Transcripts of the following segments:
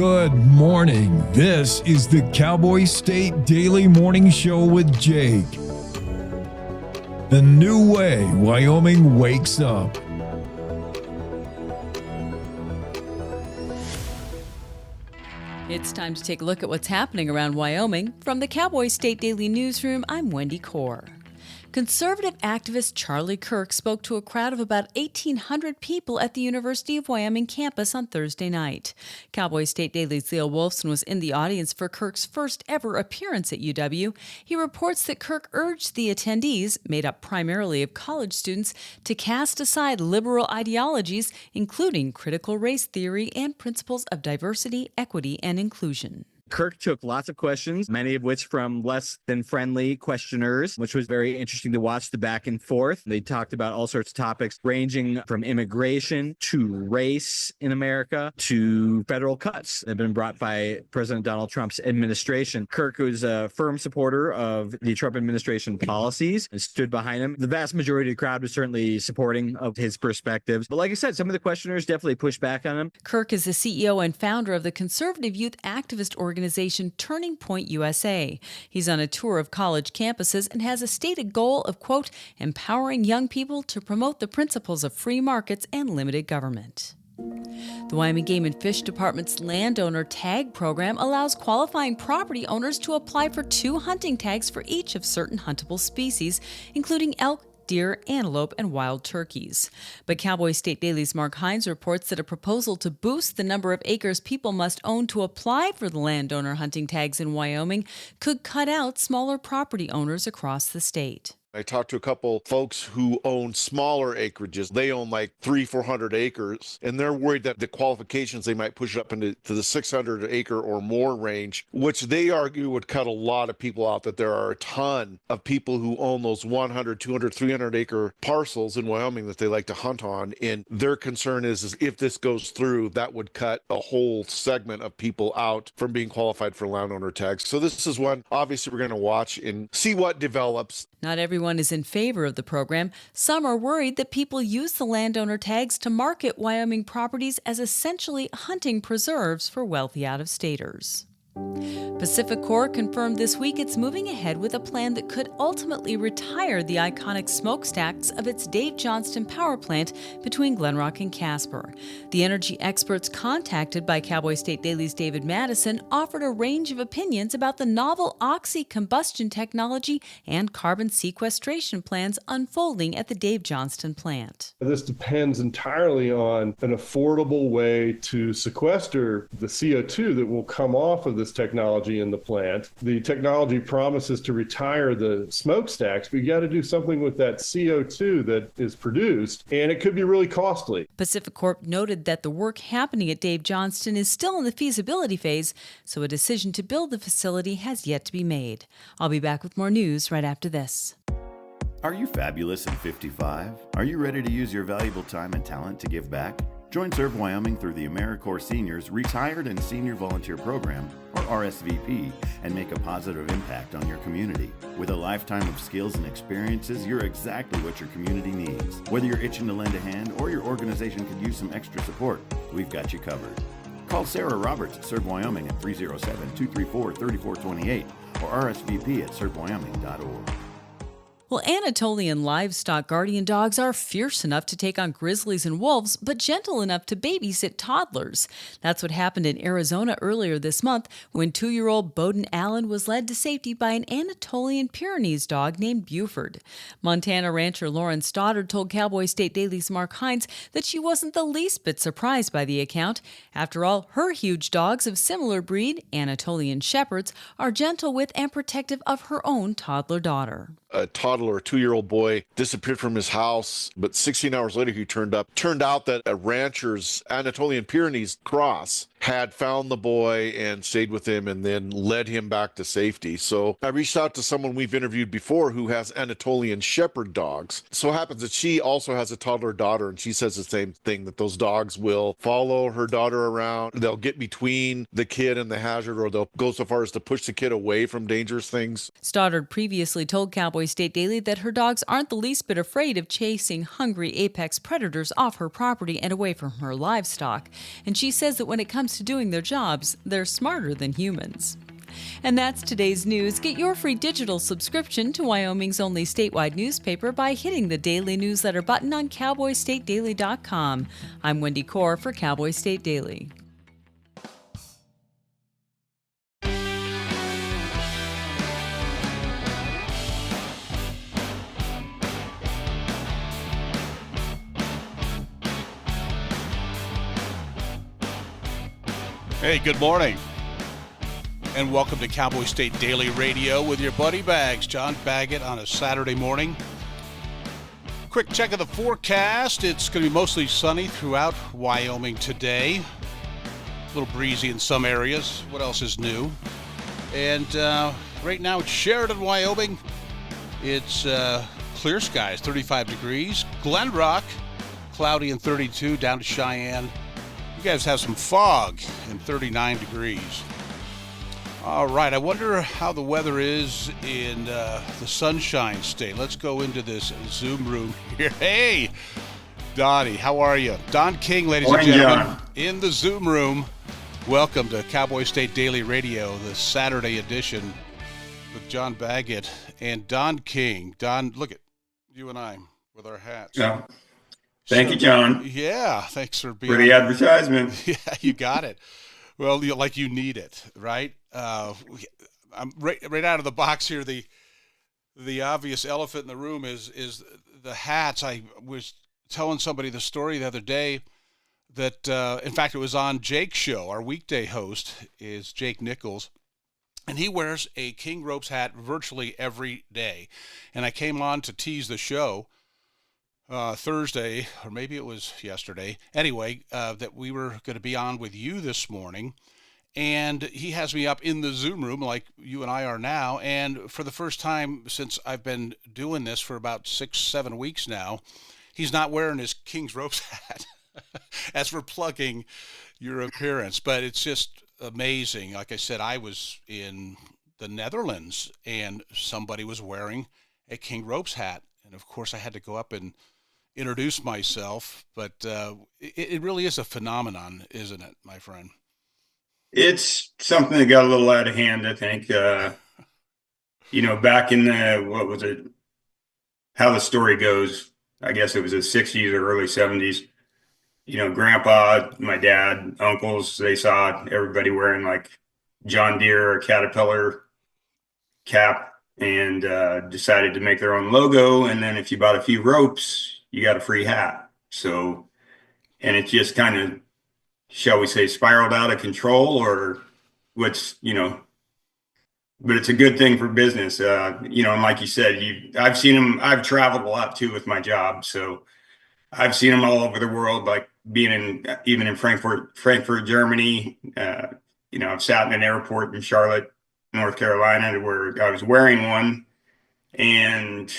Good morning. This is the Cowboy State Daily Morning Show with Jake. The new way Wyoming wakes up. It's time to take a look at what's happening around Wyoming. From the Cowboy State Daily Newsroom, I'm Wendy Kaur. Conservative activist Charlie Kirk spoke to a crowd of about 1,800 people at the University of Wyoming campus on Thursday night. Cowboy State Daily's Leo Wolfson was in the audience for Kirk's first ever appearance at UW. He reports that Kirk urged the attendees, made up primarily of college students, to cast aside liberal ideologies, including critical race theory and principles of diversity, equity, and inclusion. Kirk took lots of questions, many of which from less than friendly questioners, which was very interesting to watch the back and forth. They talked about all sorts of topics ranging from immigration to race in America to federal cuts that have been brought by President Donald Trump's administration. Kirk was a firm supporter of the Trump administration policies and stood behind him. The vast majority of the crowd was certainly supporting of his perspectives. But like I said, some of the questioners definitely pushed back on him. Kirk is the CEO and founder of the conservative youth activist organization Turning Point USA. He's on a tour of college campuses and has a stated goal of, quote, empowering young people to promote the principles of free markets and limited government. The Wyoming Game and Fish Department's landowner tag program allows qualifying property owners to apply for 2 hunting tags for each of certain huntable species, including elk, deer, antelope, and wild turkeys. But Cowboy State Daily's Mark Hines reports that a proposal to boost the number of acres people must own to apply for the landowner hunting tags in Wyoming could cut out smaller property owners across the state. I talked to a couple folks who own smaller acreages. They own like 300-400 acres, and they're worried that the qualifications they might push up into the 600 acre or more range, which they argue would cut a lot of people out, that there are a ton of people who own those 100, 200, 300 acre parcels in Wyoming that they like to hunt on. And their concern is if this goes through, that would cut a whole segment of people out from being qualified for landowner tags. So this is one, obviously, we're going to watch and see what develops. Not everyone is in favor of the program. Some are worried that people use the landowner tags to market Wyoming properties as essentially hunting preserves for wealthy out-of-staters. PacifiCorp confirmed this week it's moving ahead with a plan that could ultimately retire the iconic smokestacks of its Dave Johnston power plant between Glenrock and Casper. The energy experts contacted by Cowboy State Daily's David Madison offered a range of opinions about the novel oxy-combustion technology and carbon sequestration plans unfolding at the Dave Johnston plant. This depends entirely on an affordable way to sequester the CO2 that will come off of this technology in the plant. The technology promises to retire the smokestacks, but you got to do something with that CO2 that is produced, and it could be really costly. PacifiCorp noted that the work happening at Dave Johnston is still in the feasibility phase, so a decision to build the facility has yet to be made. I'll be back with more news right after this. Are you fabulous at 55? Are you ready to use your valuable time and talent to give back? Join Serve Wyoming through the AmeriCorps Seniors Retired and Senior Volunteer Program, or RSVP, and make a positive impact on your community. With a lifetime of skills and experiences, you're exactly what your community needs. Whether you're itching to lend a hand or your organization could use some extra support, we've got you covered. Call Sarah Roberts at Serve Wyoming at 307-234-3428 or RSVP at servewyoming.org. Well, Anatolian livestock guardian dogs are fierce enough to take on grizzlies and wolves, but gentle enough to babysit toddlers. That's what happened in Arizona earlier this month when 2-year-old Bowden Allen was led to safety by an Anatolian Pyrenees dog named Buford. Montana rancher Lauren Stoddard told Cowboy State Daily's Mark Hines that she wasn't the least bit surprised by the account. After all, her huge dogs of similar breed, Anatolian Shepherds, are gentle with and protective of her own toddler daughter. A toddler, a 2-year-old boy, disappeared from his house, but 16 hours later he turned up. Turned out that a rancher's Anatolian Pyrenees cross had found the boy and stayed with him and then led him back to safety. So I reached out to someone we've interviewed before who has Anatolian Shepherd dogs. So it happens that she also has a toddler daughter, and she says the same thing, that those dogs will follow her daughter around. They'll get between the kid and the hazard, or they'll go so far as to push the kid away from dangerous things. Stoddard previously told Cowboy Cowboy State Daily that her dogs aren't the least bit afraid of chasing hungry apex predators off her property and away from her livestock. And she says that when it comes to doing their jobs, they're smarter than humans. And that's today's news. Get your free digital subscription to Wyoming's only statewide newspaper by hitting the daily newsletter button on cowboystatedaily.com. I'm Wendy Core for Cowboy State Daily. Hey, good morning, and welcome to Cowboy State Daily Radio with your buddy Bags, John Baggett, on a Saturday morning. Quick check of the forecast. It's going to be mostly sunny throughout Wyoming today. A little breezy in some areas. What else is new? And right now it's Sheridan, Wyoming. It's clear skies, 35 degrees. Glen Rock, cloudy and 32, down to Cheyenne. You guys have some fog and 39 degrees. All right, I wonder how the weather is in the Sunshine State. Let's go into this Zoom room here. Hey, Donnie, how are you? Don King, ladies and gentlemen, John. in the Zoom room. Welcome to Cowboy State Daily Radio, the Saturday edition with John Baggett and Don King. Don, look at you and I with our hats. Yeah. Thank you, John, Yeah, thanks for being for the advertisement. Yeah, you got it. Well, like you need it, right? I'm right out of the box here. The obvious elephant in the room is the hats. I was telling somebody the story the other day that, in fact, it was on Jake's show. Our weekday host is Jake Nichols, and he wears a King Ropes hat virtually every day. And I came on to tease the show Thursday, or maybe it was yesterday. Anyway, that we were going to be on with you this morning. And he has me up in the Zoom room like you and I are now. And for the first time since I've been doing this for about 6-7 weeks now, he's not wearing his King's Ropes hat as we're plugging your appearance. But it's just amazing. Like I said, I was in the Netherlands and somebody was wearing a King Ropes hat. And of course I had to go up and introduce myself. But it really is a phenomenon, isn't it, my friend? It's something that got a little out of hand, I think. Back in what was it? How the story goes, I guess it was the 60s or early 70s. Grandpa, my dad, uncles, they saw everybody wearing like John Deere or Caterpillar cap and decided to make their own logo. And then if you bought a few ropes, you got a free hat. So, and it just kind of, shall we say, spiraled out of control, or but it's a good thing for business. And like you said, I've seen them. I've traveled a lot too with my job. So I've seen them all over the world, like being even in Frankfurt, Germany. I've sat in an airport in Charlotte, North Carolina, where I was wearing one, and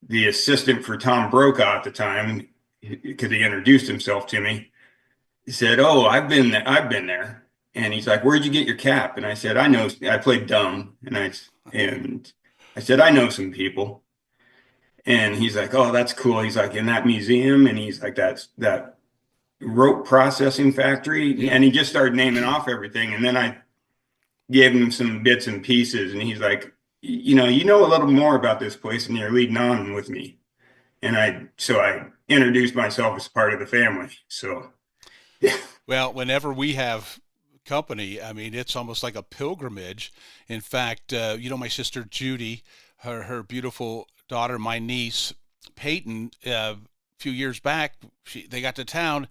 the assistant for Tom Brokaw at the time, because he introduced himself to me, he said, "Oh, I've been there." And he's like, "Where'd you get your cap?" And I said, "I know, I played dumb." And I said, "I know some people." And he's like, "Oh, that's cool." He's like, "In that museum." And he's like, "That's that rope processing factory." Yeah. And he just started naming off everything. And then I gave him some bits and pieces. And he's like, you know a little more about this place and you're leading on with me. And I introduced myself as part of the family. So, yeah. Well, whenever we have company, I mean, it's almost like a pilgrimage. In fact, my sister Judy, her beautiful daughter, my niece Peyton, a few years back, they got to town,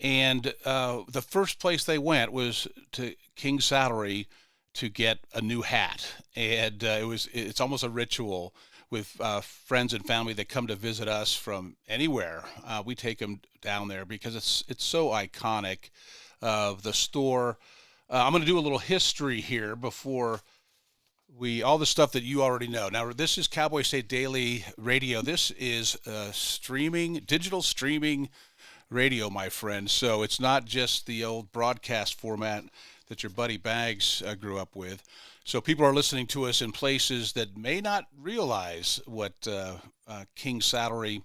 and the first place they went was to King's Saddlery to get a new hat, and it's almost a ritual with friends and family that come to visit us from anywhere. We take them down there because it's so iconic. The store. I'm going to do a little history here before all the stuff that you already know. Now, this is Cowboy State Daily Radio. This is digital streaming radio, my friend. So it's not just the old broadcast format that your buddy Bags grew up with. So people are listening to us in places that may not realize what King Saddlery,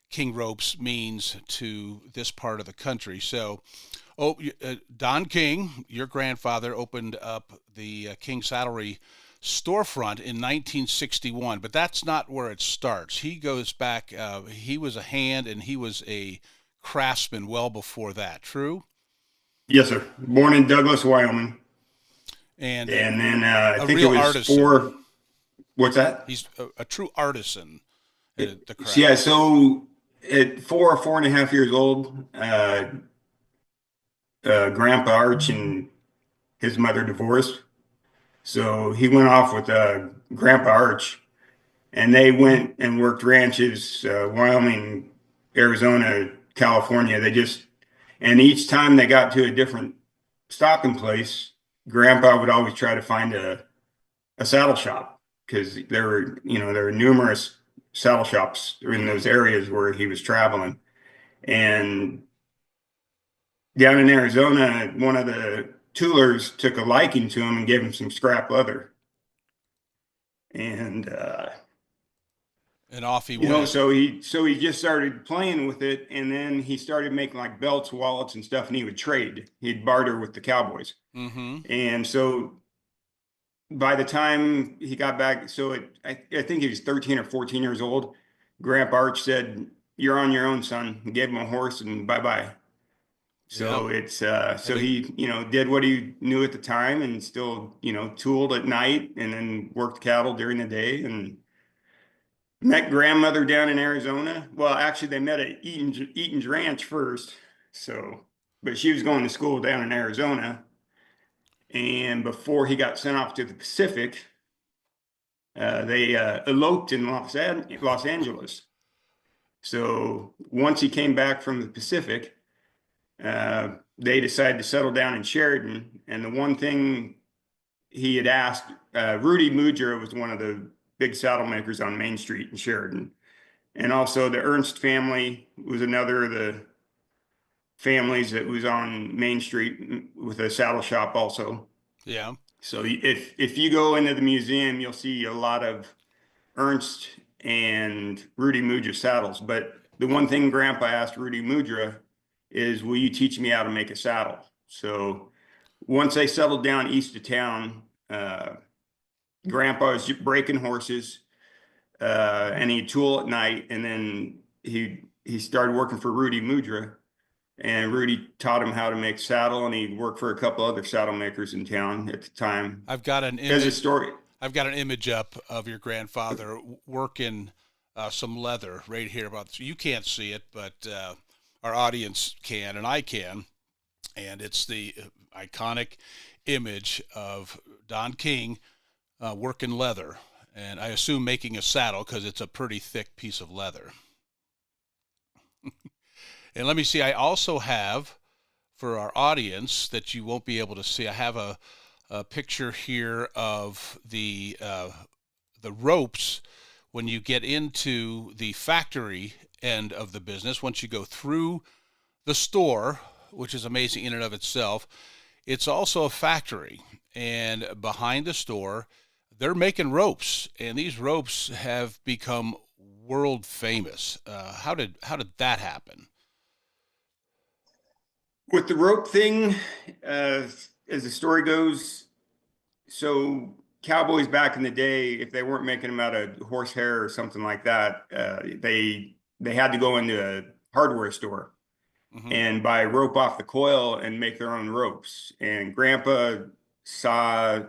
King Ropes means to this part of the country. So, Don King, your grandfather, opened up the King Saddlery storefront in 1961, but that's not where it starts. He goes back, he was a hand and he was a craftsman well before that. True? Yes, sir. Born in Douglas, Wyoming. And then I think real it was artisan. 4. What's that? He's a true artisan at the craft. Yeah, so at 4.5 years old, Grandpa Arch and his mother divorced. So he went off with Grandpa Arch, and they went and worked ranches, Wyoming, Arizona, California. And each time they got to a different stopping place, Grandpa would always try to find a saddle shop, because there were numerous saddle shops in those areas where he was traveling. And down in Arizona, one of the toolers took a liking to him and gave him some scrap leather. And off he went. So he just started playing with it, and then he started making like belts, wallets, and stuff, and he would trade. He'd barter with the Cowboys. Mm-hmm. And so by the time he got back, I think he was 13 or 14 years old, Grandpa Arch said, "You're on your own, son," and gave him a horse, and bye-bye. So he, did what he knew at the time, and still, tooled at night and then worked cattle during the day, and met grandmother down in Arizona. Well, actually they met at Eaton's Ranch first. But she was going to school down in Arizona. And before he got sent off to the Pacific, they eloped in Los Angeles. So once he came back from the Pacific, they decided to settle down in Sheridan. And the one thing he had asked, Rudy Mudra was one of the big saddle makers on Main Street in Sheridan. And also the Ernst family was another of the families that was on Main Street with a saddle shop also. Yeah. So if you go into the museum, you'll see a lot of Ernst and Rudy Mudra saddles. But the one thing Grandpa asked Rudy Mudra is, "Will you teach me how to make a saddle?" So once they settled down east of town, Grandpa was breaking horses, and he'd tool at night. And then he started working for Rudy Mudra, and Rudy taught him how to make saddle, and he worked for a couple other saddle makers in town at the time. I've got an image up of your grandfather working some leather right here. You can't see it, but our audience can, and I can. And it's the iconic image of Don King working leather, and I assume making a saddle, because it's a pretty thick piece of leather. And let me see, I also have, for our audience that you won't be able to see, I have a picture here of the ropes when you get into the factory end of the business. Once you go through the store, which is amazing in and of itself, it's also a factory. And behind the store, they're making ropes, and these ropes have become world famous. How did that happen? With the rope thing, as the story goes, so Cowboys back in the day, if they weren't making them out of horsehair or something like that, they had to go into a hardware store and buy rope off the coil and make their own ropes. And Grandpa saw,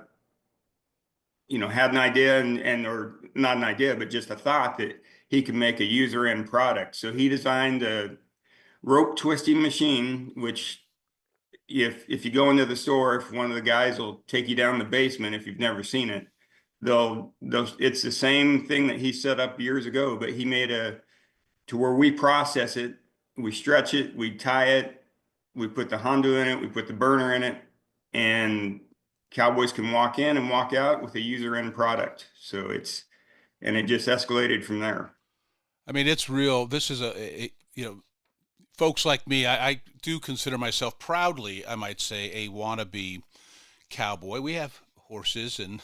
had an idea or not an idea, but just a thought that he could make a user end product. So he designed a rope twisting machine, which if you go into the store, if one of the guys will take you down the basement, if you've never seen it, it's the same thing that he set up years ago, but he made to where we process it, we stretch it, we tie it, we put the Honda in it, we put the burner in it, and Cowboys can walk in and walk out with a user end product. So it just escalated from there. I mean, it's real. This is folks like me, I do consider myself proudly, I might say, a wannabe Cowboy. We have horses and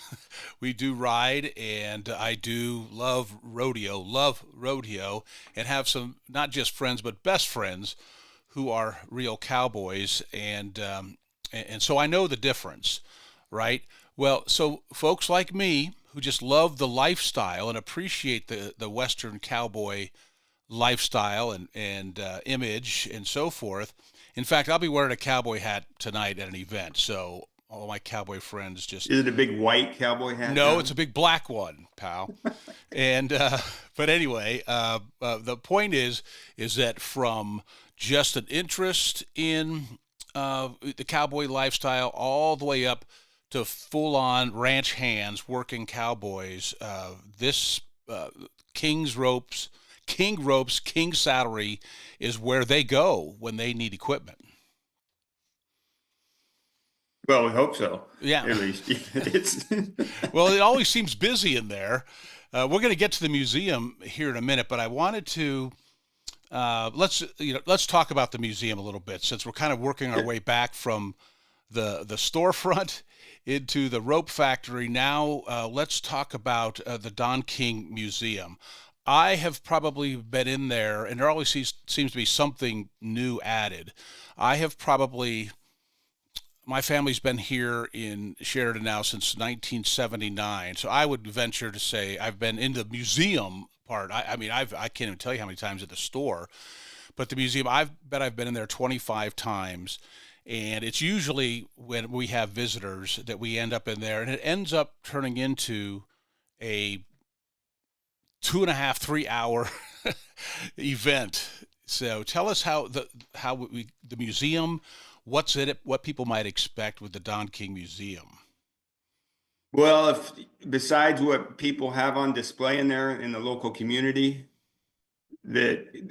we do ride, and I do love rodeo, and have some not just friends but best friends who are real cowboys, and so I know the difference, right? Well, so folks like me who just love the lifestyle and appreciate the Western cowboy lifestyle and image and so forth. In fact, I'll be wearing a cowboy hat tonight at an event, so all my cowboy friends just... Is it a big white cowboy hat? No, now? it's a big black one, pal. And but anyway, the point is that from just an interest in the cowboy lifestyle all the way up to full-on ranch hands working cowboys, this King Ropes, King Saddlery is where they go when they need equipment. Well, we hope so. Yeah. At least. It's Well, it always seems busy in there. We're going to get to the museum here in a minute, but I wanted to let's talk about the museum a little bit, since we're kind of working our way back from the storefront into the rope factory. Now, let's talk about the Don King Museum. I have probably been in there, and there always seems to be something new added. My family's been here in Sheridan now since 1979, so I would venture to say I've been in the museum part. I can't even tell you how many times at the store, but the museum, I've been in there 25 times, and it's usually when we have visitors that we end up in there, and it ends up turning into a 2.5, 3 hour event. So tell us how the museum, what's in it, what people might expect with the Don King Museum. Well, if besides what people have on display in there in the local community,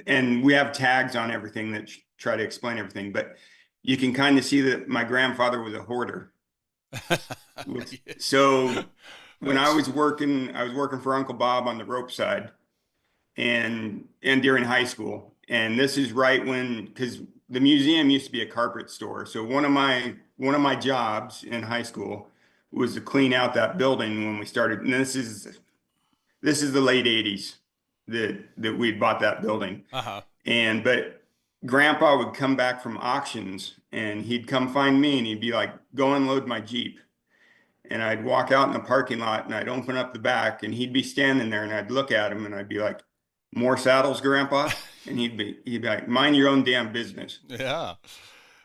and we have tags on everything that try to explain everything, but you can kind of see that my grandfather was a hoarder. So when I was working for Uncle Bob on the rope side, and during high school, and this is right when, because the museum used to be a carpet store. So one of my jobs in high school was to clean out that building when we started. And this is the late 80s that we'd bought that building. Uh-huh. But Grandpa would come back from auctions, and he'd come find me, and he'd be like, go unload my Jeep. And I'd walk out in the parking lot, and I'd open up the back, and he'd be standing there, and I'd look at him, and I'd be like, more saddles, Grandpa? And he'd be like, mind your own damn business. Yeah.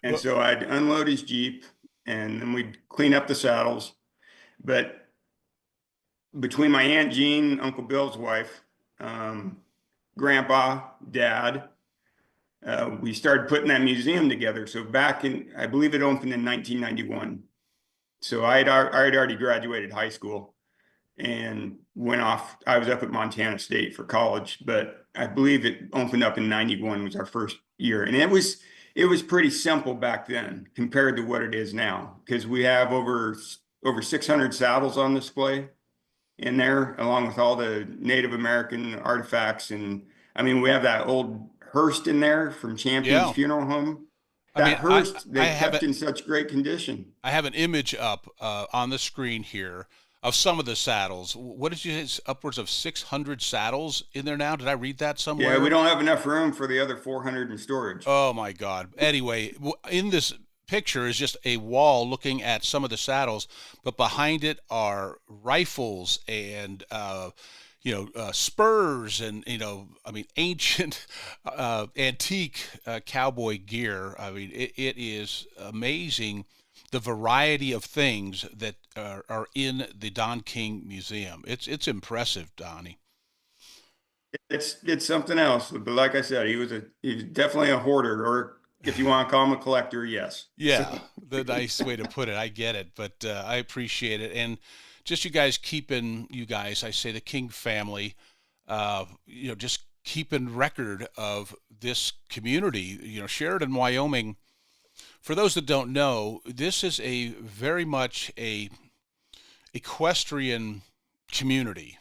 And so I'd unload his Jeep, and then we'd clean up the saddles. But between my Aunt Jean, Uncle Bill's wife, Grandpa, Dad, we started putting that museum together. So I believe it opened in 1991. So I had already graduated high school and went off. I was up at Montana State for college, but I believe it opened up in 91 was our first year. And it was pretty simple back then compared to what it is now, because we have over 600 saddles on display in there, along with all the Native American artifacts. And I mean, we have that old hearse in there from Champion's Funeral Home. Hearse, they kept in such great condition. I have an image up on the screen here of some of the saddles. What did you say? Upwards of 600 saddles in there now? Did I read that somewhere? Yeah, we don't have enough room for the other 400 in storage. Oh my God. Anyway, in this picture is just a wall looking at some of the saddles, but behind it are rifles and spurs and ancient antique cowboy gear. I mean, it is amazing the variety of things that are in the Don King Museum. It's impressive, Donnie. It's something else, but like I said, he was definitely a hoarder, or if you want to call him a collector, yes. Yeah, the nice way to put it. I get it, but I appreciate it. And just I say the King family, just keeping record of this community. Sheridan, Wyoming, for those that don't know, this is a very much a equestrian community.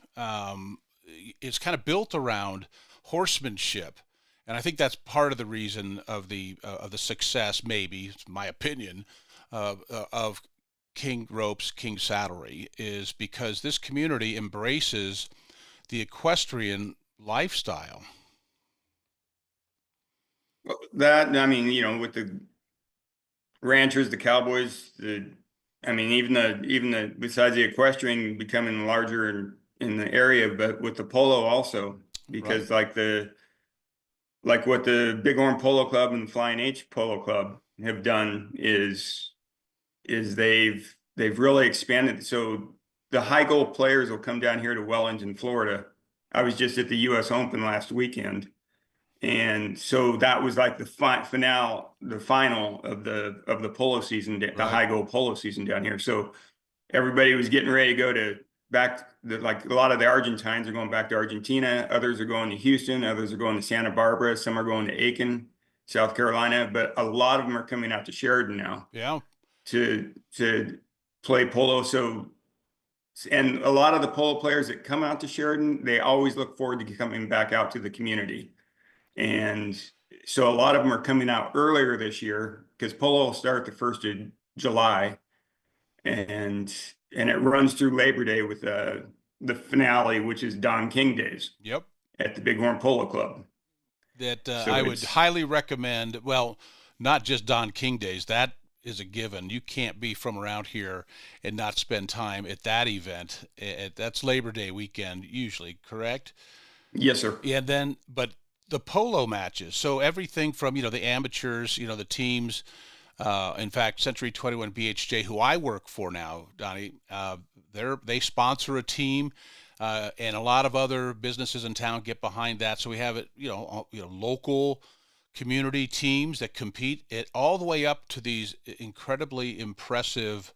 It's kind of built around horsemanship, and I think that's part of the reason of the success. Maybe it's my opinion of King Ropes, King Saddlery is because this community embraces the equestrian lifestyle. Well, that, I mean, with the ranchers, the cowboys, even the besides the equestrian becoming larger in the area, but with the polo also, because like what the Bighorn Polo Club and the Flying H Polo Club have done is they've really expanded. So the high goal players will come down here to Wellington, Florida. I was just at the U.S. Open last weekend, and so that was like the final of the polo season, the high goal polo season down here. So everybody was getting ready to go like a lot of the Argentines are going back to Argentina. Others are going to Houston. Others are going to Santa Barbara. Some are going to Aiken, South Carolina. But a lot of them are coming out to Sheridan now. Yeah. To play polo. So, and a lot of the polo players that come out to Sheridan, they always look forward to coming back out to the community. And so a lot of them are coming out earlier this year because polo will start the 1st of July. And it runs through Labor Day with the finale, which is Don King Days. Yep. At the Bighorn Polo Club. That I would highly recommend. Well, not just Don King Days. That is a given. You can't be from around here and not spend time at that event. That's Labor Day weekend usually, correct? Yes, sir. And but the polo matches. So everything from, the amateurs, the teams. In fact, Century 21 BHJ, who I work for now, Donnie, they sponsor a team, and a lot of other businesses in town get behind that. So we have it, local community teams that compete it all the way up to these incredibly impressive,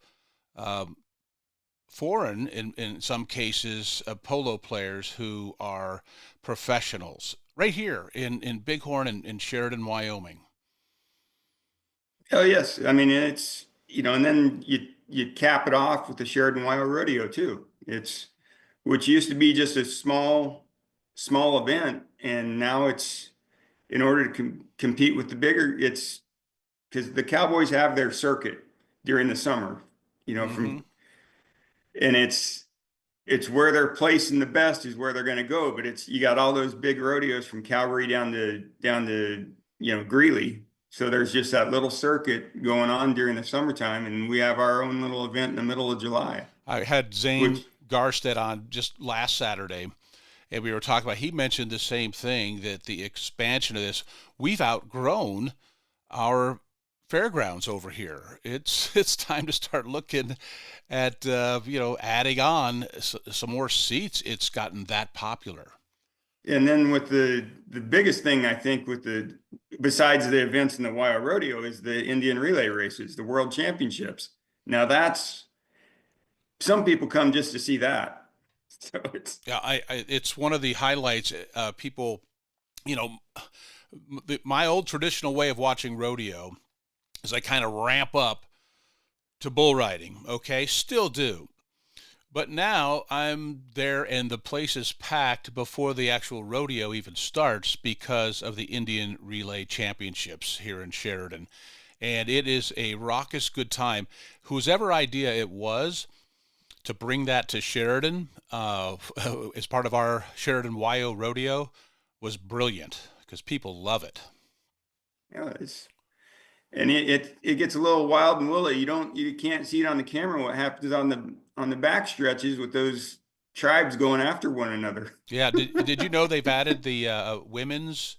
foreign, in some cases, polo players who are professionals right here in Bighorn and in Sheridan, Wyoming. Oh yes, I mean it's and then you cap it off with the Sheridan Wild Rodeo too. It's which used to be just a small event, and now it's in order to compete with the bigger. It's because the Cowboys have their circuit during the summer, from and it's where they're placing the best is where they're going to go. But you got all those big rodeos from Calgary down to Greeley. So there's just that little circuit going on during the summertime, and we have our own little event in the middle of July. I had Zane Garstead on just last Saturday, and we were talking about, he mentioned the same thing, that the expansion of this, we've outgrown our fairgrounds over here. It's time to start looking at, adding on some more seats. It's gotten that popular. And then with the biggest thing, I think, besides the events in the Wild Rodeo is the Indian relay races, the World Championships. Now some people come just to see that. So it's one of the highlights. People, my old traditional way of watching rodeo is I kind of ramp up to bull riding. Okay, still do. But now I'm there and the place is packed before the actual rodeo even starts because of the Indian Relay Championships here in Sheridan. And it is a raucous good time. Whosever idea it was to bring that to Sheridan as part of our Sheridan YO Rodeo was brilliant because people love it. Yeah, and it gets a little wild and woolly. You can't see it on the camera what happens on the back stretches with those tribes going after one another. Yeah, did you know they've added the women's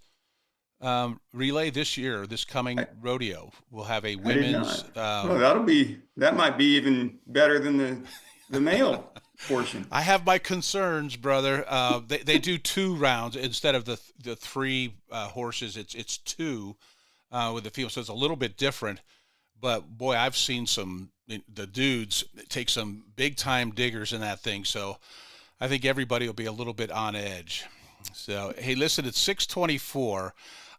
relay this year? This coming rodeo will have a women's. That might be even better than the male portion. I have my concerns, brother. They do 2 rounds instead of the 3 horses. It's 2. With the female, so it's a little bit different, but boy, I've seen the dudes take some big time diggers in that thing. So I think everybody will be a little bit on edge. So, hey, listen, it's 6:24.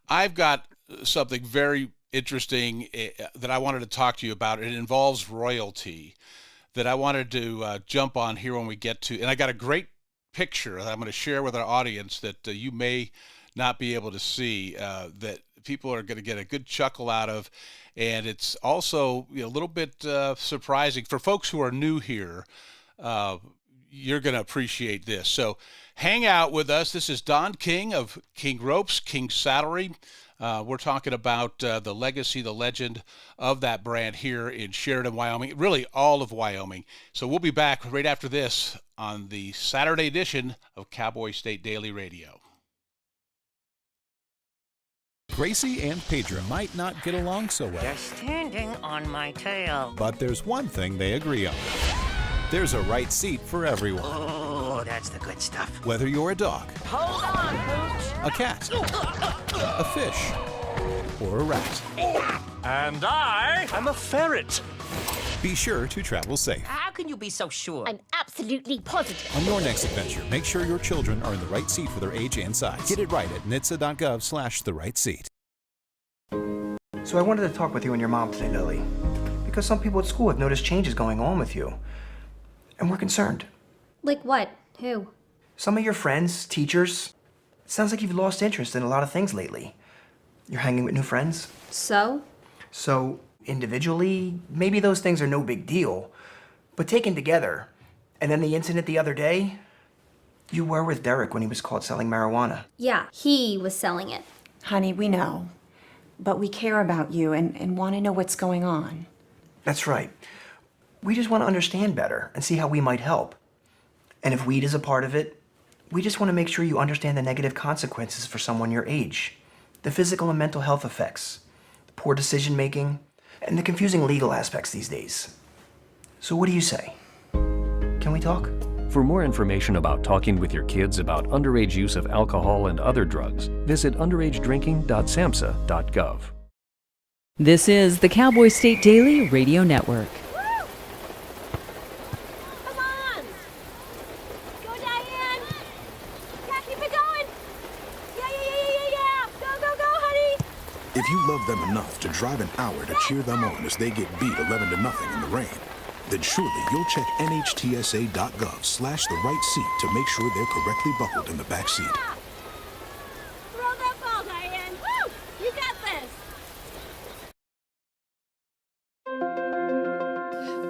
I've got something very interesting that I wanted to talk to you about. It involves royalty that I wanted to jump on here when we get to, and I got a great picture that I'm going to share with our audience that you may not be able to see, that people are going to get a good chuckle out of. And it's also a little bit surprising for folks who are new here. You're going to appreciate this. So hang out with us. This is Don King of King Ropes, King Saddlery. We're talking about the legacy, the legend of that brand here in Sheridan, Wyoming, really all of Wyoming. So we'll be back right after this on the Saturday edition of Cowboy State Daily Radio. Gracie and Pedro might not get along so well. They're standing on my tail. But there's one thing they agree on. There's a right seat for everyone. Oh, that's the good stuff. Whether you're a dog, Hold on, Pooch. a cat, a fish, or a rat. And I'm a ferret. Be sure to travel safe. How can you be so sure? I'm absolutely positive. On your next adventure, make sure your children are in the right seat for their age and size. Get it right at nhtsa.gov/the-right-seat. So I wanted to talk with you and your mom today, Lily, because some people at school have noticed changes going on with you, and we're concerned. Like what? Who? Some of your friends, teachers. It sounds like you've lost interest in a lot of things lately. You're hanging with new friends. So? So, individually, maybe those things are no big deal, but taken together, and then the incident the other day, you were with Derek when he was caught selling marijuana. Yeah, he was selling it. Honey, we know. But we care about you and want to know what's going on. That's right. We just want to understand better and see how we might help. And if weed is a part of it, we just want to make sure you understand the negative consequences for someone your age, the physical and mental health effects, the poor decision making, and the confusing legal aspects these days. So what do you say? Can we talk? For more information about talking with your kids about underage use of alcohol and other drugs, visit underagedrinking.samhsa.gov. This is the Cowboy State Daily Radio Network. Come on! Go, Diane! Yeah, keep it going! Yeah! Go, honey! If you love them enough to drive an hour to cheer them on as they get beat 11-0 in the rain, then surely you'll check nhtsa.gov/the-right-seat to make sure they're correctly buckled in the back seat. Throw that ball, Diane! Woo! You got this!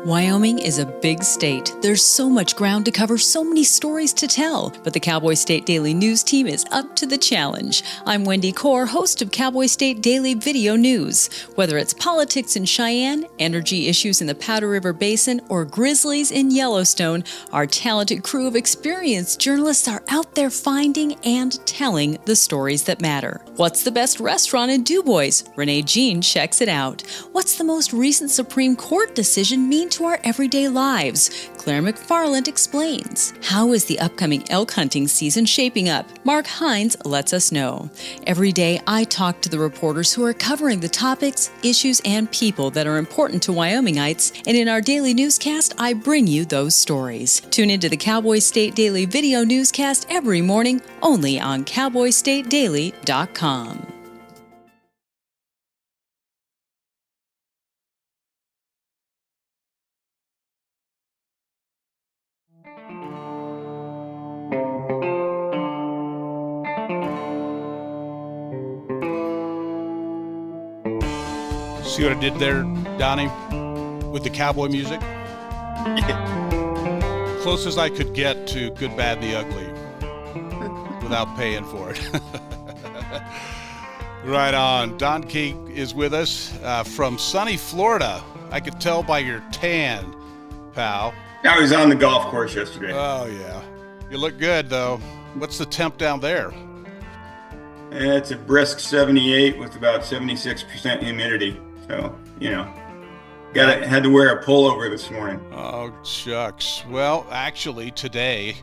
Wyoming is a big state. There's so much ground to cover, so many stories to tell. But the Cowboy State Daily News team is up to the challenge. I'm Wendy Core, host of Cowboy State Daily Video News. Whether it's politics in Cheyenne, energy issues in the Powder River Basin, or grizzlies in Yellowstone, our talented crew of experienced journalists are out there finding and telling the stories that matter. What's the best restaurant in DuBois? Renee Jean checks it out. What's the most recent Supreme Court decision mean to our everyday lives? Claire McFarland explains. How is the upcoming elk hunting season shaping up? Mark Hines lets us know. Every day, I talk to the reporters who are covering the topics, issues, and people that are important to Wyomingites, and in our daily newscast, I bring you those stories. Tune into the Cowboy State Daily Video Newscast every morning, only on CowboyStateDaily.com. See what I did there, Donnie, with the cowboy music? Closest I could get to Good, Bad, the Ugly without paying for it. Right on. Don King is with us from sunny Florida. I could tell by your tan, pal. I was on the golf course yesterday. Oh, yeah. You look good, though. What's the temp down there? It's a brisk 78 with about 76% humidity. So, had to wear a pullover this morning. Oh, shucks. Well, actually, today,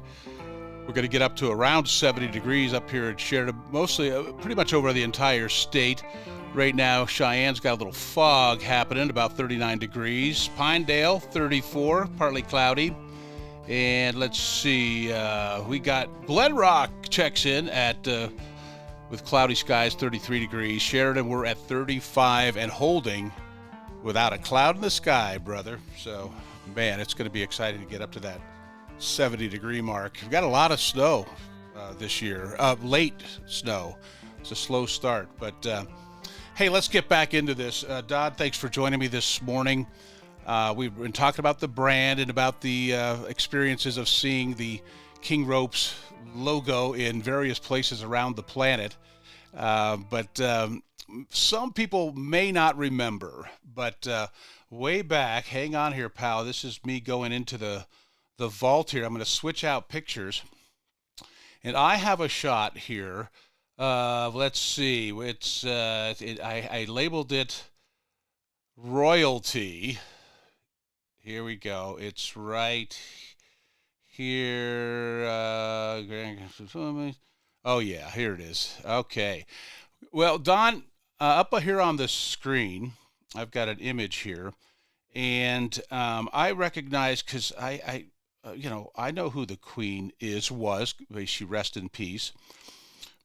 we're going to get up to around 70 degrees up here in Sheridan, mostly pretty much over the entire state. Right now, Cheyenne's got a little fog happening, about 39 degrees. Pinedale, 34, partly cloudy. And let's see, we got Glen Rock checks in at, with cloudy skies, 33 degrees. Sheridan, we're at 35 and holding without a cloud in the sky, brother. So, man, it's going to be exciting to get up to that 70-degree mark. We've got a lot of snow this year, late snow. It's a slow start, but Hey, let's get back into this. Don, thanks for joining me this morning. We've been talking about the brand and about the experiences of seeing the King Ropes logo in various places around the planet. But some people may not remember. But way back, hang on here, pal. This is me going into the vault here. I'm going to switch out pictures. And I have a shot here. Let's see. It's I labeled it royalty. Here we go. It's right here. Oh yeah, here it is. Okay. Well, Don, up here on the screen, I've got an image here, and I recognize because I know who the Queen was. May she rest in peace.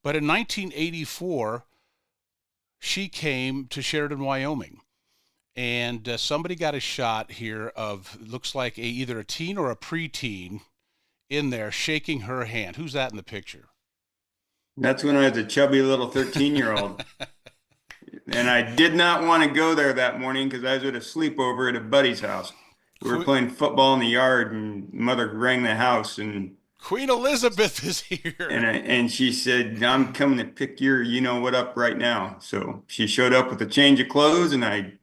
But in 1984, she came to Sheridan, Wyoming, and somebody got a shot here of, looks like either a teen or a preteen in there shaking her hand. Who's that in the picture? That's when I was a chubby little 13-year-old. And I did not want to go there that morning because I was at a sleepover at a buddy's house. We were playing football in the yard, and Mother rang the house, and Queen Elizabeth is here. And she said, I'm coming to pick your you-know-what up right now. So she showed up with a change of clothes, and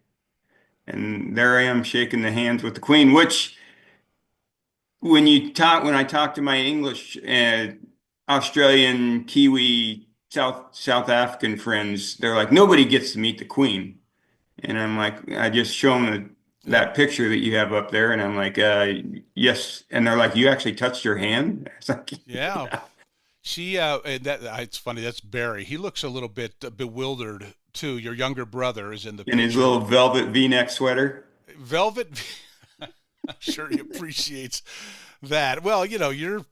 there I am shaking the hands with the Queen, which when I talk to my English Australian, Kiwi, South African friends, they're like, nobody gets to meet the Queen. And I'm like, I just show them that picture that you have up there, and I'm like, yes. And they're like, you actually touched your hand? It's like, yeah. She and it's funny, that's Barry. He looks a little bit bewildered too. Your younger brother is in the picture. His little velvet V-neck sweater. Velvet. I'm sure he appreciates that. Well, you're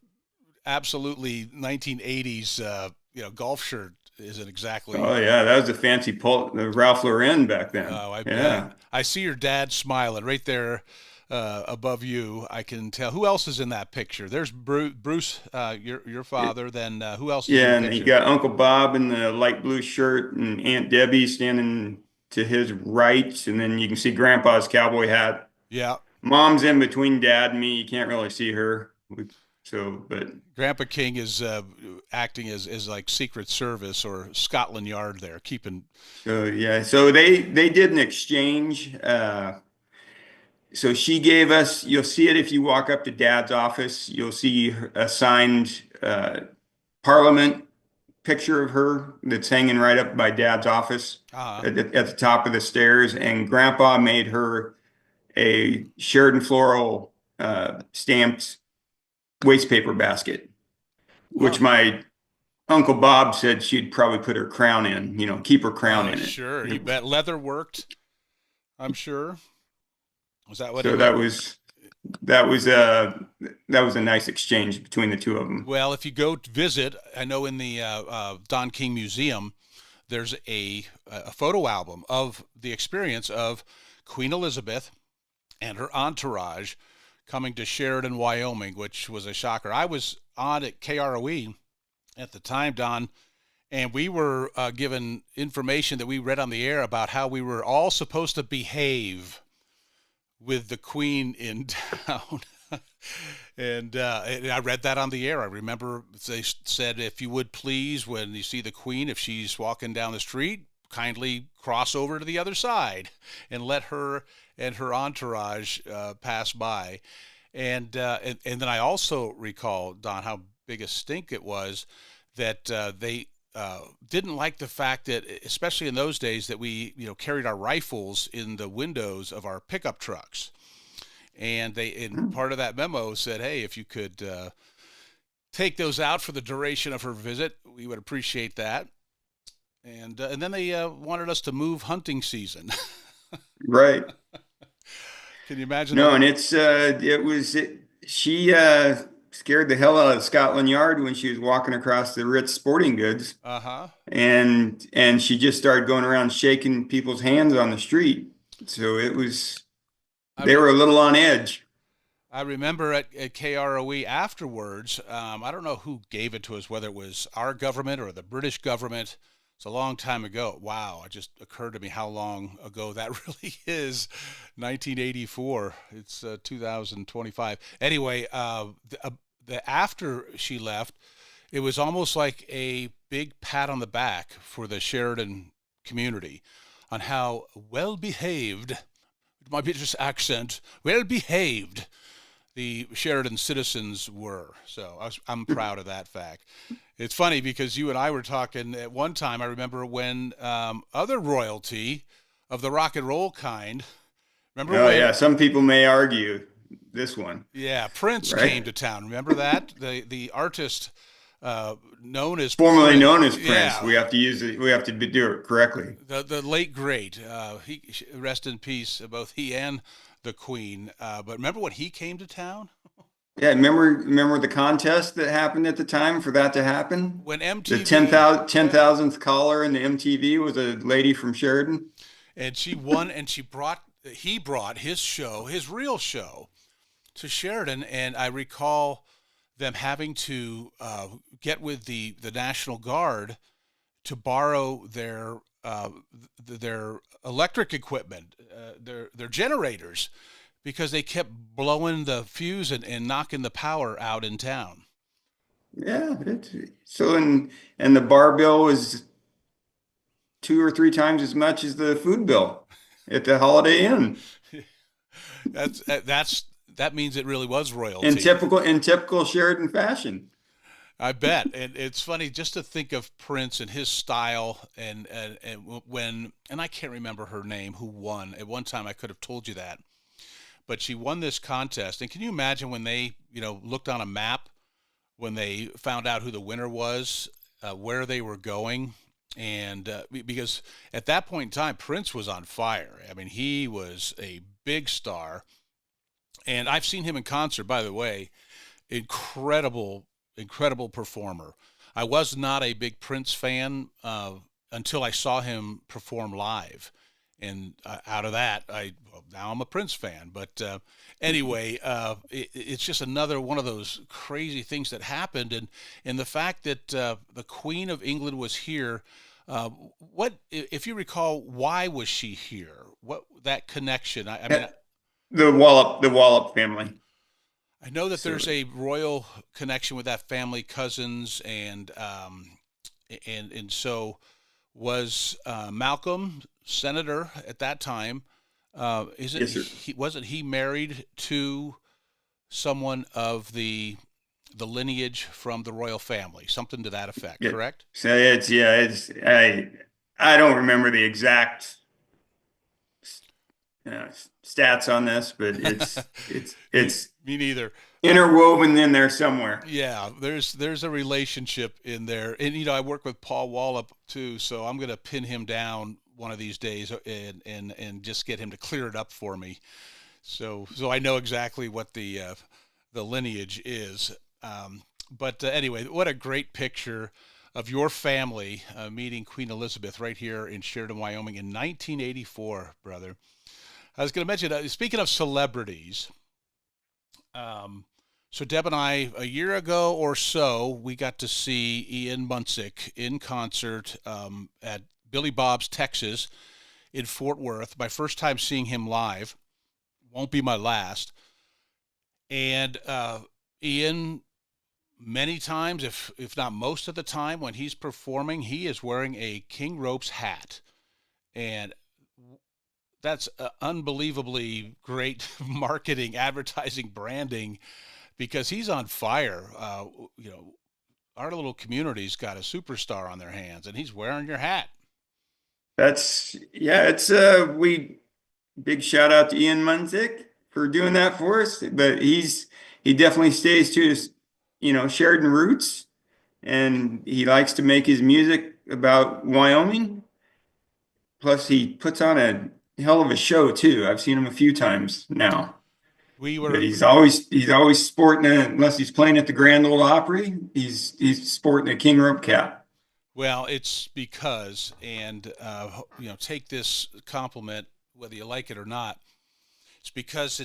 absolutely 1980s. Golf shirt isn't exactly. Oh yeah, that was a fancy Ralph Lauren back then. Oh, I bet. I see your dad smiling right there above you. I can tell. Who else is in that picture? There's Bruce, your father. Then who else? Is in the and picture? you got Uncle Bob in the light blue shirt, and Aunt Debbie standing to his right, and then you can see Grandpa's cowboy hat. Yeah. Mom's in between Dad and me. You can't really see her. But Grandpa King is acting as like Secret Service or Scotland Yard there, keeping. So they did an exchange. So she gave us. You'll see it if you walk up to Dad's office. You'll see a signed Parliament picture of her that's hanging right up by Dad's office at the top of the stairs. And Grandpa made her a Sheridan Floral stamped waste paper basket, which my Uncle Bob said she'd probably put her crown in, keep her crown in it. Sure. You bet. Leather worked, I'm sure. Was that what? So that was a nice exchange between the two of them. Well, if you go visit, I know in the Don King Museum, there's a photo album of the experience of Queen Elizabeth and her entourage coming to Sheridan, Wyoming, which was a shocker. I was on at KROE at the time, Don, and we were given information that we read on the air about how we were all supposed to behave with the Queen in town. And I read that on the air. I remember they said, if you would please, when you see the Queen, if she's walking down the street, kindly cross over to the other side and let her and her entourage pass by. And then I also recall, Don, how big a stink it was that they didn't like the fact that, especially in those days, that we carried our rifles in the windows of our pickup trucks. And part of that memo said, hey, if you could take those out for the duration of her visit, we would appreciate that. And then they wanted us to move hunting season. Right. Can you imagine? No, and she scared the hell out of Scotland Yard when she was walking across the Ritz Sporting Goods. And she just started going around shaking people's hands on the street. So they were a little on edge. I remember at KROE afterwards, I don't know who gave it to us, whether it was our government or the British government, It's a long time ago. Wow, it just occurred to me how long ago that really is. 1984. It's 2025. Anyway, after she left, it was almost like a big pat on the back for the Sheridan community on how well behaved, my British accent, well behaved the Sheridan citizens were. So I'm proud of that fact. It's funny because you and I were talking at one time. I remember when other royalty of the rock and roll kind. Remember when? Yeah, some people may argue this one. Yeah, Prince right? came to town. Remember that? The artist known as formerly Prince. known as Prince. Yeah. We have to use it. We have to do it correctly. The late great. He rest in peace. Both he and the Queen. But remember when he came to town? Yeah, remember the contest that happened at the time for that to happen? When MTV... The 10,000th caller in the MTV was a lady from Sheridan. And she won, and he brought his show, his real show, to Sheridan. And I recall them having to get with the National Guard to borrow their electric equipment, their generators, because they kept blowing the fuse and knocking the power out in town. Yeah, and the bar bill was 2 or 3 times as much as the food bill at the Holiday Inn. That means it really was royalty. In typical Sheridan fashion. I bet. And it's funny just to think of Prince and his style and I can't remember her name who won. At one time I could have told you that. But she won this contest. And can you imagine when they, looked on a map, when they found out who the winner was, where they were going? And because at that point in time, Prince was on fire. I mean, he was a big star. And I've seen him in concert, by the way. Incredible performer. I was not a big Prince fan until I saw him perform live. And out of that, now I'm a Prince fan. But anyway, it's just another one of those crazy things that happened. And the fact that the Queen of England was here, what, if you recall, why was she here? What, that connection? I mean, the Wallop family. I know that there's a royal connection with that family, cousins, and so was Malcolm, senator at that time. Wasn't he married to someone of the lineage from the royal family, something to that effect? Yeah. Correct? So I don't remember the exact stats on this, but it's me neither. Interwoven in there somewhere. Yeah, there's a relationship in there, and I work with Paul Wallop too, so I'm going to pin him down one of these days and just get him to clear it up for me, so I know exactly what the lineage is. But anyway, what a great picture of your family meeting Queen Elizabeth right here in Sheridan, Wyoming in 1984, brother. I was going to mention, speaking of celebrities, so Deb and I, a year ago or so, we got to see Ian Munsick in concert at Billy Bob's Texas in Fort Worth. My first time seeing him live. Won't be my last. And Ian, many times, if not most of the time, when he's performing, he is wearing a King Ropes hat. And that's unbelievably great marketing, advertising, branding, because he's on fire. Our little community's got a superstar on their hands, and he's wearing your hat. Big shout out to Ian Munsick for doing that for us. But he definitely stays to his, Sheridan roots, and he likes to make his music about Wyoming. Plus, he puts on a hell of a show too. I've seen him a few times now. But he's always sporting unless he's playing at the Grand Ole Opry, he's sporting a King Rope cap. Well, it's because, and take this compliment whether you like it or not. It's because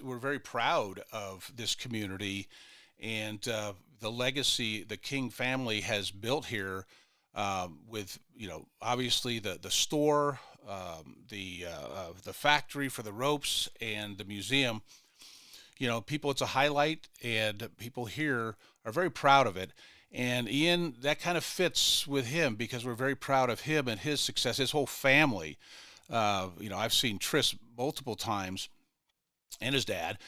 we're very proud of this community and the legacy the King family has built here with, obviously the store, the factory for the ropes, and the museum. People, it's a highlight, and people here are very proud of it. And Ian, that kind of fits with him because we're very proud of him and his success, his whole family. I've seen Tris multiple times and his dad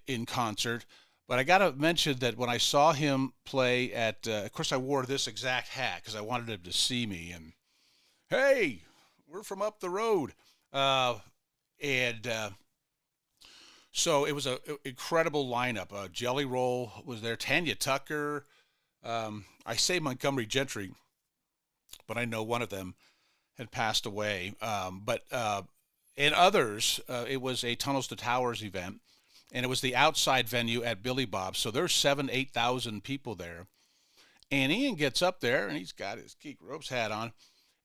in concert. But I got to mention that when I saw him play at, of course, I wore this exact hat because I wanted him to see me. And, hey, we're from up the road. So it was an incredible lineup. Jelly Roll was there. Tanya Tucker. I say Montgomery Gentry, but I know one of them had passed away. And others, it was a Tunnels to Towers event, and it was the outside venue at Billy Bob's. So there's 8,000 people there. And Ian gets up there, and he's got his Geek Ropes hat on,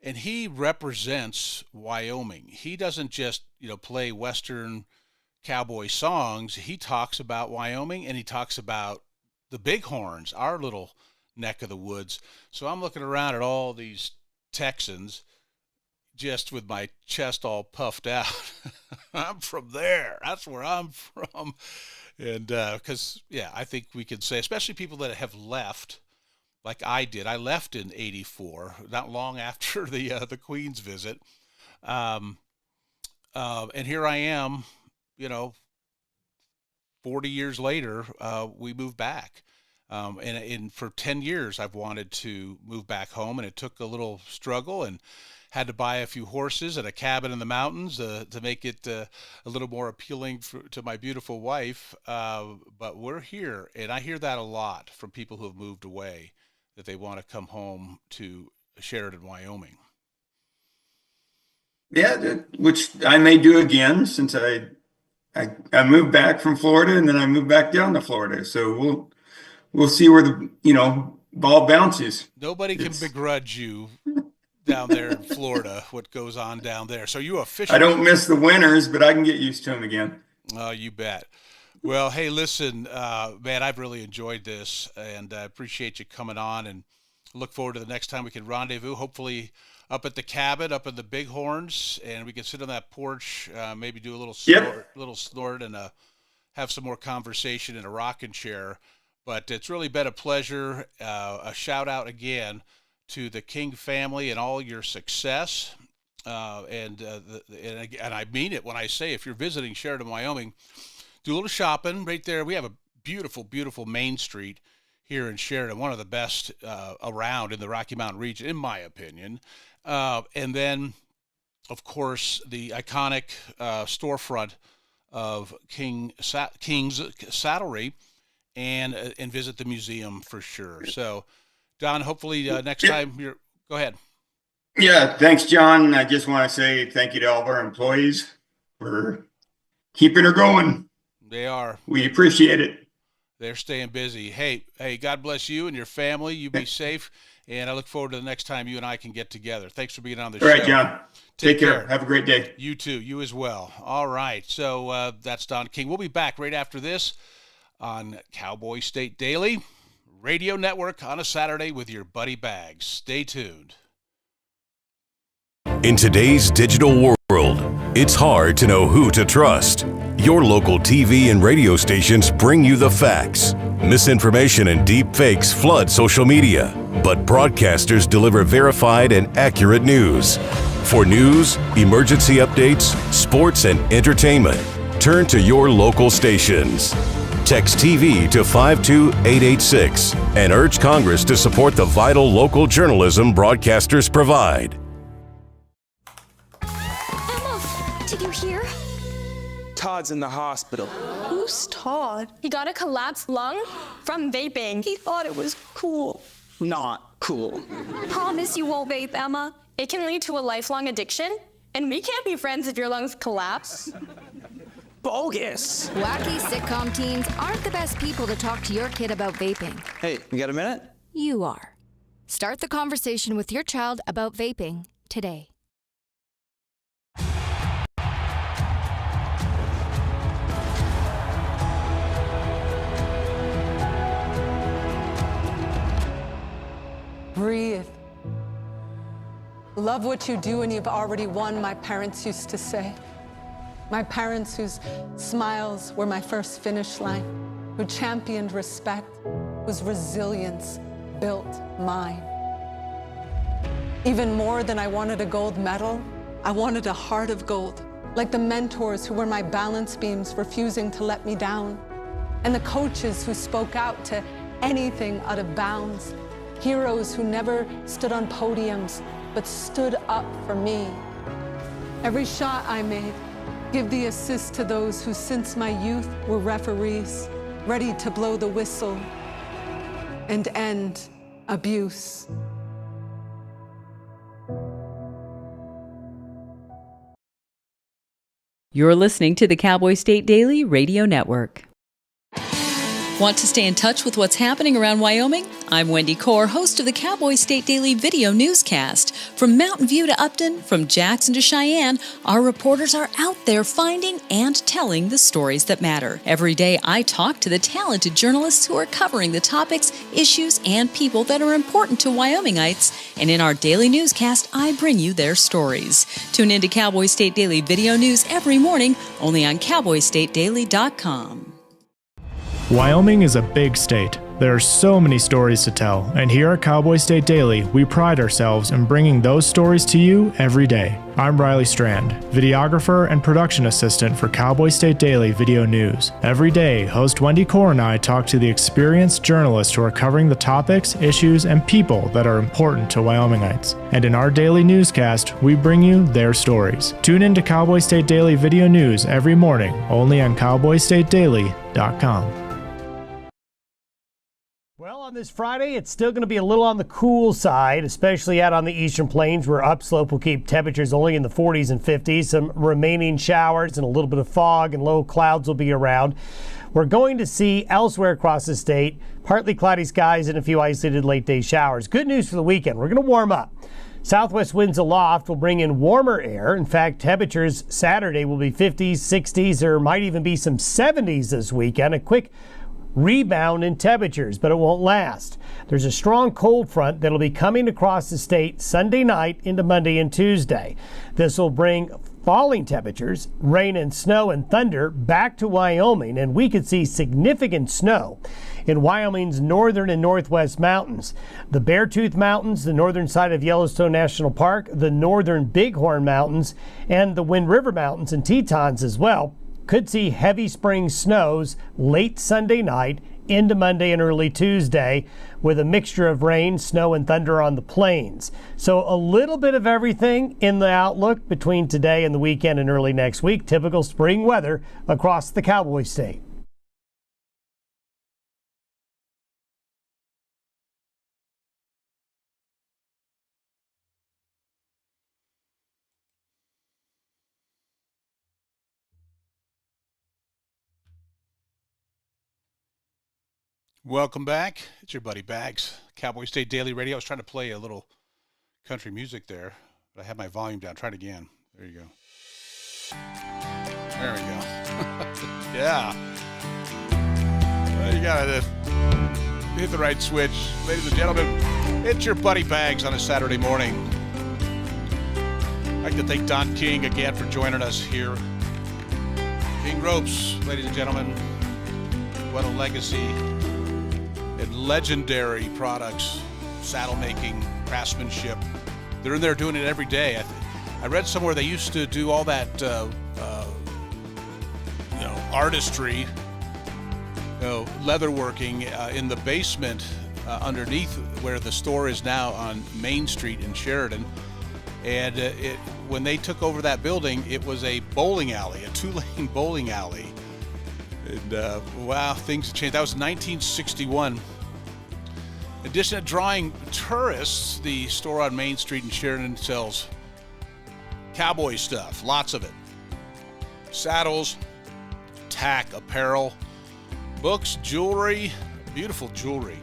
and he represents Wyoming. He doesn't just, play Western cowboy songs. He talks about Wyoming, and he talks about the Bighorns, our little neck of the woods. So I'm looking around at all these Texans just with my chest all puffed out. I'm from there. That's where I'm from. And because, I think we can say, especially people that have left, like I did. I left in '84, not long after the Queen's visit. And here I am, 40 years later, we moved back. And for 10 years, I've wanted to move back home, and it took a little struggle and had to buy a few horses and a cabin in the mountains to make it a little more appealing to my beautiful wife. But we're here, and I hear that a lot from people who have moved away, that they want to come home to Sheridan, Wyoming. Yeah, which I may do again since I moved back from Florida, and then I moved back down to Florida. So we'll see where the ball bounces. Nobody can begrudge you down there in Florida what goes on down there. So you officially, I don't miss the winters, but I can get used to them again. Oh, you bet. Well, hey, listen, man, I've really enjoyed this, and I appreciate you coming on, and look forward to the next time we can rendezvous, hopefully up at the cabin, up in the Bighorns, and we can sit on that porch, maybe do a little snort, and have some more conversation in a rocking chair. But it's really been a pleasure. A shout out again to the King family and all your success. And I mean it when I say, if you're visiting Sheridan, Wyoming, do a little shopping right there. We have a beautiful, beautiful Main Street here in Sheridan, one of the best around in the Rocky Mountain region, in my opinion. And then, of course, the iconic storefront of King's Saddlery, and visit the museum for sure. So, Don, hopefully next time go ahead. Yeah, thanks, John. I just want to say thank you to all of our employees for keeping her going. They are. We appreciate it. They're staying busy. Hey, God bless you and your family. You be safe, and I look forward to the next time you and I can get together. Thanks for being on the show. All right, John. Take care. Have a great day. You too. You as well. All right. So that's Don King. We'll be back right after this on Cowboy State Daily Radio Network on a Saturday with your buddy Bags. Stay tuned. In today's digital world, it's hard to know who to trust. Your local TV and radio stations bring you the facts. Misinformation and deep fakes flood social media, but broadcasters deliver verified and accurate news. For news, emergency updates, sports, and entertainment, turn to your local stations. Text TV to 52886 and urge Congress to support the vital local journalism broadcasters provide. Emma, did you hear? Todd's in the hospital. Who's Todd? He got a collapsed lung from vaping. He thought it was cool. Not cool. Promise you won't vape, Emma. It can lead to a lifelong addiction, and we can't be friends if your lungs collapse. Bogus. Wacky sitcom teens aren't the best people to talk to your kid about vaping. Hey, you got a minute? You are. Start the conversation with your child about vaping today. Breathe. Love what you do and you've already won, my parents used to say. My parents whose smiles were my first finish line, who championed respect, whose resilience built mine. Even more than I wanted a gold medal, I wanted a heart of gold, like the mentors who were my balance beams, refusing to let me down, and the coaches who spoke out to anything out of bounds, heroes who never stood on podiums, but stood up for me. Every shot I made, give the assist to those who since my youth were referees, ready to blow the whistle and end abuse. You're listening to the Cowboy State Daily Radio Network. Want to stay in touch with what's happening around Wyoming? I'm Wendy Core, host of the Cowboy State Daily Video Newscast. From Mountain View to Upton, from Jackson to Cheyenne, our reporters are out there finding and telling the stories that matter. Every day, I talk to the talented journalists who are covering the topics, issues, and people that are important to Wyomingites. And in our daily newscast, I bring you their stories. Tune in to Cowboy State Daily Video News every morning, only on CowboyStateDaily.com. Wyoming is a big state. There are so many stories to tell, and here at Cowboy State Daily, we pride ourselves in bringing those stories to you every day. I'm Riley Strand, videographer and production assistant for Cowboy State Daily Video News. Every day, host Wendy Core and I talk to the experienced journalists who are covering the topics, issues, and people that are important to Wyomingites. And in our daily newscast, we bring you their stories. Tune in to Cowboy State Daily Video News every morning, only on CowboyStateDaily.com. Well, on this Friday, it's still going to be a little on the cool side, especially out on the eastern plains where upslope will keep temperatures only in the 40s and 50s. Some remaining showers and a little bit of fog and low clouds will be around. We're going to see elsewhere across the state partly cloudy skies and a few isolated late day showers. Good news for the weekend. We're going to warm up. Southwest winds aloft will bring in warmer air. In fact, temperatures Saturday will be 50s, 60s, there might even be some 70s this weekend. A quick rebound in temperatures, but it won't last. There's a strong cold front that'll be coming across the state Sunday night into Monday and Tuesday. This will bring falling temperatures, rain and snow and thunder back to Wyoming, and we could see significant snow in Wyoming's northern and northwest mountains. The Beartooth Mountains, the northern side of Yellowstone National Park, the northern Bighorn Mountains, and the Wind River Mountains and Tetons as well could see heavy spring snows late Sunday night into Monday and early Tuesday, with a mixture of rain, snow, and thunder on the plains. So a little bit of everything in the outlook between today and the weekend and early next week. Typical spring weather across the Cowboy State. Welcome back. It's your buddy Bags, Cowboy State Daily Radio. I was trying to play a little country music there, but I had my volume down. Try it again. There you go. There we go. Yeah. Well, you gotta hit the right switch. Ladies and gentlemen, it's your buddy Bags on a Saturday morning. I'd like to thank Don King again for joining us here. King Ropes, ladies and gentlemen. What a legacy. And legendary products, saddle making, craftsmanship. They're in there doing it every day. I read somewhere they used to do all that, artistry, leatherworking in the basement underneath where the store is now on Main Street in Sheridan. And when they took over that building, it was a bowling alley, a 2-lane bowling alley. And wow, things have changed. That was 1961. In addition to drawing tourists, the store on Main Street in Sheridan sells cowboy stuff, lots of it. Saddles, tack, apparel, books, jewelry, beautiful jewelry.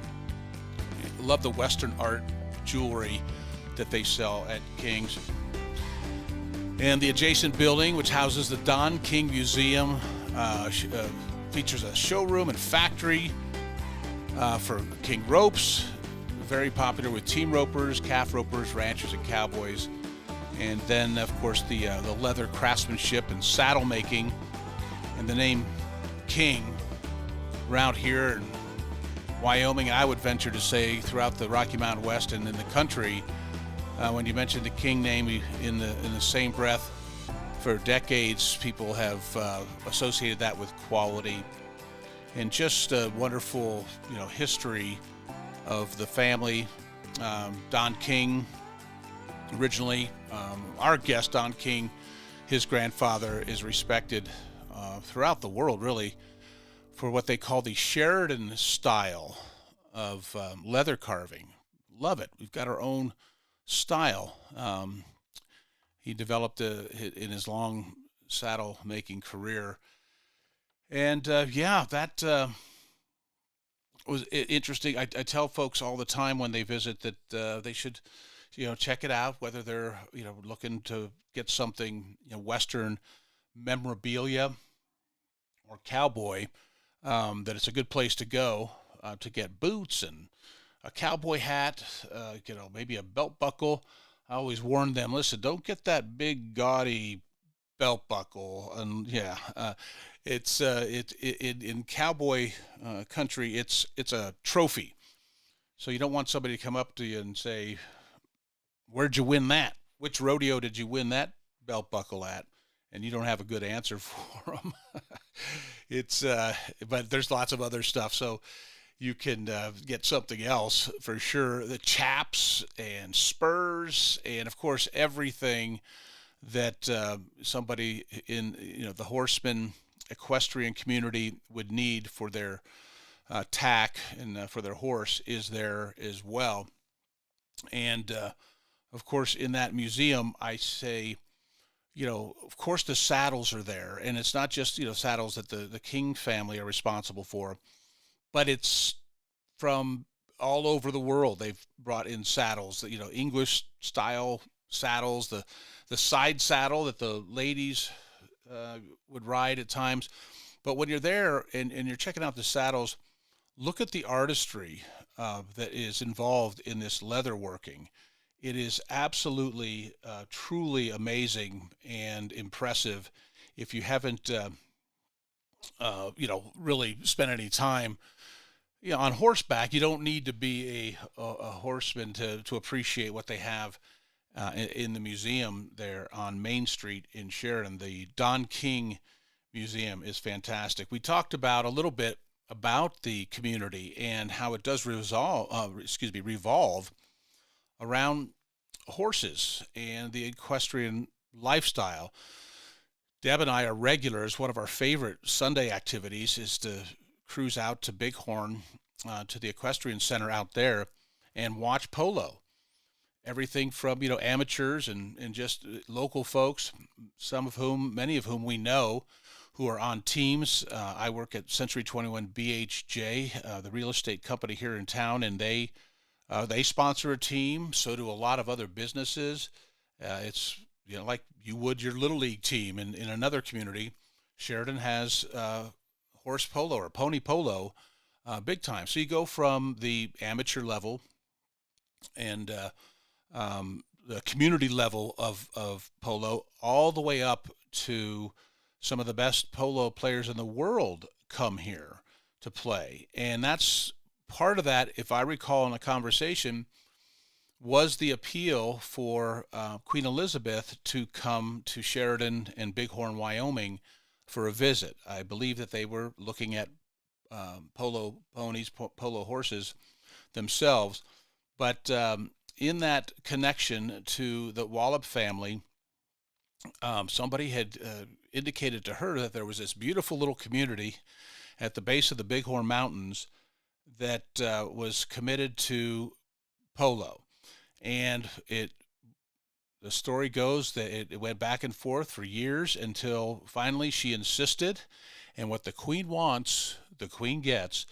Love the Western art jewelry that they sell at King's. And the adjacent building, which houses the Don King Museum, features a showroom and factory for King Ropes, very popular with team ropers, calf ropers, ranchers, and cowboys. And then, of course, the leather craftsmanship and saddle making, and the name King around here in Wyoming, I would venture to say throughout the Rocky Mountain West and in the country. When you mention the King name in the same breath, for decades, people have associated that with quality, and just a wonderful, history of the family. Don King, originally, our guest Don King, his grandfather is respected throughout the world, really, for what they call the Sheridan style of leather carving. Love it. We've got our own style. He developed in his long saddle making career. And that was interesting. I tell folks all the time when they visit that they should, check it out, whether they're, looking to get something, Western memorabilia or cowboy, that it's a good place to go to get boots and a cowboy hat, maybe a belt buckle. I always warn them, listen, don't get that big gaudy belt buckle. And it's in cowboy country, it's a trophy. So you don't want somebody to come up to you and say, where'd you win that? Which rodeo did you win that belt buckle at? And you don't have a good answer for them. But there's lots of other stuff. So you can get something else for sure. The chaps and spurs, and of course everything that somebody in the horseman equestrian community would need for their tack and for their horse is there as well. And of course, in that museum, I say, of course the saddles are there, and it's not just saddles that the King family are responsible for, but it's from all over the world. They've brought in saddles, English style saddles, the side saddle that the ladies would ride at times. But when you're there and you're checking out the saddles, look at the artistry that is involved in this leather working. It is absolutely, truly amazing and impressive. If you haven't, really spent any time, on horseback, you don't need to be a horseman to appreciate what they have in the museum there on Main Street in Sheridan. The Don King Museum is fantastic. We talked about a little bit about the community and how it does revolve around horses and the equestrian lifestyle. Deb and I are regulars. One of our favorite Sunday activities is to cruise out to Bighorn, to the equestrian center out there, and watch polo. Everything from, amateurs and just local folks, many of whom we know, who are on teams. I work at Century 21 BHJ, the real estate company here in town, and they sponsor a team. So do a lot of other businesses. It's like you would your little league team in another community. Sheridan has horse polo or pony polo big time. So you go from the amateur level and the community level of polo all the way up to some of the best polo players in the world come here to play. And that's part of that, if I recall in a conversation, was the appeal for Queen Elizabeth to come to Sheridan and Bighorn, Wyoming for a visit. I believe that they were looking at polo ponies, polo horses themselves. But in that connection to the Wallop family, somebody had indicated to her that there was this beautiful little community at the base of the Bighorn Mountains that was committed to polo. And the story goes that it went back and forth for years until finally she insisted, and what the Queen wants, the Queen gets.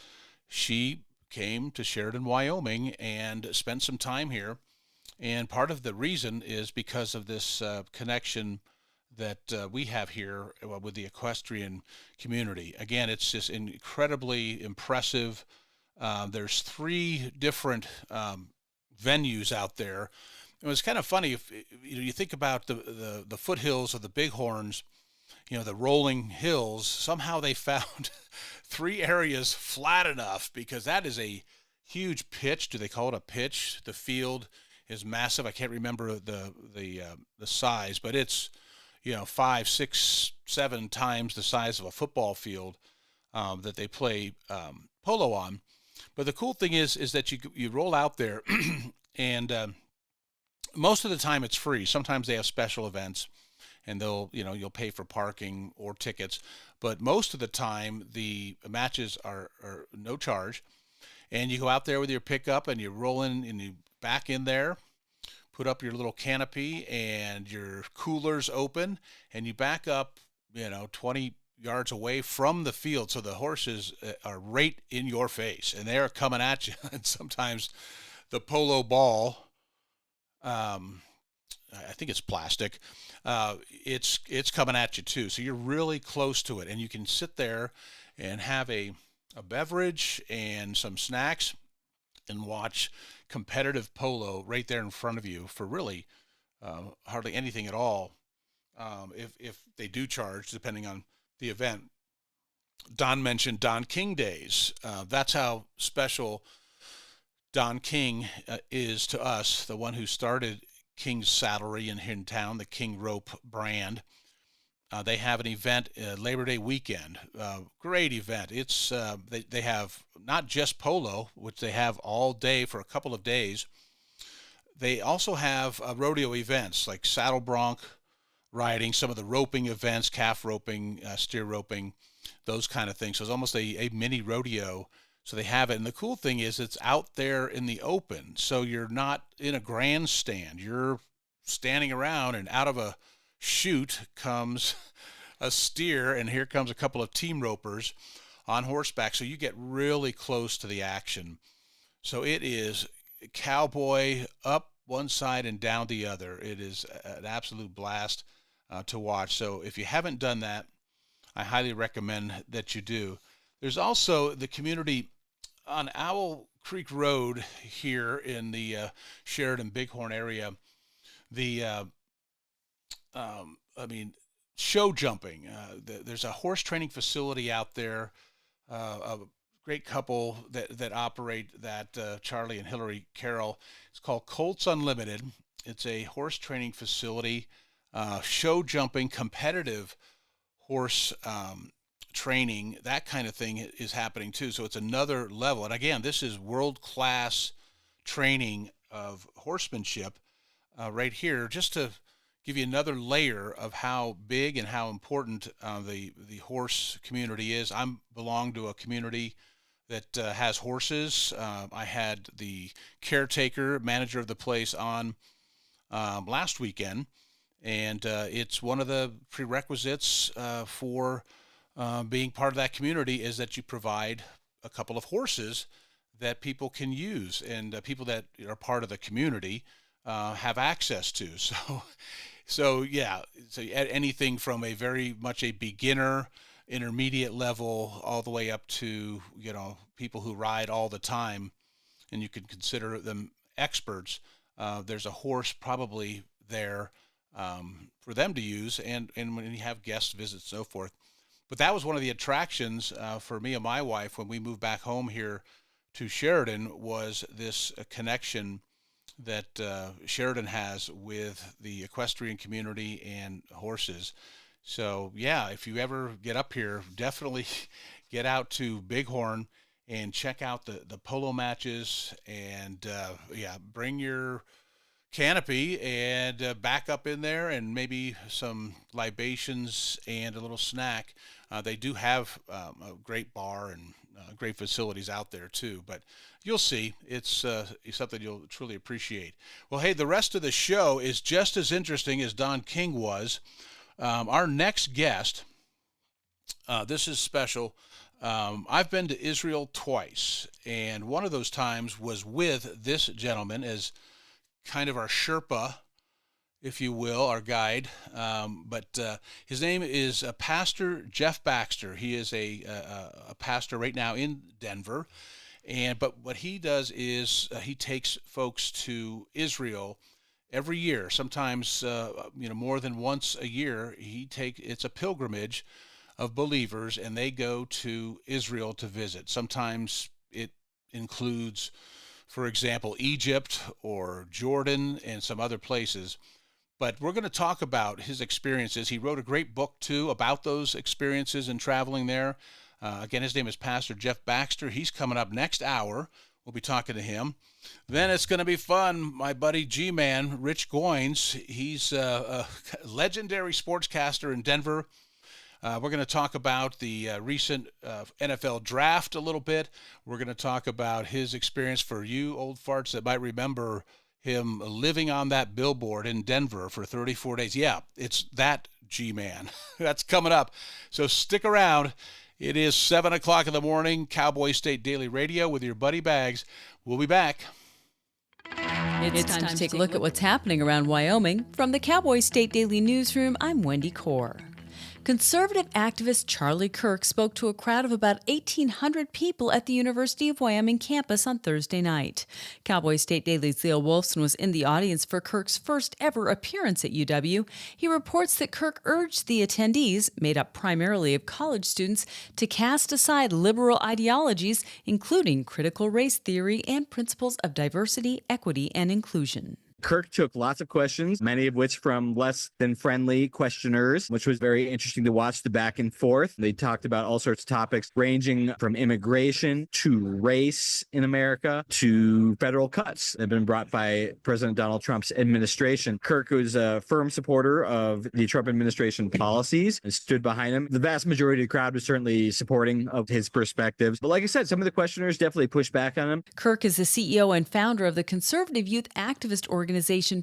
She came to Sheridan, Wyoming, and spent some time here. And part of the reason is because of this connection that we have here with the equestrian community. Again, it's just incredibly impressive. There's 3 different venues out there It was kind of funny if you think about the foothills of the Bighorns, the rolling hills. Somehow they found 3 areas flat enough, because that is a huge pitch. Do they call it a pitch? The field is massive. I can't remember the size, but it's 5, 6, 7 times the size of a football field that they play polo on. But the cool thing is that you roll out there, and most of the time it's free. Sometimes they have special events, and you'll pay for parking or tickets. But most of the time the matches are no charge, and you go out there with your pickup and you roll in and you back in there, put up your little canopy and your coolers open, and you back up 20 yards away from the field, so the horses are right in your face and they're coming at you. And sometimes the polo ball, I think it's plastic, it's coming at you too, so you're really close to it, and you can sit there and have a beverage and some snacks and watch competitive polo right there in front of you for really hardly anything at all, if they do charge, depending on the event. Don mentioned Don King Days. That's how special Don King is to us, the one who started King's Saddlery in town, the King Rope brand. They have an event Labor Day weekend. Great event. It's they have not just polo, which they have all day for a couple of days. They also have rodeo events like saddle bronc riding, some of the roping events, calf roping, steer roping, those kind of things. So it's almost a mini rodeo. So they have it. And the cool thing is it's out there in the open. So you're not in a grandstand. You're standing around, and out of a chute comes a steer, and here comes a couple of team ropers on horseback. So you get really close to the action. So it is Cowboy up one side and down the other. It is an absolute blast to watch. So if you haven't done that, I highly recommend that you do. There's also the community on Owl Creek Road here in the Sheridan Bighorn area. The show jumping. There's a horse training facility out there. A great couple that operate that, Charlie and Hillary Carroll. It's called Colts Unlimited. It's a horse training facility, show jumping, competitive horse training, that kind of thing is happening too. So it's another level. And again, this is world-class training of horsemanship right here, just to give you another layer of how big and how important the horse community is. I belong to a community that has horses. I had the caretaker, manager of the place on last weekend, and it's one of the prerequisites for being part of that community is that you provide a couple of horses that people can use, and people that are part of the community have access to. So anything from a very much a beginner, intermediate level, all the way up to people who ride all the time, and you can consider them experts. There's a horse probably there for them to use, and when you have guest visits, so forth. But that was one of the attractions for me and my wife when we moved back home here to Sheridan, was this connection that Sheridan has with the equestrian community and horses. So yeah, if you ever get up here, definitely get out to Bighorn and check out the polo matches, and bring your canopy and back up in there, and maybe some libations and a little snack. They do have a great bar and great facilities out there too, but you'll see it's something you'll truly appreciate. Well, hey, the rest of the show is just as interesting as Don King was. Our next guest, this is special. I've been to Israel twice, and one of those times was with this gentleman as kind of our Sherpa, if you will, our guide. But his name is Pastor Jeff Baxter. He is a pastor right now in Denver. But what he does is he takes folks to Israel every year, sometimes more than once a year, it's a pilgrimage of believers, and they go to Israel to visit. Sometimes it includes, for example, Egypt or Jordan and some other places. But we're going to talk about his experiences. He wrote a great book, too, about those experiences and traveling there. Again, his name is Pastor Jeff Baxter. He's coming up next hour. We'll be talking to him. Then it's going to be fun. My buddy G-Man, Rich Goins, he's a legendary sportscaster in Denver. We're going to talk about the recent NFL draft a little bit. We're going to talk about his experience for you old farts that might remember him living on that billboard in Denver for 34 days. Yeah, it's that G-Man. That's coming up. So stick around. It is 7 o'clock in the morning, Cowboy State Daily Radio with your buddy Bags. We'll be back. It's time to take a look at what's happening around Wyoming. From the Cowboy State Daily Newsroom, I'm Wendy Core. Conservative activist Charlie Kirk spoke to a crowd of about 1,800 people at the University of Wyoming campus on Thursday night. Cowboy State Daily's Leo Wolfson was in the audience for Kirk's first ever appearance at UW. He reports that Kirk urged the attendees, made up primarily of college students, to cast aside liberal ideologies, including critical race theory and principles of diversity, equity, and inclusion. Kirk took lots of questions, many of which from less than friendly questioners, which was very interesting to watch the back and forth. They talked about all sorts of topics ranging from immigration to race in America to federal cuts that have been brought by President Donald Trump's administration. Kirk was a firm supporter of the Trump administration policies and stood behind him. The vast majority of the crowd was certainly supporting of his perspectives. But like I said, some of the questioners definitely pushed back on him. Kirk is the CEO and founder of the conservative youth activist organization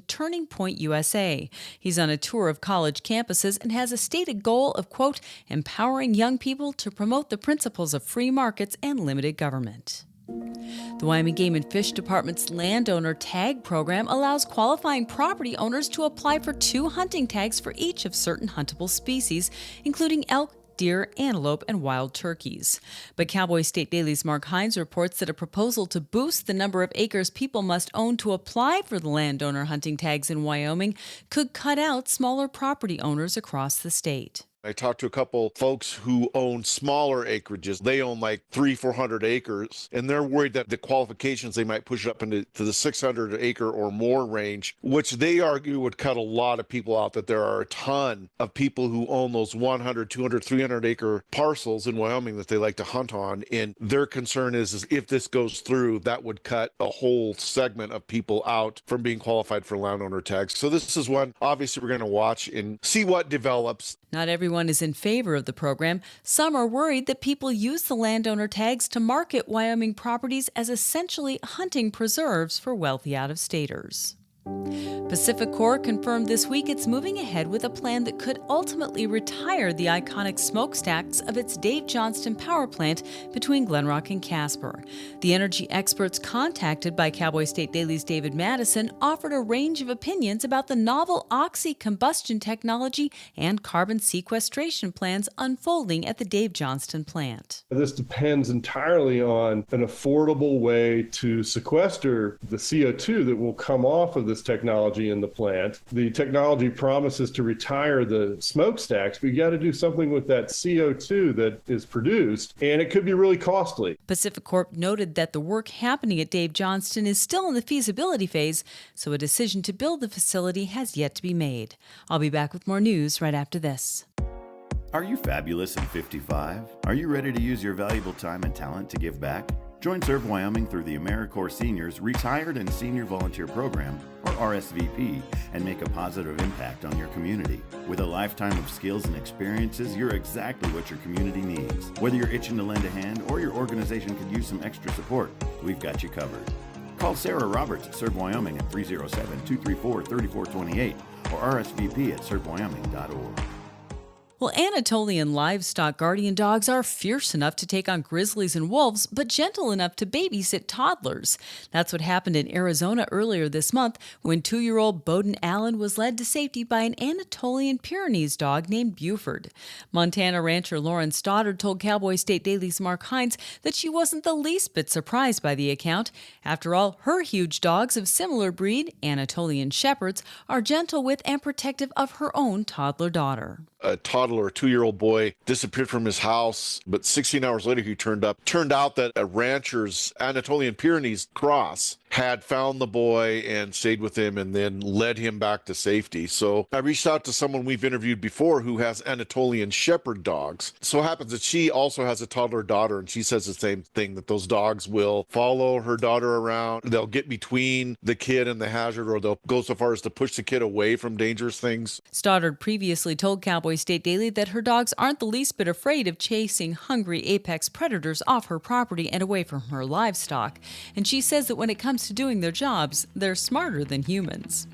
Turning Point USA. He's on a tour of college campuses and has a stated goal of, quote, empowering young people to promote the principles of free markets and limited government. The Wyoming Game and Fish Department's landowner tag program allows qualifying property owners to apply for 2 hunting tags for each of certain huntable species, including elk, deer, antelope, and wild turkeys. But Cowboy State Daily's Mark Hines reports that a proposal to boost the number of acres people must own to apply for the landowner hunting tags in Wyoming could cut out smaller property owners across the state. I talked to a couple folks who own smaller acreages. They own like 300-400 acres, and they're worried that the qualifications they might push up into the 600 acre or more range, which they argue would cut a lot of people out, that there are a ton of people who own those 100, 200, 300 acre parcels in Wyoming that they like to hunt on. And their concern is if this goes through, that would cut a whole segment of people out from being qualified for landowner tags. So this is one, obviously, we're going to watch and see what develops. Not everyone is in favor of the program. Some are worried that people use the landowner tags to market Wyoming properties as essentially hunting preserves for wealthy out-of-staters. PacifiCorp confirmed this week it's moving ahead with a plan that could ultimately retire the iconic smokestacks of its Dave Johnston power plant between Glenrock and Casper. The energy experts contacted by Cowboy State Daily's David Madison offered a range of opinions about the novel oxy-combustion technology and carbon sequestration plans unfolding at the Dave Johnston plant. This depends entirely on an affordable way to sequester the CO2 that will come off of this technology in the plant. The technology promises to retire the smokestacks, but you got to do something with that CO2 that is produced, and it could be really costly. PacifiCorp noted that the work happening at Dave Johnston is still in the feasibility phase, so a decision to build the facility has yet to be made. I'll be back with more news right after this. Are you fabulous and 55? Are you ready to use your valuable time and talent to give back? Join Serve Wyoming through the AmeriCorps Seniors Retired and Senior Volunteer Program, or RSVP, and make a positive impact on your community. With a lifetime of skills and experiences, you're exactly what your community needs. Whether you're itching to lend a hand or your organization could use some extra support, we've got you covered. Call Sarah Roberts at Serve Wyoming at 307-234-3428 or RSVP at servewyoming.org. Well, Anatolian livestock guardian dogs are fierce enough to take on grizzlies and wolves, but gentle enough to babysit toddlers. That's what happened in Arizona earlier this month when 2-year-old Bowden Allen was led to safety by an Anatolian Pyrenees dog named Buford. Montana rancher Lauren Stoddard told Cowboy State Daily's Mark Hines that she wasn't the least bit surprised by the account. After all, her huge dogs of similar breed, Anatolian Shepherds, are gentle with and protective of her own toddler daughter. A toddler, a 2-year-old boy, disappeared from his house, but 16 hours later he turned up. Turned out that a rancher's Anatolian Pyrenees cross had found the boy and stayed with him and then led him back to safety. So I reached out to someone we've interviewed before who has Anatolian Shepherd dogs. So it happens that she also has a toddler daughter, and she says the same thing, that those dogs will follow her daughter around. They'll get between the kid and the hazard, or they'll go so far as to push the kid away from dangerous things. Stoddard previously told Cowboy State Daily that her dogs aren't the least bit afraid of chasing hungry apex predators off her property and away from her livestock. And she says that when it comes to doing their jobs, they're smarter than humans.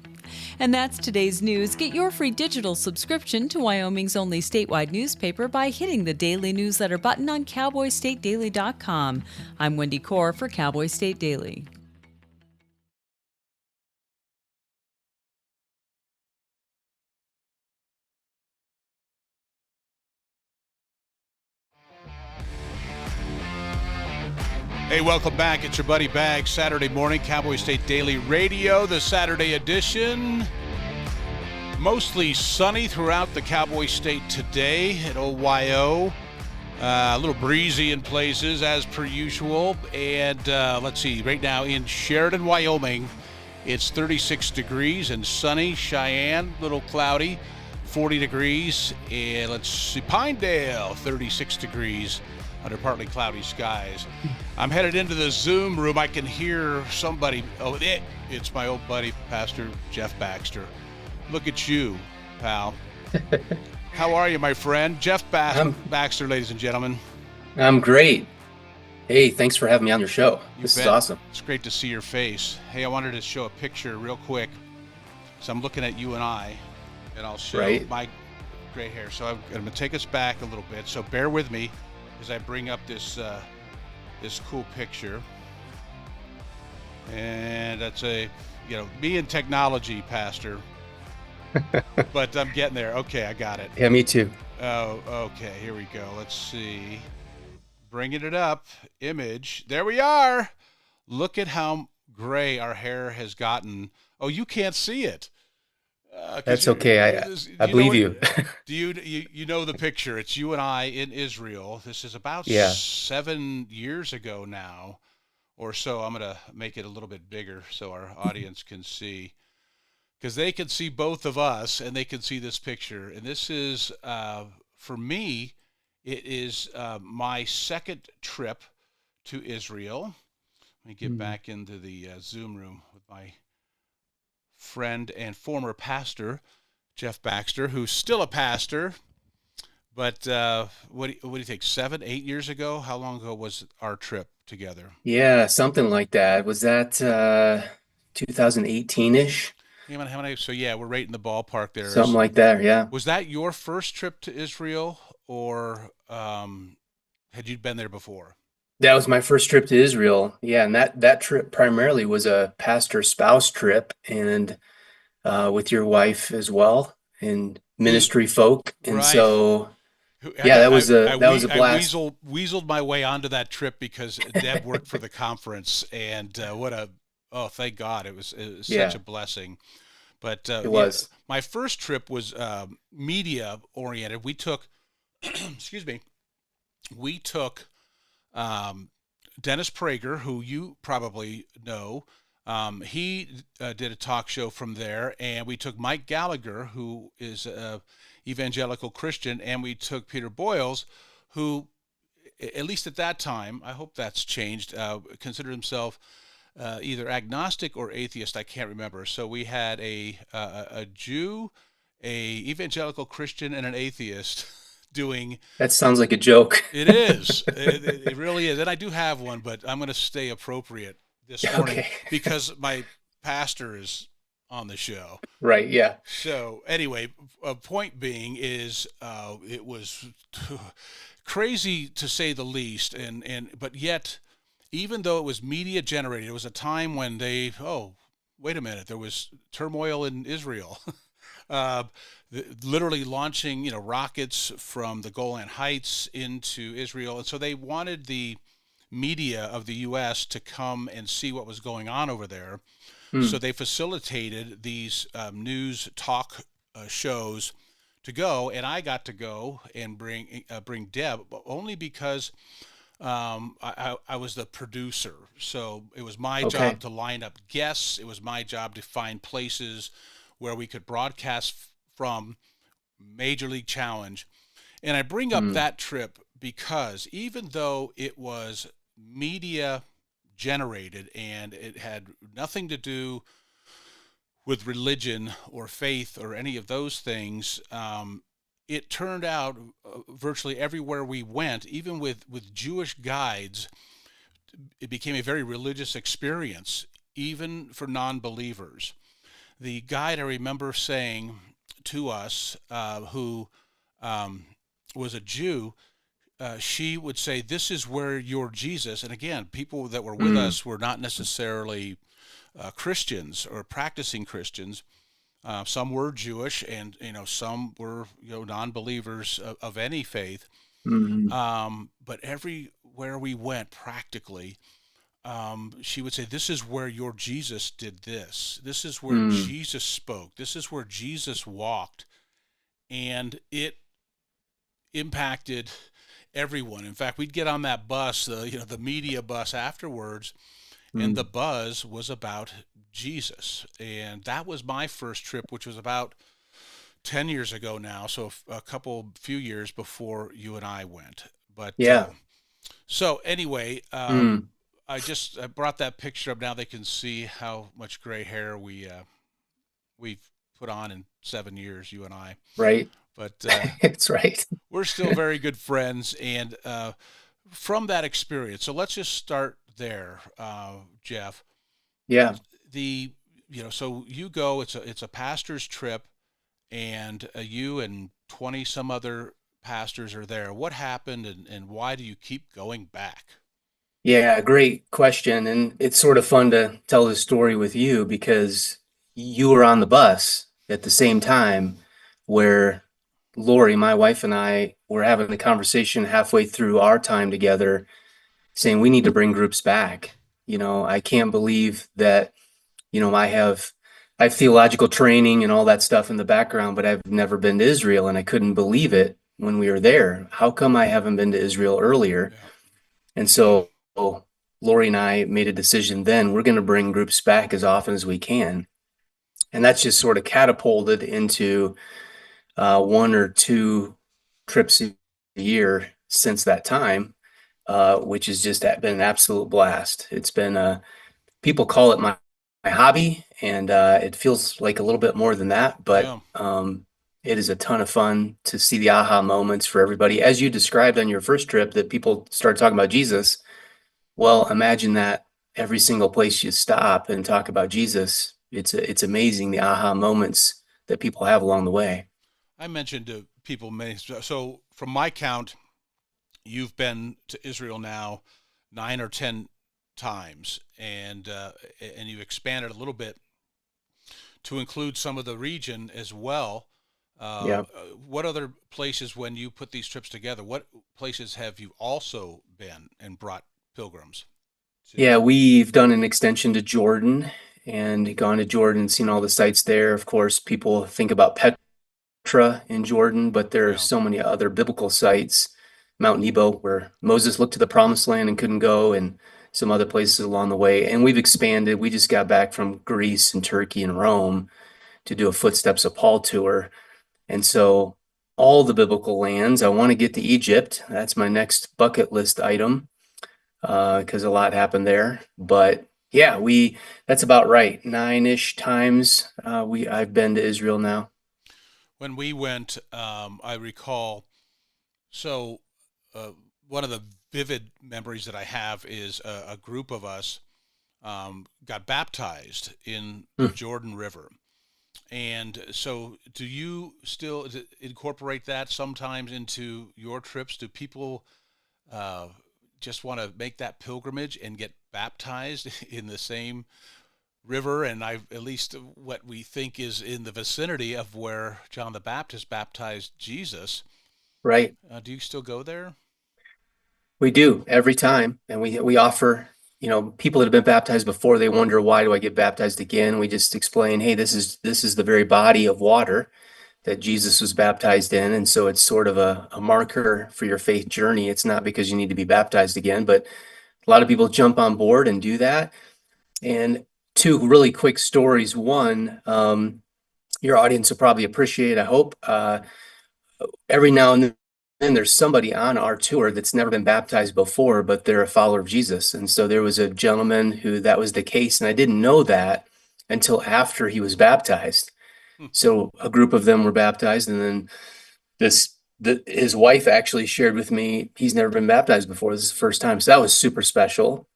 And that's today's news. Get your free digital subscription to Wyoming's only statewide newspaper by hitting the daily newsletter button on cowboystatedaily.com. I'm Wendy Core for Cowboy State Daily. Hey, welcome back. It's your buddy Bag, Saturday morning, Cowboy State Daily Radio, the Saturday edition. Mostly sunny throughout the Cowboy State today at OYO. A little breezy in places, as per usual. And let's see, right now in Sheridan, Wyoming, it's 36 degrees and sunny. Cheyenne, a little cloudy, 40 degrees. And let's see, Pinedale, 36 degrees. Under partly cloudy skies. I'm headed into the Zoom room. I can hear somebody. Oh, it's my old buddy, Pastor Jeff Baxter. Look at you, pal. How are you, my friend? Jeff Baxter, ladies and gentlemen. I'm great. Hey, thanks for having me on your show. This is awesome. It's great to see your face. Hey, I wanted to show a picture real quick. So I'm looking at you and I, and I'll show my gray hair. So I'm going to take us back a little bit. So bear with me as I bring up this this cool picture. And that's me and technology, Pastor. But I'm getting there. Okay, I got it. Yeah, me too. Oh, okay, here we go. Let's see. Bringing it up. Image. There we are. Look at how gray our hair has gotten. Oh, you can't see it. That's okay. I believe you. Do you know the picture? It's you and I in Israel. This is about 7 years ago now, or so. I'm gonna make it a little bit bigger so our audience can see, because they can see both of us and they can see this picture. And this is for me. It is my second trip to Israel. Let me get back into the Zoom room with my friend and former pastor, Jeff Baxter, who's still a pastor. But what do you think, 7, 8 years ago? How long ago was our trip together? Yeah, something like that. Was that 2018-ish? So yeah, we're right in the ballpark there. Something like that, yeah. Was that your first trip to Israel, or had you been there before? That was my first trip to Israel. Yeah, and that trip primarily was a pastor spouse trip, and with your wife as well, and ministry folk. And so yeah, that was a blast. I weaseled my way onto that trip because Deb worked for the conference, and thank God, it was such a blessing. But it was. My first trip was media oriented. We took excuse me. We took Dennis Prager, who you probably know. He did a talk show from there, and we took Mike Gallagher, who is an evangelical Christian, and we took Peter Boyles, who, at least at that time, I hope that's changed, considered himself either agnostic or atheist. I can't remember. So we had a Jew, a evangelical Christian, and an atheist doing. That sounds like a joke. It is. It really is. And I do have one, but I'm going to stay appropriate this morning because my pastor is on the show. Right. Yeah. So anyway, a point being is it was crazy to say the least, but yet, even though it was media generated, it was a time when wait a minute, there was turmoil in Israel. Literally launching, rockets from the Golan Heights into Israel. And so they wanted the media of the U.S. to come and see what was going on over there. So they facilitated these news talk shows to go, and I got to go and bring Deb, but only because I was the producer. So it was my job to line up guests. It was my job to find places where we could broadcast from Major League Challenge. And I bring up that trip because even though it was media generated and it had nothing to do with religion or faith or any of those things, it turned out virtually everywhere we went, even with Jewish guides, it became a very religious experience, even for non-believers. The guide, I remember saying to us, who was a Jew, she would say, "This is where your Jesus," and again, people that were with us were not necessarily Christians or practicing Christians. Some were Jewish, and some were non-believers of any faith. But everywhere we went, practically, she would say, "This is where your Jesus did this. This is where Jesus spoke. This is where Jesus walked," and it impacted everyone. In fact, we'd get on that bus, the media bus afterwards, and the buzz was about Jesus. And that was my first trip, which was about 10 years ago now, so a few years before you and I went. But so anyway, I brought that picture up. Now they can see how much gray hair we've put on in 7 years, you and I. Right. But it's right. We're still very good friends, and from that experience. So let's just start there, Jeff. Yeah. So you go. It's a pastor's trip, and you and 20 some other pastors are there. What happened, and why do you keep going back? Yeah, great question. And it's sort of fun to tell this story with you because you were on the bus at the same time where Lori, my wife, and I were having a conversation halfway through our time together saying we need to bring groups back. I can't believe that, I have theological training and all that stuff in the background, but I've never been to Israel, and I couldn't believe it when we were there. How come I haven't been to Israel earlier? Yeah. And so Lori and I made a decision then, we're going to bring groups back as often as we can. And that's just sort of catapulted into 1 or 2 trips a year since that time, which has just been an absolute blast. It's been, people call it my hobby, and it feels like a little bit more than that, but it is a ton of fun to see the aha moments for everybody. As you described on your first trip, that people start talking about Jesus. Well, imagine that every single place you stop and talk about Jesus, it's amazing the aha moments that people have along the way. I mentioned to people so from my count, you've been to Israel now 9 or 10 times, and you've expanded a little bit to include some of the region as well. What other places, when you put these trips together, what places have you also been and brought pilgrims to? Yeah, we've done an extension to Jordan and gone to Jordan, seen all the sites there. Of course, people think about Petra in Jordan, but there are so many other biblical sites. Mount Nebo, where Moses looked to the promised land and couldn't go, and some other places along the way. And we've expanded. We just got back from Greece and Turkey and Rome to do a Footsteps of Paul tour. And so all the biblical lands, I want to get to Egypt. That's my next bucket list item, because a lot happened there. But yeah, that's about right. 9-ish times I've been to Israel now. When we went, I recall, one of the vivid memories that I have is a group of us got baptized in the Jordan River. And so, do you still incorporate that sometimes into your trips? Do people just want to make that pilgrimage and get baptized in the same river? And at least what we think is in the vicinity of where John the Baptist baptized Jesus. Right. Do you still go there? We do every time, and we offer, people that have been baptized before, they wonder, why do I get baptized again? We just explain, hey, this is the very body of water that Jesus was baptized in, and so it's sort of a marker for your faith journey. It's not because you need to be baptized again, but a lot of people jump on board and do that. And two really quick stories. One, your audience will probably appreciate, I hope. Every now and then there's somebody on our tour that's never been baptized before, but they're a follower of Jesus. And so there was a gentleman who that was the case, and I didn't know that until after he was baptized. So a group of them were baptized, and then his wife actually shared with me he's never been baptized before. This is the first time. So that was super special.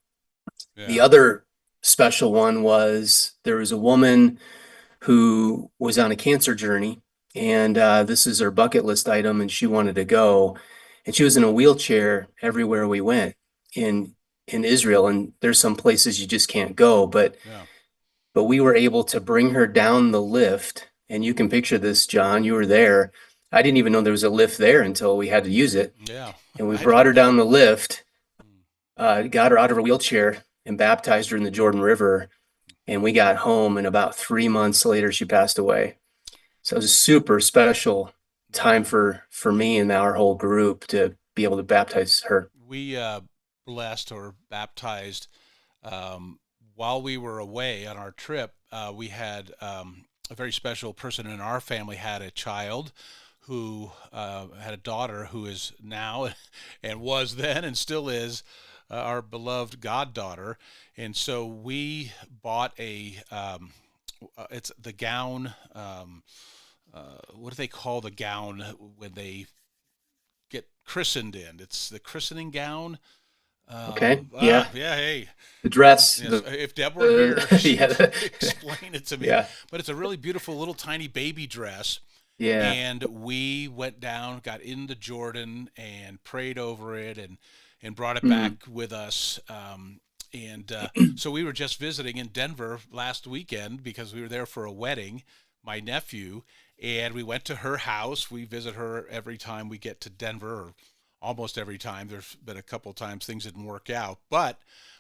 Yeah. The other special one was there was a woman who was on a cancer journey, and this is her bucket list item, and she wanted to go, and she was in a wheelchair everywhere we went in Israel, and there's some places you just can't go, but we were able to bring her down the lift, and you can picture this, John, you were there. I didn't even know there was a lift there until we had to use it. Yeah. And we brought her down the lift, got her out of her wheelchair and baptized her in the Jordan River. And we got home, and about 3 months later, she passed away. So it was a super special time for me and our whole group to be able to baptize her. We blessed or baptized while we were away on our trip. We had a very special person in our family had a child who had a daughter who is now and was then and still is our beloved goddaughter. And so we bought it's the gown. What do they call the gown when they get christened in? It's the christening gown. Okay. Yeah. Hey. The dress. Yes. If Deb were here, she'd yeah. explain it to me. Yeah. But it's a really beautiful little tiny baby dress. Yeah. And we went down, got in the Jordan, and prayed over it, and brought it back with us. So we were just visiting in Denver last weekend because we were there for a wedding, my nephew, and we went to her house. We visit her every time we get to Denver, or almost every time. There's been a couple of times things didn't work out, but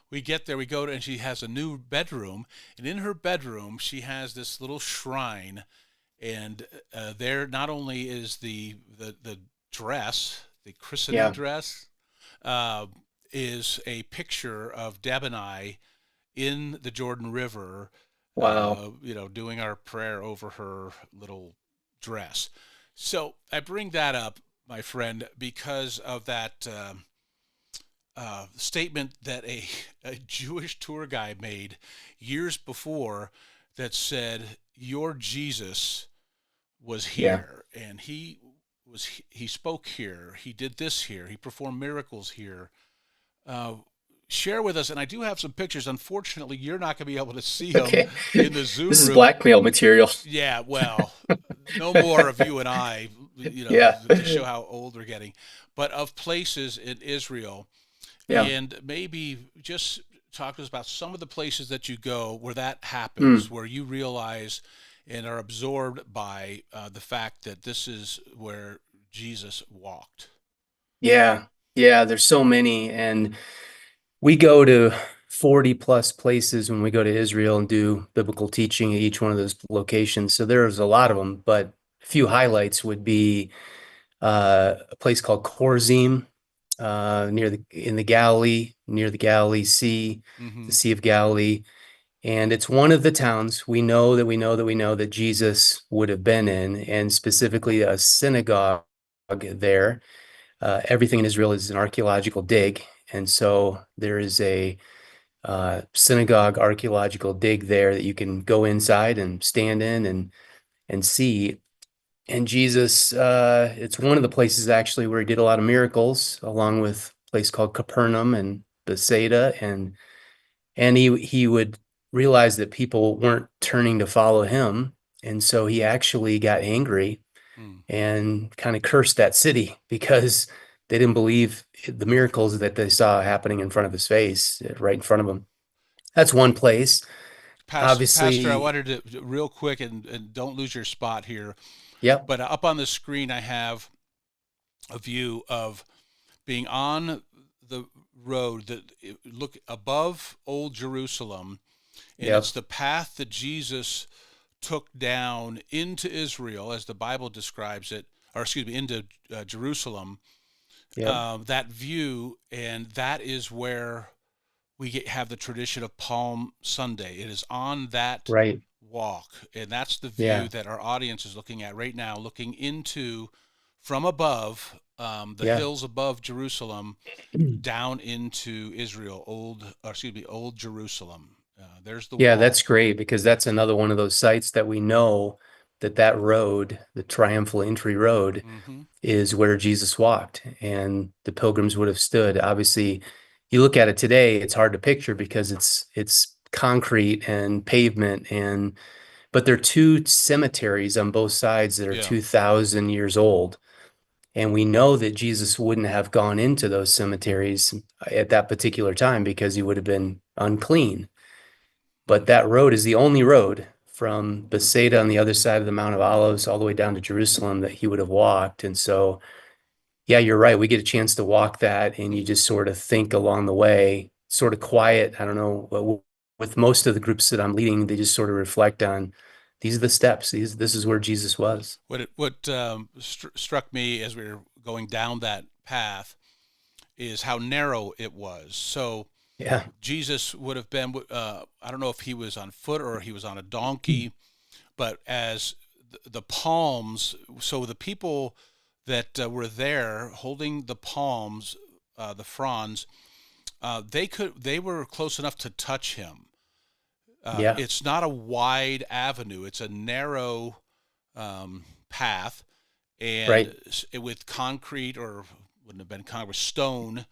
we get there, we go to, and she has a new bedroom, and in her bedroom she has this little shrine, and there not only is the dress, the christening dress, is a picture of Deb and I in the Jordan River. Wow. Doing our prayer over her little dress. So I bring that up, my friend, because of that statement that a Jewish tour guide made years before that said, your Jesus was here, and he spoke here, he did this here, he performed miracles here. Share with us, and I do have some pictures. Unfortunately, you're not going to be able to see them in the Zoom This is room. blackmail material. Yeah, well, no more of you and I, to show how old we're getting, but of places in Israel. Yeah. And maybe just talk to us about some of the places that you go where that happens, where you realize and are absorbed by the fact that this is where Jesus walked. Yeah, there's so many, and we go to 40 plus places when we go to Israel and do biblical teaching at each one of those locations. So there's a lot of them, but a few highlights would be a place called Chorazim, in the Galilee, near the Galilee Sea, the Sea of Galilee. And it's one of the towns we know that Jesus would have been in, and specifically a synagogue there. Everything in Israel is an archaeological dig. And so there is a synagogue archaeological dig there that you can go inside and stand in and see. And Jesus, it's one of the places actually where he did a lot of miracles, along with a place called Capernaum and Bethsaida. And And he would realize that people weren't turning to follow him. And so he actually got angry and kind of cursed that city because they didn't believe the miracles that they saw happening in front of his face, right in front of him. That's one place. Pastor, I Obviously, wanted to real quick, and don't lose your spot here. Yep. But up on the screen, I have a view of being on the road that look above Old Jerusalem, and Yep. it's the path that Jesus took down into Israel, as the Bible describes it, or excuse me, into Jerusalem. Yep. That view, and that is where we have the tradition of Palm Sunday. It is on that Right. walk, and that's the view Yeah. that our audience is looking at right now, looking into from above the Yeah. hills above Jerusalem down into Israel, Old Jerusalem. There's the Yeah, wall. that's great because that's another one of those sites that we know that road, the Triumphal Entry Road, is where Jesus walked and the pilgrims would have stood. Obviously, you look at it today, it's hard to picture because it's concrete and pavement but there are two cemeteries on both sides that are 2,000 years old. And we know that Jesus wouldn't have gone into those cemeteries at that particular time because he would have been unclean. But that road is the only road from Bethsaida on the other side of the Mount of Olives all the way down to Jerusalem that he would have walked. And so, yeah, you're right. We get a chance to walk that and you just sort of think along the way, sort of quiet. I don't know. With most of the groups that I'm leading, they just sort of reflect on these are the steps. This is where Jesus was. What struck me as we were going down that path is how narrow it was. So yeah, Jesus would have been, I don't know if he was on foot or he was on a donkey, but as the palms, so the people that were there holding the palms, the fronds, they were close enough to touch him. Yeah. It's not a wide avenue; it's a narrow path, and Right. with concrete, or wouldn't have been concrete, stone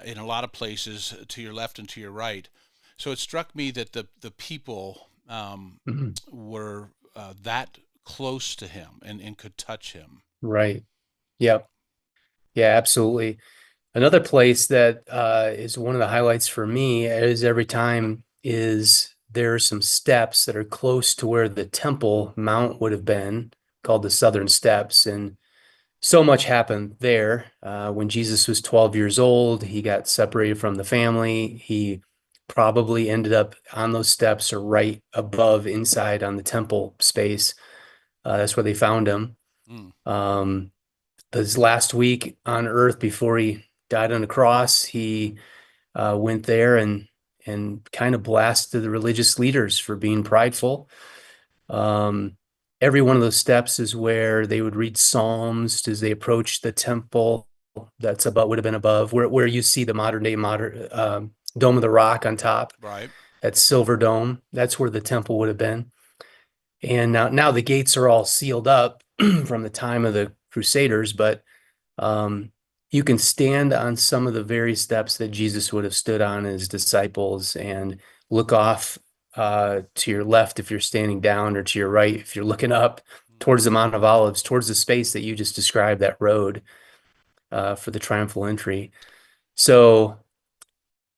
in a lot of places to your left and to your right. So it struck me that the people were that close to him and could touch him. Right. Yep. Yeah, absolutely. Another place that is one of the highlights for me is every time is there are some steps that are close to where the Temple Mount would have been, called the Southern Steps. And so much happened there. When Jesus was 12 years old, he got separated from the family. He probably ended up on those steps or right above inside on the temple space. That's where they found him. His last week on earth before he died on the cross, he went there and kind of blasted the religious leaders for being prideful. Every one of those steps is where they would read Psalms as they approached the temple. That's would have been above where you see the modern Dome of the Rock on top. Right. That silver dome. That's where the temple would have been. And now the gates are all sealed up from the time of the Crusaders, but you can stand on some of the very steps that Jesus would have stood on as disciples and look off to your left if you're standing down, or to your right if you're looking up towards the Mount of Olives, towards the space that you just described, that road for the triumphal entry. So,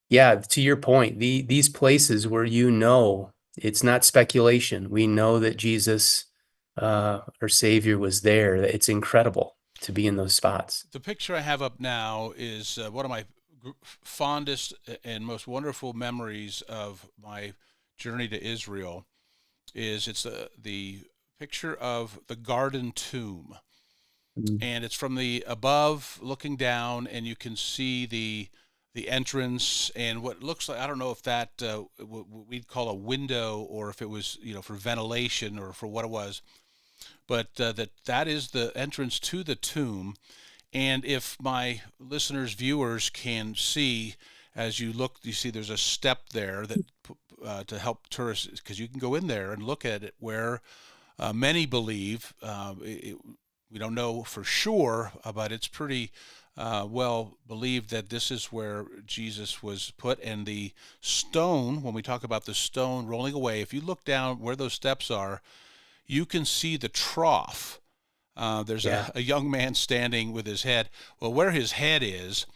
yeah, to your point, these places where it's not speculation. We know that Jesus, our Savior, was there. It's incredible to be in those spots. The picture I have up now is one of my fondest and most wonderful memories of my journey to Israel. It's the picture of the Garden Tomb, and it's from the above looking down, and you can see the entrance and what looks like, I don't know if that what we'd call a window, or if it was for ventilation or for what it was, but that is the entrance to the tomb. And if my listeners, viewers can see, as you look, you see there's a step there that to help tourists, because you can go in there and look at it, where many believe, we don't know for sure, but it's pretty believed that this is where Jesus was put. And the stone, when we talk about the stone rolling away, if you look down where those steps are, you can see the trough. There's a young man standing with his head. Well, where his head is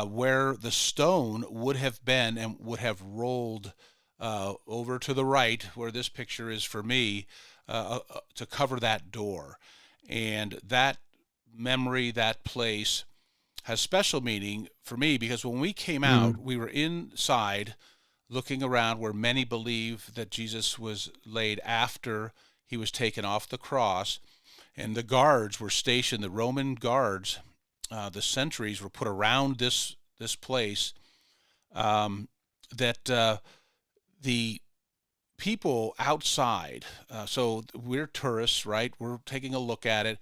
where the stone would have been and would have rolled over to the right, where this picture is for me, to cover that door. And that memory, that place, has special meaning for me, because when we came out, we were inside looking around where many believe that Jesus was laid after he was taken off the cross. And the guards were stationed, the Roman guards, the sentries were put around this place, that the people outside, so we're tourists, right? We're taking a look at it.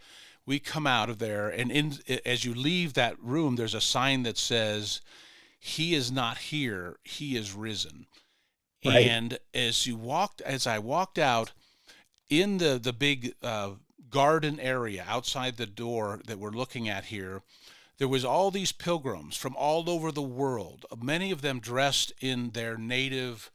We come out of there, and as you leave that room, there's a sign that says, "He is not here, he is risen." Right. And as I walked out in the big garden area outside the door that we're looking at here, there was all these pilgrims from all over the world, many of them dressed in their native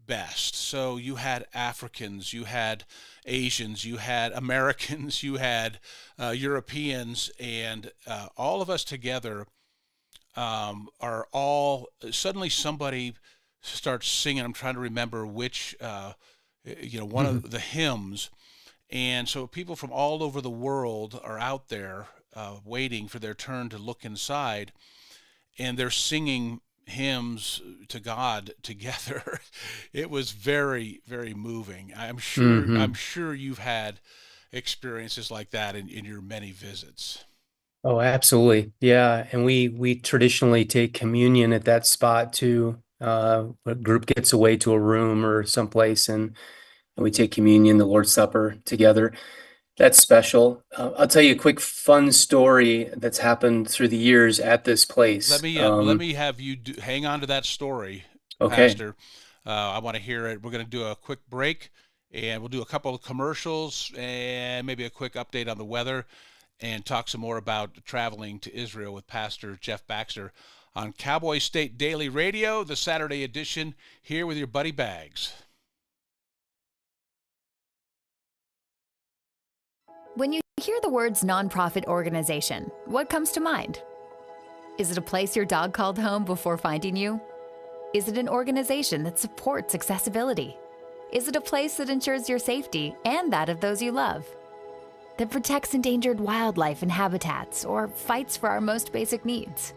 best. So you had Africans, you had Asians, you had Americans, you had Europeans, and all of us together are all, suddenly somebody starts singing. I'm trying to remember which, one of the hymns. And so people from all over the world are out there waiting for their turn to look inside, and they're singing hymns to God together. It was very, very moving. I'm sure you've had experiences like that in your many visits. Oh, absolutely. Yeah. And we traditionally take communion at that spot too. A group gets away to a room or someplace, and we take communion, the Lord's Supper together. That's special. I'll tell you a quick fun story that's happened through the years at this place. Let me have you hang on to that story, okay. Pastor. I want to hear it. We're going to do a quick break, and we'll do a couple of commercials and maybe a quick update on the weather, and talk some more about traveling to Israel with Pastor Jeff Baxter on Cowboy State Daily Radio, the Saturday edition, here with your buddy Bags. When you hear the words nonprofit organization, what comes to mind? Is it a place your dog called home before finding you? Is it an organization that supports accessibility? Is it a place that ensures your safety and that of those you love? That protects endangered wildlife and habitats, or fights for our most basic needs?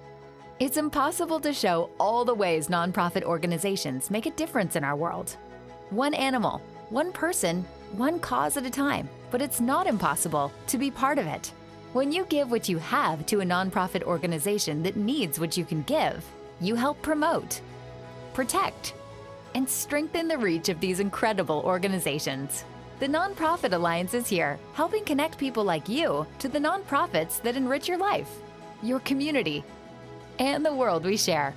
It's impossible to show all the ways nonprofit organizations make a difference in our world. One animal, one person, one cause at a time, but it's not impossible to be part of it. When you give what you have to a nonprofit organization that needs what you can give, you help promote, protect, and strengthen the reach of these incredible organizations. The Nonprofit Alliance is here, helping connect people like you to the nonprofits that enrich your life, your community, and the world we share.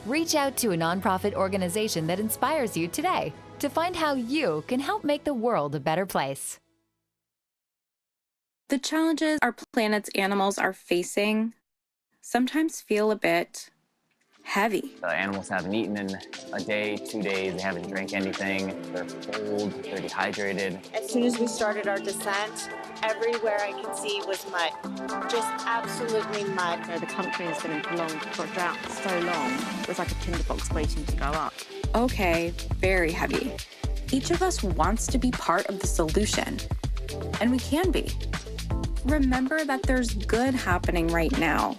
Reach out to a nonprofit organization that inspires you today to find how you can help make the world a better place. The challenges our planet's animals are facing sometimes feel a bit heavy. The animals haven't eaten in a day, 2 days, they haven't drank anything, they're cold, they're dehydrated. As soon as we started our descent, everywhere I could see was mud, just absolutely mud. You know, the country has been in prolonged drought for so long, it was like a tinderbox waiting to go up. Okay, very heavy. Each of us wants to be part of the solution, and we can be. Remember that there's good happening right now.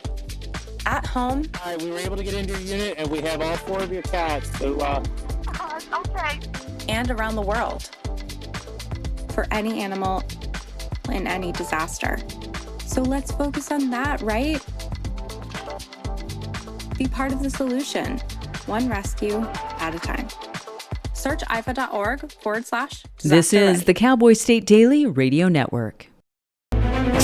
At home. All right, we were able to get into your unit, and we have all 4 of your cats. So, okay. And around the world. For any animal in any disaster. So let's focus on that, right? Be part of the solution, one rescue at a time. Search ifa.org/disaster. This is the Cowboy State Daily Radio Network.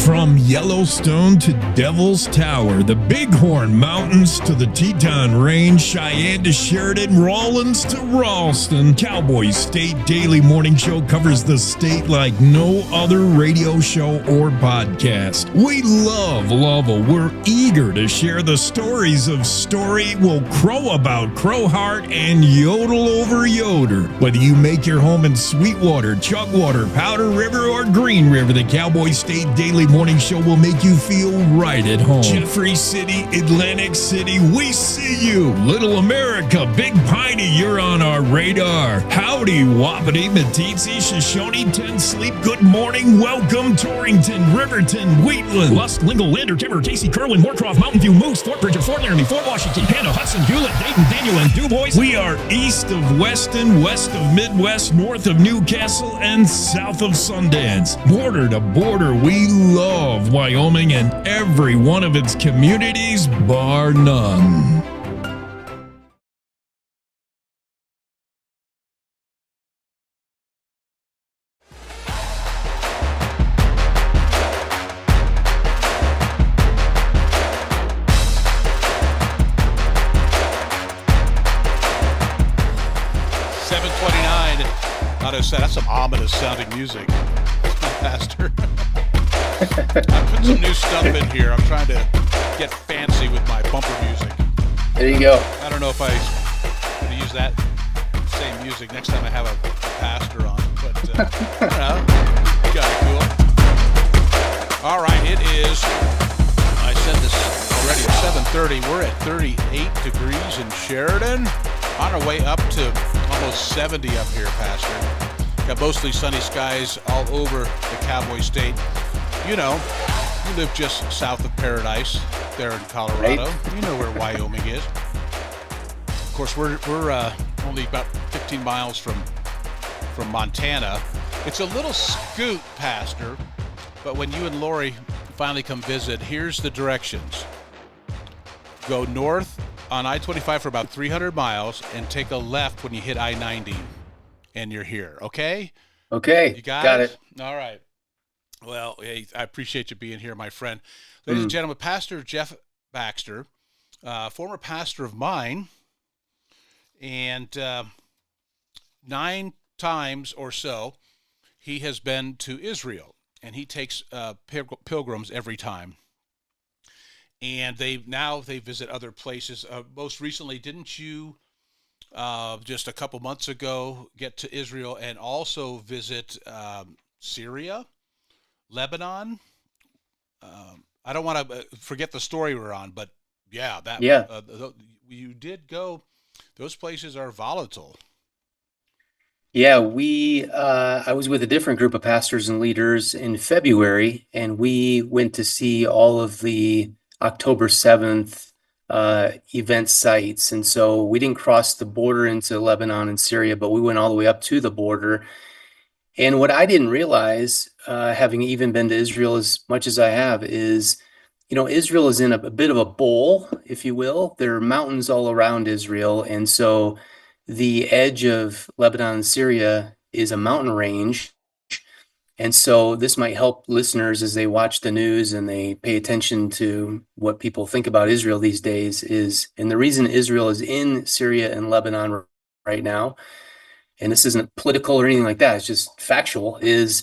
From Yellowstone to Devil's Tower, the Bighorn Mountains to the Teton Range, Cheyenne to Sheridan, Rawlins to Ralston, Cowboy State Daily Morning Show covers the state like no other radio show or podcast. We love Lovell. We're eager to share the stories of Story, will crow about Crowheart, and yodel over Yoder. Whether you make your home in Sweetwater, Chugwater, Powder River, or Green River, the Cowboy State Daily Morning Show will make you feel right at home. Jeffrey City, Atlantic City, we see you. Little America, Big Piney, you're on our radar. Howdy, Wapiti, Meeteetse, Shoshone, Ten Sleep, good morning, welcome, Torrington, Riverton, Wheatland, Lusk, Lingle, Lander, Timber, Casey, Kerwin, Moorcroft, Mountain View, Moose, Fort Bridger, Fort Laramie, Fort Washington, Hannah, Hudson, Hewlett, Dayton, Daniel, and DuBois. We are east of Weston, west of Midwest, north of Newcastle, and south of Sundance. Border to border, we love Wyoming and every one of its communities, bar none. That's some ominous sounding music, Pastor. I put some new stuff in here. I'm trying to get fancy with my bumper music. There you go. I don't know if I'm going to use that same music next time I have a pastor on, but I don't know. Got it cool. All right, it is. I said this already at 7:30. We're at 38 degrees in Sheridan. On our way up to almost 70 up here, Pastor. Got mostly sunny skies all over the Cowboy State. You know, you live just south of Paradise there in Colorado. Right. You know where Wyoming is. Of course, we're only about 15 miles from Montana. It's a little scoot, Pastor, but when you and Lori finally come visit, here's the directions. Go north on I-25 for about 300 miles and take a left when you hit I-90 and you're here. Okay? Okay. You got it? All right. Well, hey, I appreciate you being here, my friend. Ladies and gentlemen, Pastor Jeff Baxter, former pastor of mine, and 9 times or so he has been to Israel, and he takes pilgrims every time. And they visit other places. Most recently, didn't you just a couple months ago get to Israel and also visit Syria, Lebanon? I don't want to forget the story we're on, but yeah, you did go. Those places are volatile. Yeah, I was with a different group of pastors and leaders in February, and we went to see all of the October 7th event sites. And so we didn't cross the border into Lebanon and Syria, but we went all the way up to the border. And what I didn't realize, having even been to Israel as much as I have, is, Israel is in a bit of a bowl, if you will. There are mountains all around Israel. And so the edge of Lebanon and Syria is a mountain range. And so this might help listeners as they watch the news and they pay attention to what people think about Israel these days and the reason Israel is in Syria and Lebanon right now, and this isn't political or anything like that, it's just factual, is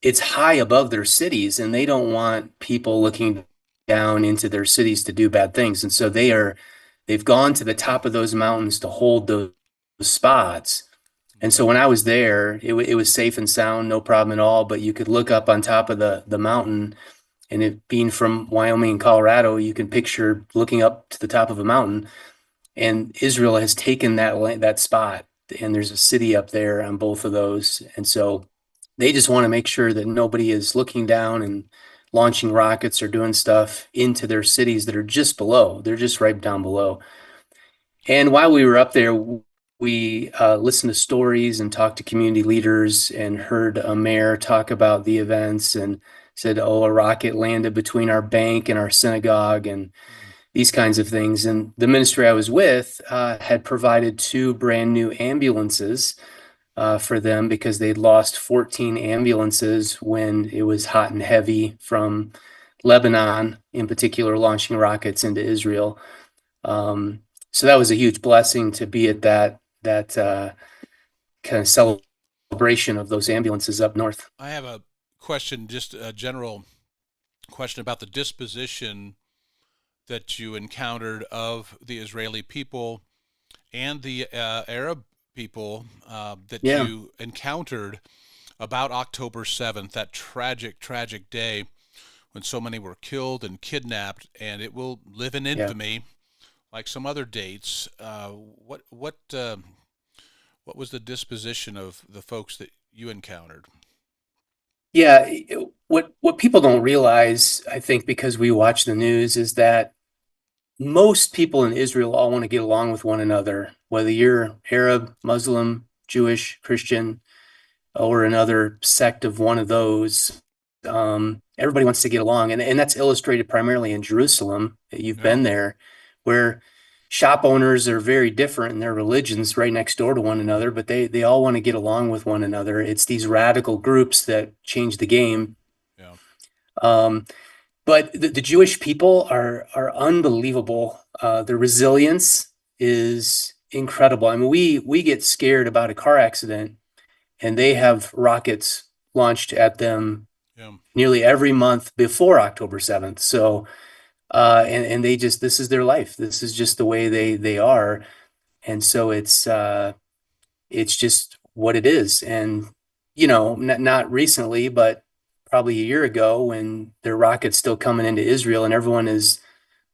it's high above their cities and they don't want people looking down into their cities to do bad things. And so they've gone to the top of those mountains to hold those spots. And so when I was there, it was safe and sound, no problem at all. But you could look up on top of the mountain, and it being from Wyoming and Colorado, you can picture looking up to the top of a mountain. And Israel has taken that spot, and there's a city up there on both of those. And so they just want to make sure that nobody is looking down and launching rockets or doing stuff into their cities that are just below. They're just right down below. And while we were up there, we listened to stories and talked to community leaders and heard a mayor talk about the events and said, a rocket landed between our bank and our synagogue and these kinds of things. And the ministry I was with had provided 2 brand new ambulances for them because they'd lost 14 ambulances when it was hot and heavy from Lebanon, in particular, launching rockets into Israel. So that was a huge blessing to be at that kind of celebration of those ambulances up north. I have a question, just a general question about the disposition that you encountered of the Israeli people and the Arab people that you encountered about October 7th, that tragic, tragic day when so many were killed and kidnapped, and it will live in infamy like some other dates. What was the disposition of the folks that you encountered? Yeah, what people don't realize, I think, because we watch the news, is that most people in Israel all want to get along with one another, whether you're Arab, Muslim, Jewish, Christian, or another sect of one of those. Everybody wants to get along, and that's illustrated primarily in Jerusalem. You've been there, where shop owners are very different in their religions, right next door to one another, but they all want to get along with one another. It's these radical groups that change the game. But the Jewish people are unbelievable. Their resilience is incredible. I mean, we get scared about a car accident, and they have rockets launched at them nearly every month before October 7th. So, and they just, this is their life. This is just the way they are. And so it's just what it is. And, you know, not recently, but probably a year ago, when their rockets still coming into Israel and everyone is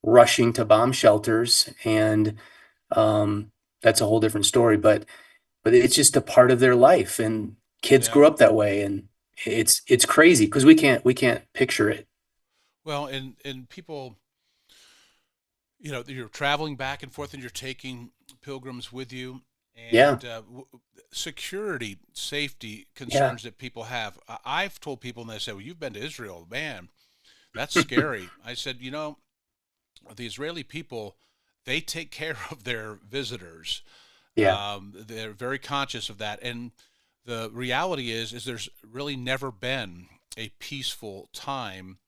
rushing to bomb shelters, and that's a whole different story. But it's just a part of their life, and kids grew up that way, and it's crazy because we can't picture it. Well, and people, you know, you're traveling back and forth, and you're taking pilgrims with you, and security, safety concerns that people have. I've told people, and they say, well, you've been to Israel, man, that's scary. I said, you know, the Israeli people, they take care of their visitors. They're very conscious of that. And the reality is there's really never been a peaceful time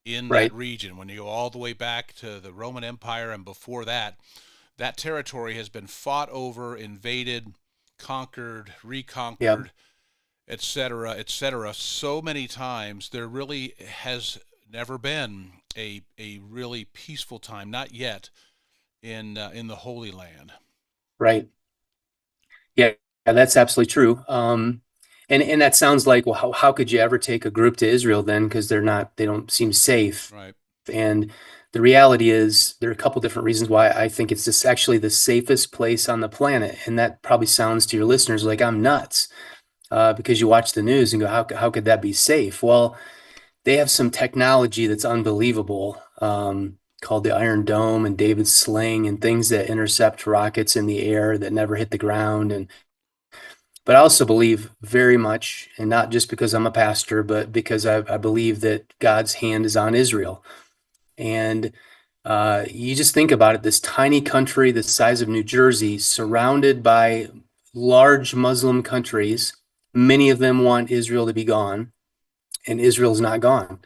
in that region. When you go all the way back to the Roman Empire and before that, that territory has been fought over, invaded, conquered, reconquered, et cetera, so many times. There really has never been a really peaceful time, not yet, in the Holy Land. Right. Yeah, that's absolutely true. And that sounds like, well, how could you ever take a group to Israel then? Because they don't seem safe. Right. And the reality is, there are a couple different reasons why I think it's just actually the safest place on the planet. And that probably sounds to your listeners like I'm nuts, because you watch the news and go, how could that be safe? Well, they have some technology that's unbelievable, called the Iron Dome and David's Sling, and things that intercept rockets in the air that never hit the ground. But I also believe very much, and not just because I'm a pastor, but because I believe that God's hand is on Israel. And you just think about it, this tiny country the size of New Jersey, surrounded by large Muslim countries. Many of them want Israel to be gone, and Israel's not gone.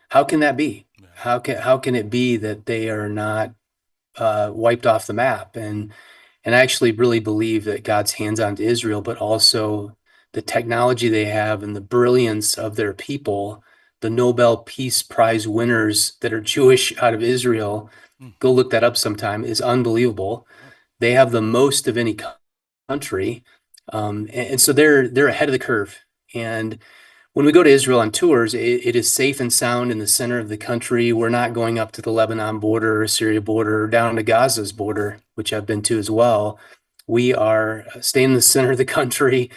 How can that be? How can it be that they are not wiped off the map? And I actually really believe that God's hands on to Israel, but also the technology they have and the brilliance of their people. The Nobel Peace Prize winners that are Jewish out of Israel, go look that up sometime, is unbelievable. They have the most of any country, and so they're ahead of the curve. And when we go to Israel on tours, it is safe and sound in the center of the country. We're not going up to the Lebanon border or Syria border or down to Gaza's border, which I've been to as well. We are staying in the center of the country,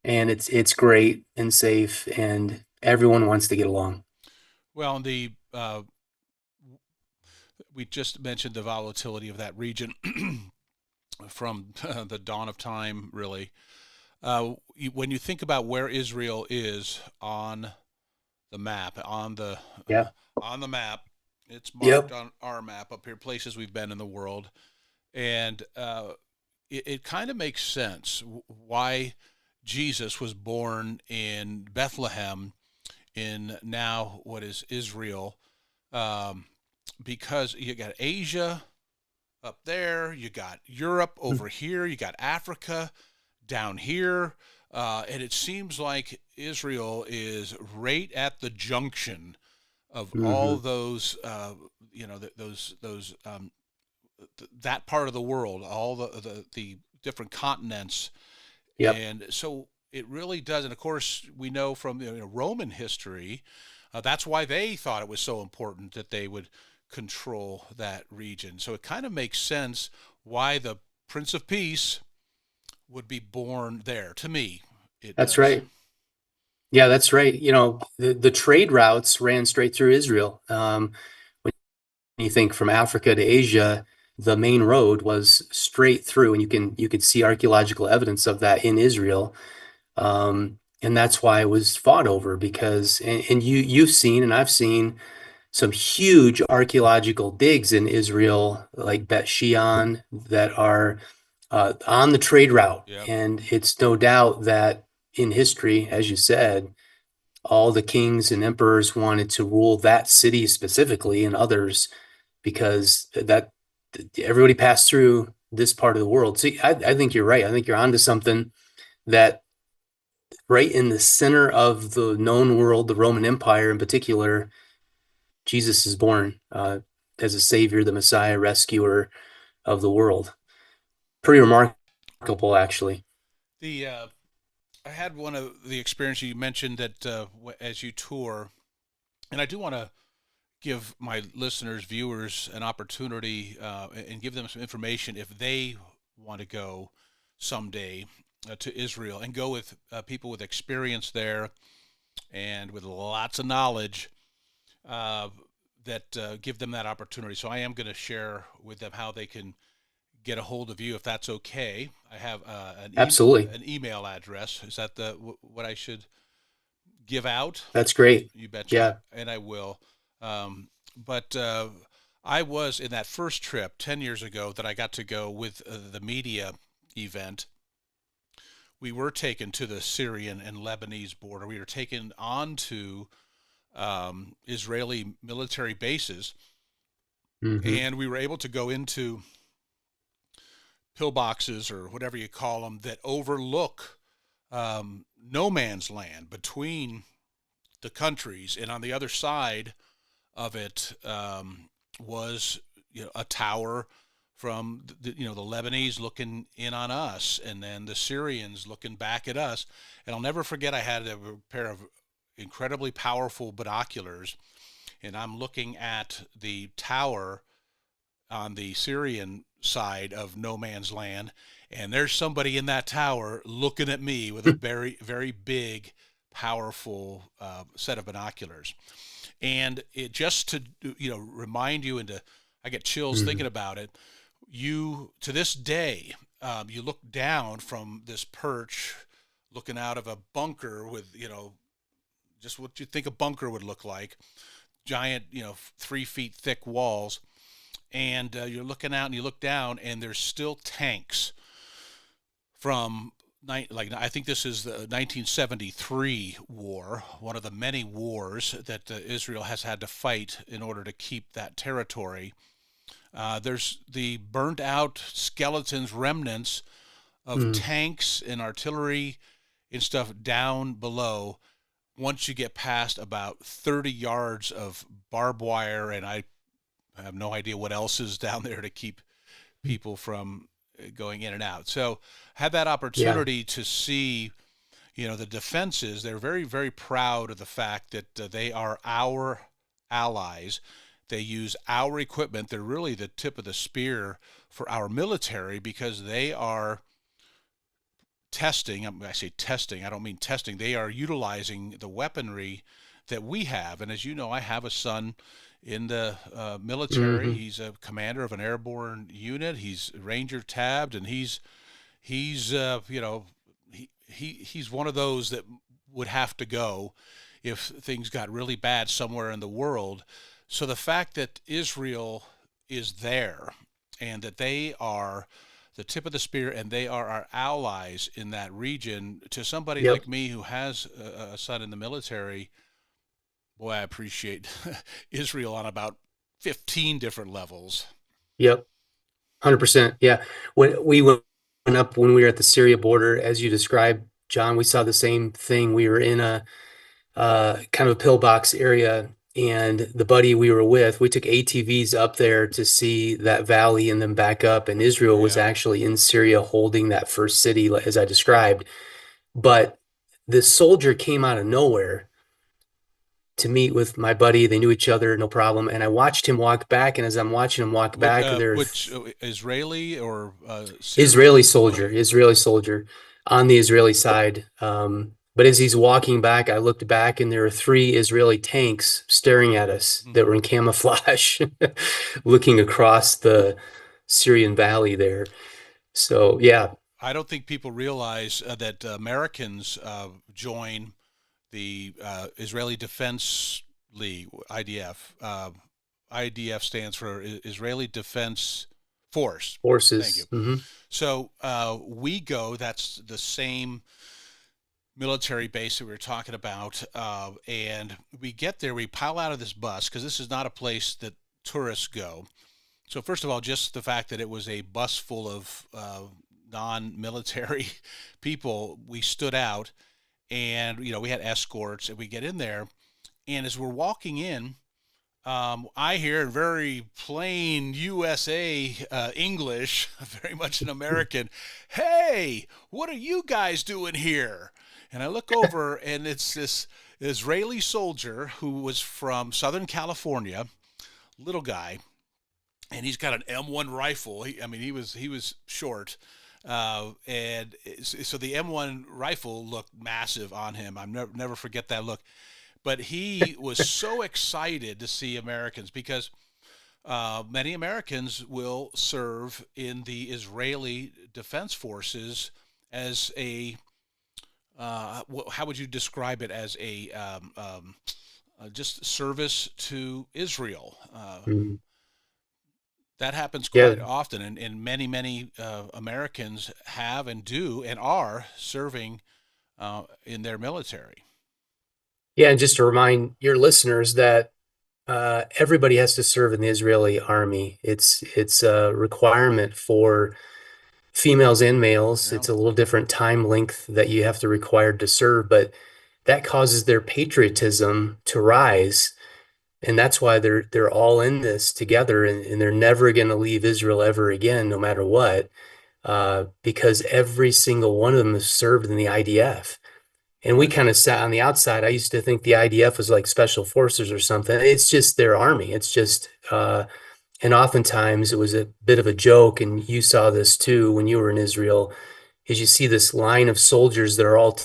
and it's great and safe, and everyone wants to get along. Well, we just mentioned the volatility of that region from the dawn of time, really. When you think about where Israel is on the map, on the map, it's marked on our map up here, places we've been in the world, and it kind of makes sense why Jesus was born in Bethlehem in now what is Israel, because you got Asia up there, you got Europe over here, you got Africa down here, and it seems like Israel is right at the junction of all those, that part of the world, all the different continents. Yep. And so it really does. And of course, we know from Roman history, that's why they thought it was so important that they would control that region. So it kind of makes sense why the Prince of Peace would be born there. To me, That's right. Yeah, that's right. The trade routes ran straight through Israel. When you think from Africa to Asia, the main road was straight through, and you could see archaeological evidence of that in Israel. And that's why it was fought over, because you've seen and I've seen some huge archaeological digs in Israel, like Bet Shean, that are on the trade route. Yep. And it's no doubt that in history, as you said, all the kings and emperors wanted to rule that city specifically, and others, because that everybody passed through this part of the world. So I think you're right. I think you're onto something, that right in the center of the known world, the Roman Empire in particular, Jesus is born as a savior, the Messiah, rescuer of the world. Pretty remarkable, actually. I had one of the experiences you mentioned that as you tour, and I do want to give my listeners, viewers, an opportunity and give them some information if they want to go someday to Israel and go with people with experience there and with lots of knowledge that give them that opportunity. So I am going to share with them how they can get a hold of you, if that's okay. I have Absolutely an email address. Is that what I should give out? That's great. You betcha. Yeah. And I will. But I was in that first trip 10 years ago that I got to go with the media event. We were taken to the Syrian and Lebanese border. We were taken onto Israeli military bases, and we were able to go into pillboxes, or whatever you call them, that overlook no man's land between the countries. And on the other side of it was a tower from the Lebanese looking in on us, and then the Syrians looking back at us. And I'll never forget, I had a pair of incredibly powerful binoculars, and I'm looking at the tower on the Syrian side of no man's land, and there's somebody in that tower looking at me with a very, very big, powerful set of binoculars. And it just to remind you, and I get chills thinking about it. You, to this day, you look down from this perch, looking out of a bunker with just what you think a bunker would look like, giant 3 feet thick walls. And you're looking out and you look down, and there's still tanks from, I think this is the 1973 war, one of the many wars that Israel has had to fight in order to keep that territory. There's the burnt out skeletons, remnants of tanks and artillery and stuff down below. Once you get past about 30 yards of barbed wire, and I have no idea what else is down there to keep people from going in and out. So had that opportunity to see, the defenses. They're very, very proud of the fact that they are our allies. They use our equipment. They're really the tip of the spear for our military, because they are testing. I say testing, I don't mean testing. They are utilizing the weaponry that we have. And as you know, I have a son in the military. He's a commander of an airborne unit. He's Ranger tabbed, and he's one of those that would have to go if things got really bad somewhere in the world. So the fact that Israel is there, and that they are the tip of the spear, and they are our allies in that region. To somebody Yep. like me who has a son in the military, boy, I appreciate Israel on about 15 different levels. Yep. 100%. Yeah. When we went up, when we were at the Syria border, as you described, John, we saw the same thing. We were in a kind of a pillbox area, and the buddy we were with, we took ATVs up there to see that valley and then back up. And Israel was actually in Syria holding that first city, as I described. But this soldier came out of nowhere to meet with my buddy. They knew each other, no problem. And I watched him walk back. And as I'm watching him walk back, Which Israeli or Syrian? Israeli soldier on the Israeli side. But as he's walking back, I looked back and there were 3 Israeli tanks staring at us that were in camouflage, looking across the Syrian valley there. So, yeah. I don't think people realize that Americans join the Israeli Defense League, IDF. IDF stands for Israeli Defense Forces. Thank you. Mm-hmm. So we go, that's the same military base that we were talking about, and we get there, we pile out of this bus, because this is not a place that tourists go. So first of all, just the fact that it was a bus full of non-military people, we stood out, and we had escorts, and we get in there, and as we're walking in, I hear in very plain USA English, very much an American, "Hey, what are you guys doing here?" And I look over, and it's this Israeli soldier who was from Southern California, little guy, and he's got an M1 rifle. He was short, and so the M1 rifle looked massive on him. I'll never forget that look. But he was so excited to see Americans, because many Americans will serve in the Israeli Defense Forces as a how would you describe it? As a just service to Israel. That happens quite often, and many Americans have and do and are serving in their military. Yeah, and just to remind your listeners that everybody has to serve in the Israeli army. It's a requirement for females and males. It's a little different time length that you have to require to serve, but that causes their patriotism to rise. And that's why they're all in this together, and they're never going to leave Israel ever again, no matter what, because every single one of them has served in the IDF. And we kind of sat on the outside. I used to think the IDF was like special forces or something. It's just their army. It's just, and oftentimes it was a bit of a joke. And you saw this too when you were in Israel, is you see this line of soldiers that are all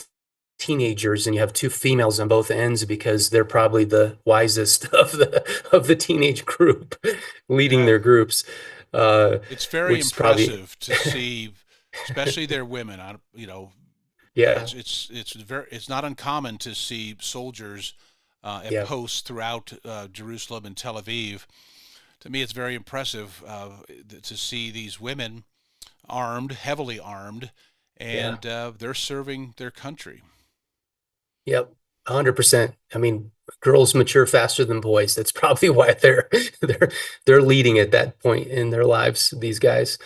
teenagers, and you have 2 females on both ends because they're probably the wisest of the teenage group leading their groups. It's very impressive to see, especially their women. Yeah, it's not uncommon to see soldiers at posts throughout Jerusalem and Tel Aviv. To me, it's very impressive to see these women armed, heavily armed, and they're serving their country. Yep, 100%. I mean, girls mature faster than boys. That's probably why they're leading at that point in their lives, these guys.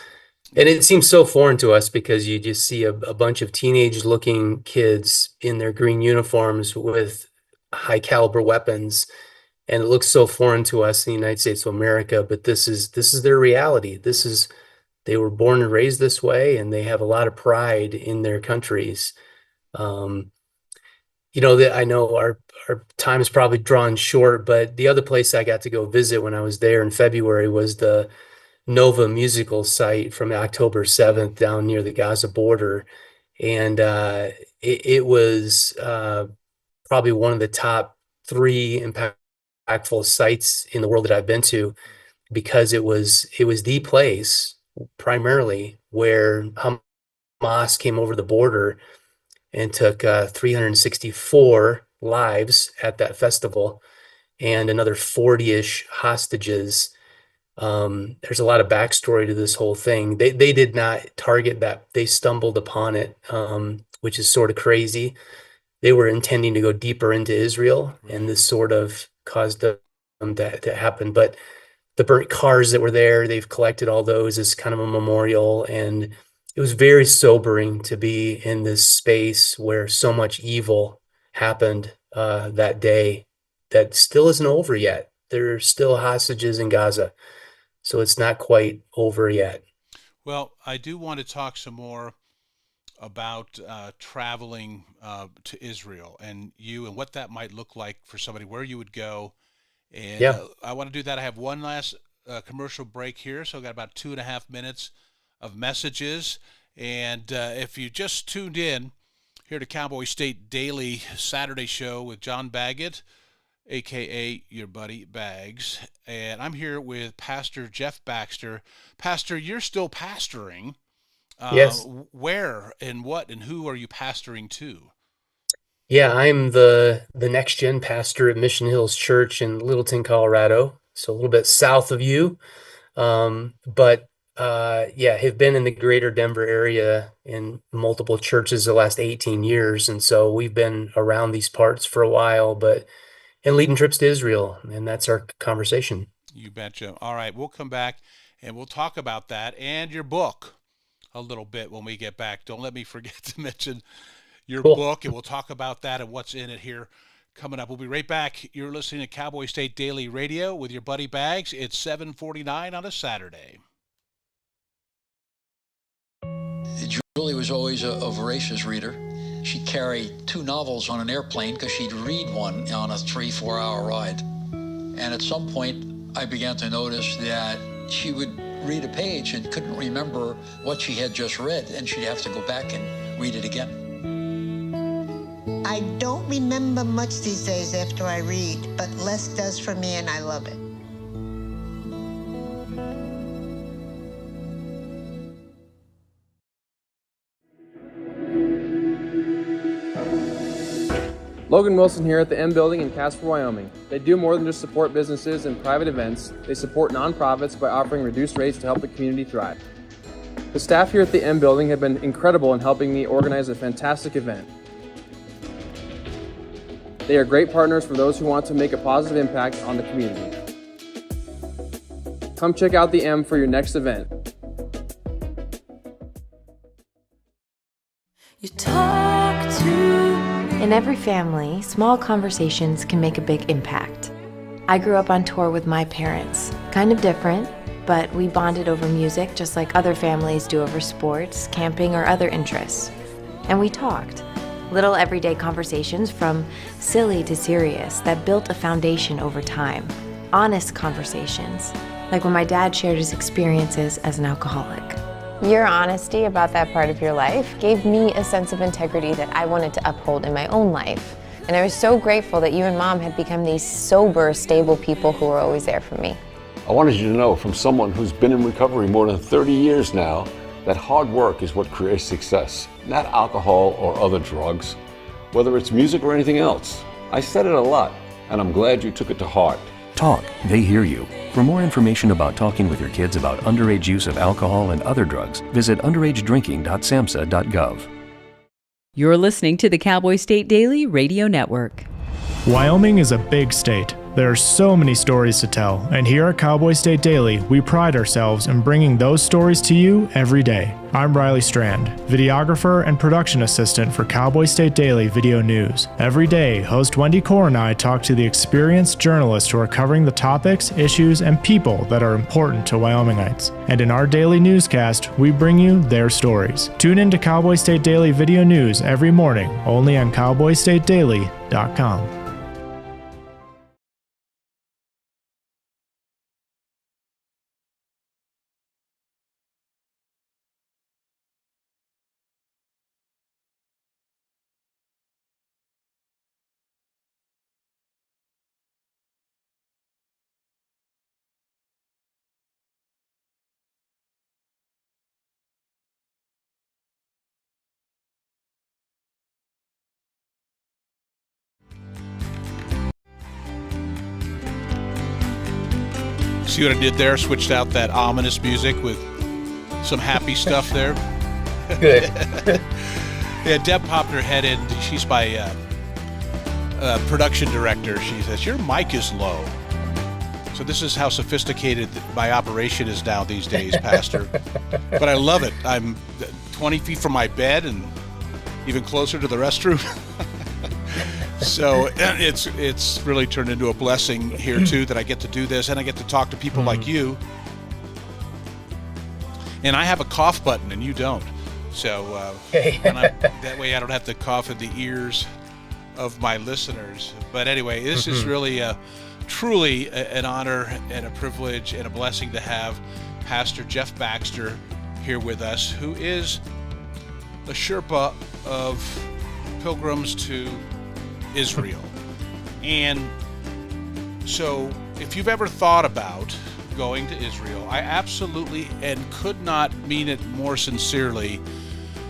And it seems so foreign to us because you just see a bunch of teenage-looking kids in their green uniforms with high-caliber weapons, and it looks so foreign to us in the United States of America. But this is their reality. They were born and raised this way, and they have a lot of pride in their countries. That I know our time is probably drawn short, but the other place I got to go visit when I was there in February was the Nova musical site from October 7th down near the Gaza border. And it was probably one of the top 3 impactful sites in the world that I've been to, because it was the place primarily where Hamas came over the border and took 364 lives at that festival and another 40-ish hostages. There's a lot of backstory to this whole thing. They did not target that. They stumbled upon it, which is sort of crazy. They were intending to go deeper into Israel, and this sort of caused them to happen. But the burnt cars that were there, they've collected all those as kind of a memorial. And it was very sobering to be in this space where so much evil happened that day that still isn't over yet. There are still hostages in Gaza. So it's not quite over yet. Well, I do want to talk some more about traveling to Israel and you and what that might look like for somebody, where you would go. And Yeah. I want to do that. I have one last commercial break here, so I've got about 2.5 minutes of messages. And if you just tuned in here to Cowboy State Daily Saturday show with John Baggett, a.k.a. your buddy Bags, and I'm here with Pastor Jeff Baxter. Pastor, you're still pastoring. Yes. Where and what and who are you pastoring to? Yeah, I'm the next gen pastor at Mission Hills Church in Littleton, Colorado, so a little bit south of you. But yeah, have been in the greater Denver area in multiple churches the last 18 years. And so we've been around these parts for a while, and leading trips to Israel. And that's our conversation. You betcha. All right, we'll come back and we'll talk about that and your book a little bit when we get back. Don't let me forget to mention your book, and we'll talk about that and what's in it here coming up. We'll be right back. You're listening to Cowboy State Daily Radio with your buddy Bags. It's 7:49 on a Saturday. Julie was always a voracious reader. She carried 2 novels on an airplane because she'd read one on a 3-4 hour ride. And at some point, I began to notice that she would read a page and couldn't remember what she had just read, and she'd have to go back and read it again. I don't remember much these days after I read, but less does for me, and I love it. Logan Wilson here at the M Building in Casper, Wyoming. They do more than just support businesses and private events. They support nonprofits by offering reduced rates to help the community thrive. The staff here at the M Building have been incredible in helping me organize a fantastic event. They are great partners for those who want to make a positive impact on the community. Come check out the M for your next event. You talk to. In every family, small conversations can make a big impact. I grew up on tour with my parents. Kind of different, but we bonded over music just like other families do over sports, camping, or other interests. And we talked. Little everyday conversations from silly to serious that built a foundation over time. Honest conversations, like when my dad shared his experiences as an alcoholic. Your honesty about that part of your life gave me a sense of integrity that I wanted to uphold in my own life. And I was so grateful that you and Mom had become these sober, stable people who were always there for me. I wanted you to know from someone who's been in recovery more than 30 years now that hard work is what creates success, not alcohol or other drugs, whether it's music or anything else. I said it a lot, and I'm glad you took it to heart. Talk, they hear you. For more information about talking with your kids about underage use of alcohol and other drugs, visit underagedrinking.samhsa.gov. You're listening to the Cowboy State Daily Radio Network. Wyoming is a big state. There are so many stories to tell, and here at Cowboy State Daily, we pride ourselves in bringing those stories to you every day. I'm Riley Strand, videographer and production assistant for Cowboy State Daily Video News. Every day, host Wendy Core and I talk to the experienced journalists who are covering the topics, issues, and people that are important to Wyomingites. And in our daily newscast, we bring you their stories. Tune in to Cowboy State Daily Video News every morning, only on cowboystatedaily.com. See what I did there? Switched out that ominous music with some happy stuff there. Good. Yeah, Deb popped her head in. She's my production director. She says, your mic is low. So this is how sophisticated my operation is now these days, Pastor. But I love it. I'm 20 feet from my bed and even closer to the restroom. So it's really turned into a blessing here, too, that I get to do this, and I get to talk to people like you. And I have a cough button, and you don't. So that way I don't have to cough in the ears of my listeners. But anyway, this is really truly an honor and a privilege and a blessing to have Pastor Jeff Baxter here with us, who is the Sherpa of pilgrims to Israel. And so if you've ever thought about going to Israel, I absolutely and could not mean it more sincerely.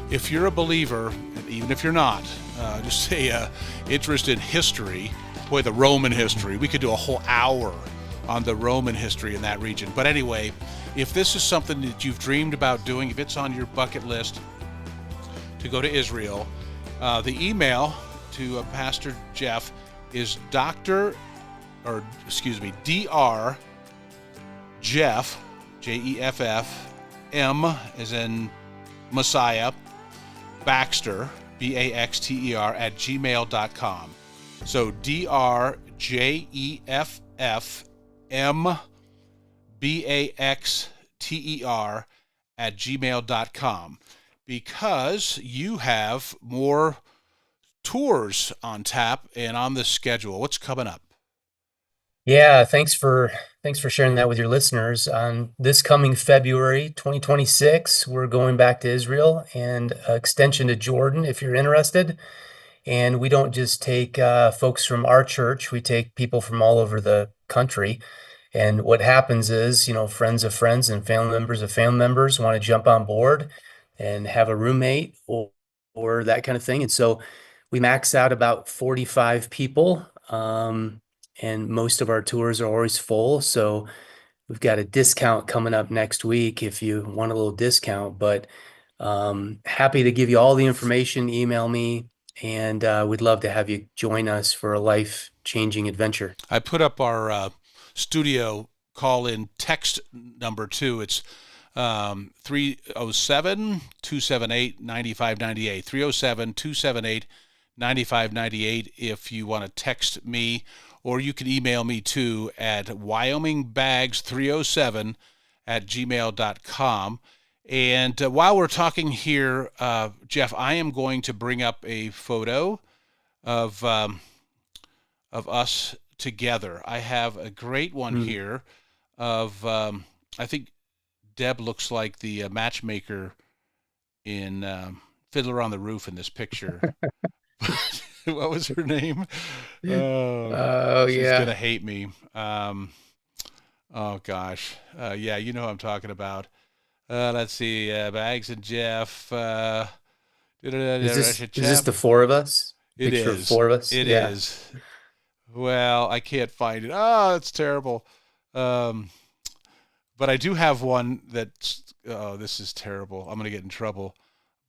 If you're a believer, and even if you're not, just say interest in history, boy, the Roman history, we could do a whole hour on the Roman history in that region. But anyway, if this is something that you've dreamed about doing, if it's on your bucket list to go to Israel, the email to Pastor Jeff is Dr. Jeff, Jeff, M as in Messiah, Baxter, Baxter, at gmail.com. So DrJeffMBaxter at gmail.com, because you have more tours on tap and on the schedule. What's coming up? Yeah, thanks for sharing that with your listeners. On this coming February 2026, we're going back to Israel and extension to Jordan if you're interested. And we don't just take folks from our church, we take people from all over the country. And what happens is, friends of friends and family members of family members want to jump on board and have a roommate or that kind of thing. And so we max out about 45 people. And most of our tours are always full. So we've got a discount coming up next week if you want a little discount. But happy to give you all the information. Email me, and we'd love to have you join us for a life-changing adventure. I put up our studio call-in text number, too. It's 307-278-9598. 307-278-9598 if you want to text me. Or you can email me, too, at wyomingbags307 at gmail.com. And while we're talking here, Jeff, I am going to bring up a photo of us together. I have a great one here of, I think Deb looks like the matchmaker in Fiddler on the Roof in this picture. What was her name? Oh, she's yeah. gonna hate me. Oh gosh. Yeah, you know who I'm talking about. Let's see. Bags and Jeff. Is this the four of us? It Picture is. Of four of us? It is. Well, I can't find it. Oh, that's terrible. But I do have one that's. Oh, this is terrible. I'm gonna get in trouble.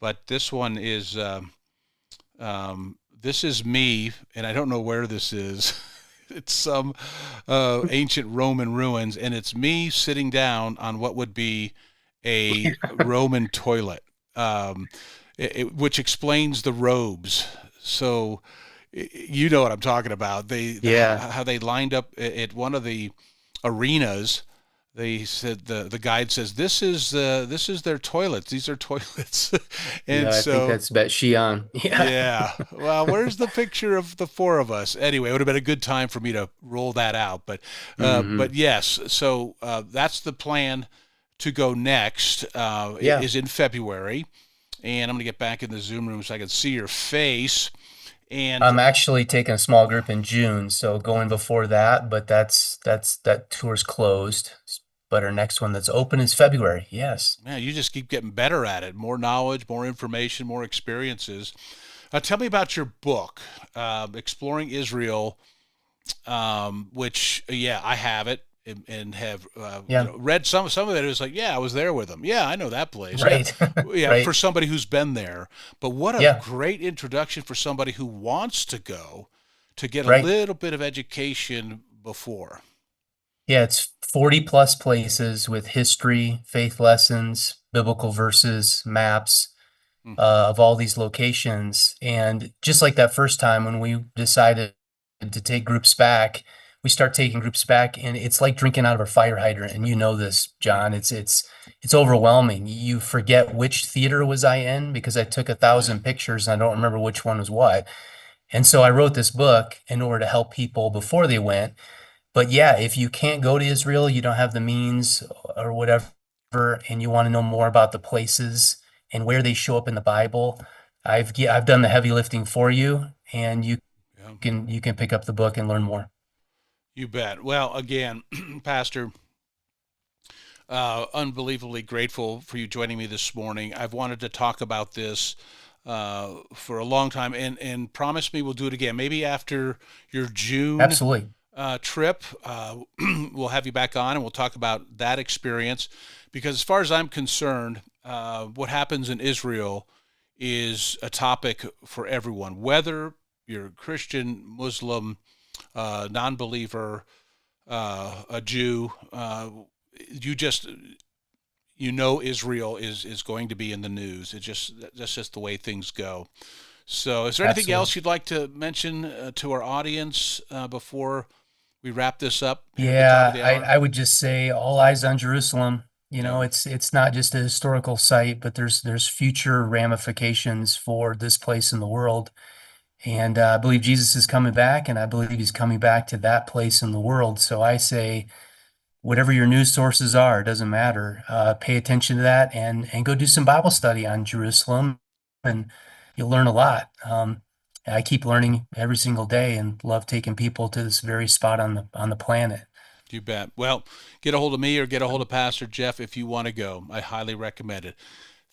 But this one is. This is me, and I don't know where this is. It's some ancient Roman ruins, and it's me sitting down on what would be a Roman toilet, which explains the robes. So you know what I'm talking about. How they lined up at one of the arenas. They said the guide says this is their toilets. These are toilets, and I think that's Bet Sheehan. Yeah. Well, where's the picture of the four of us? Anyway, it would have been a good time for me to roll that out. But yes. So that's the plan to go next. Is in February, and I'm gonna get back in the Zoom room so I can see your face. And I'm actually taking a small group in June, so going before that. But that tour's closed. But our next one that's open is February. Yes. Man, you just keep getting better at it. More knowledge, more information, more experiences. Tell me about your book, Exploring Israel, which, I have it. and have Yeah. read some of it. It was like, yeah, I was there with them. Yeah, I know that place. Right. Yeah, Right. for somebody who's been there. But what a Yeah. great introduction for somebody who wants to go to get a Right. little bit of education before. Yeah, it's 40 plus places with history, faith lessons, biblical verses, maps of all these locations. And just like that first time when we decided to take groups back, we start taking groups back, and it's like drinking out of a fire hydrant. And you know this, John. It's overwhelming. You forget which theater was I in because I took 1,000 pictures and I don't remember which one was what. And so I wrote this book in order to help people before they went. But yeah, if you can't go to Israel, you don't have the means or whatever, and you want to know more about the places and where they show up in the Bible, I've done the heavy lifting for you, and you can pick up the book and learn more. You bet. Well, again, Pastor, unbelievably grateful for you joining me this morning. I've wanted to talk about this for a long time, and promise me we'll do it again. Maybe after your June Absolutely. Trip, we'll have you back on and we'll talk about that experience, because as far as I'm concerned, what happens in Israel is a topic for everyone, whether you're Christian, Muslim, non-believer, a Jew. Israel is going to be in the news. That's just the way things go. So is there anything Absolutely. else you'd like to mention to our audience before we wrap this up here at the Yeah, top of the hour? I would just say all eyes on Jerusalem. You know, it's not just a historical site, but there's future ramifications for this place in the world. And I believe Jesus is coming back, and I believe he's coming back to that place in the world. So I say, whatever your news sources are, it doesn't matter. Pay attention to that and go do some Bible study on Jerusalem, and you'll learn a lot. I keep learning every single day and love taking people to this very spot on the planet. You bet. Well, get a hold of me or get a hold of Pastor Jeff if you want to go. I highly recommend it.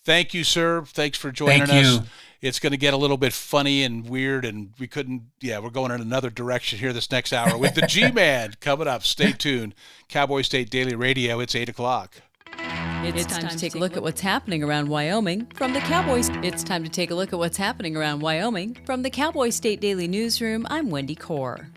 Thank you, sir. Thanks for joining us. It's going to get a little bit funny and weird, and we're going in another direction here this next hour with the G-Man coming up. Stay tuned. Cowboy State Daily Radio, it's 8 o'clock. It's time to take a look at what's happening around Wyoming from the Cowboys. It's time to take a look at what's happening around Wyoming from the Cowboy State Daily Newsroom. I'm Wendy Core.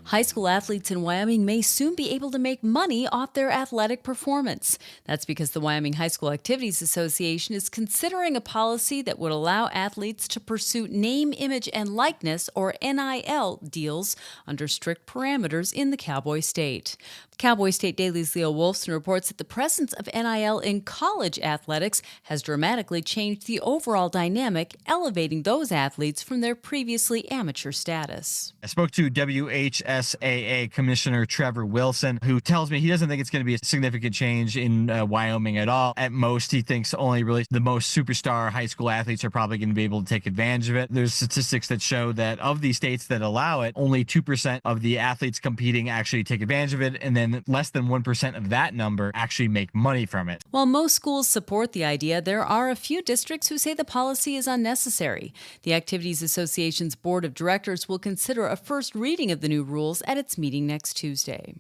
High school athletes in Wyoming may soon be able to make money off their athletic performance. That's because the Wyoming High School Activities Association is considering a policy that would allow athletes to pursue name, image, and likeness, or NIL, deals under strict parameters in the Cowboy State. Cowboy State Daily's Leo Wolfson reports that the presence of NIL in college athletics has dramatically changed the overall dynamic, elevating those athletes from their previously amateur status. I spoke to WHSAA Commissioner Trevor Wilson, who tells me he doesn't think it's going to be a significant change in Wyoming at all. At most, he thinks only really the most superstar high school athletes are probably going to be able to take advantage of it. There's statistics that show that of the states that allow it, only 2% of the athletes competing actually take advantage of it, and then less than 1% of that number actually make money from it. While most schools support the idea, there are a few districts who say the policy is unnecessary. The Activities Association's Board of Directors will consider a first reading of the new rules at its meeting next Tuesday.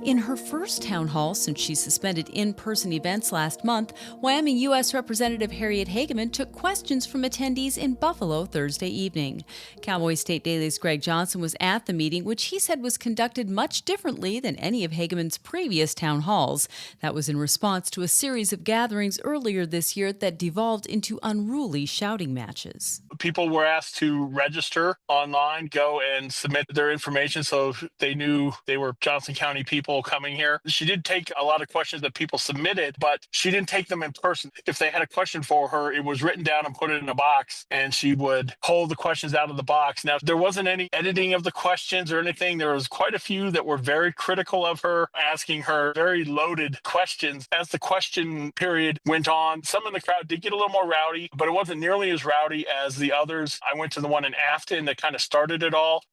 In her first town hall since she suspended in-person events last month, Wyoming U.S. Representative Harriet Hageman took questions from attendees in Buffalo Thursday evening. Cowboy State Daily's Greg Johnson was at the meeting, which he said was conducted much differently than any of Hageman's previous town halls. That was in response to a series of gatherings earlier this year that devolved into unruly shouting matches. People were asked to register online, go and submit their information so they knew they were Johnson County people coming here. She did take a lot of questions that people submitted, but she didn't take them in person. If they had a question for her, it was written down and put it in a box, and she would pull the questions out of the box. Now, there wasn't any editing of the questions or anything. There was quite a few that were very critical of her, asking her very loaded questions. As the question period went on, some in the crowd did get a little more rowdy, but it wasn't nearly as rowdy as the others. I went to the one in Afton that kind of started it all.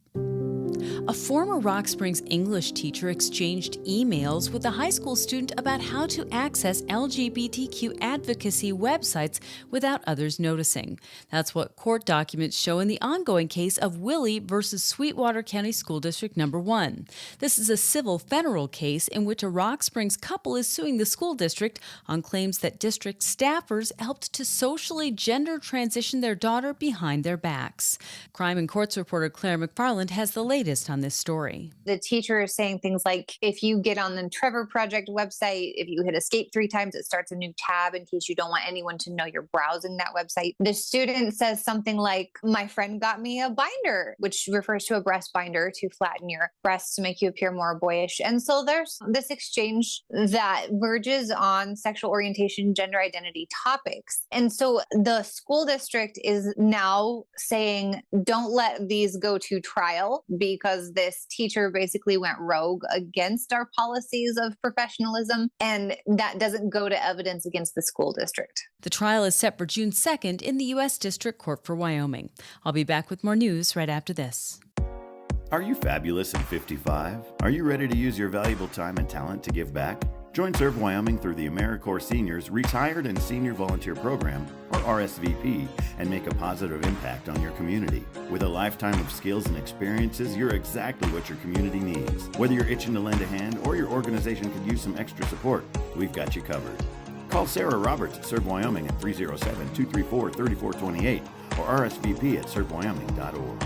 A former Rock Springs English teacher exchanged emails with a high school student about how to access LGBTQ advocacy websites without others noticing. That's what court documents show in the ongoing case of Willie versus Sweetwater County School District No. 1. This is a civil federal case in which a Rock Springs couple is suing the school district on claims that district staffers helped to socially gender transition their daughter behind their backs. Crime and Courts reporter Claire McFarland has the latest on this story. The teacher is saying things like, if you get on the Trevor Project website, if you hit escape 3 times, it starts a new tab in case you don't want anyone to know you're browsing that website. The student says something like, my friend got me a binder, which refers to a breast binder to flatten your breasts to make you appear more boyish. And so there's this exchange that verges on sexual orientation, gender identity topics. And so the school district is now saying, don't let these go to trial because this teacher basically went rogue against our policies of professionalism, and that doesn't go to evidence against the school district. The trial is set for June 2nd in the U.S. District Court for Wyoming. I'll be back with more news right after this. Are you fabulous and 55? Are you ready to use your valuable time and talent to give back? Join Serve Wyoming through the AmeriCorps Seniors Retired and Senior Volunteer Program, or RSVP, and make a positive impact on your community. With a lifetime of skills and experiences, you're exactly what your community needs. Whether you're itching to lend a hand or your organization could use some extra support, we've got you covered. Call Sarah Roberts at Serve Wyoming at 307-234-3428 or RSVP at servewyoming.org.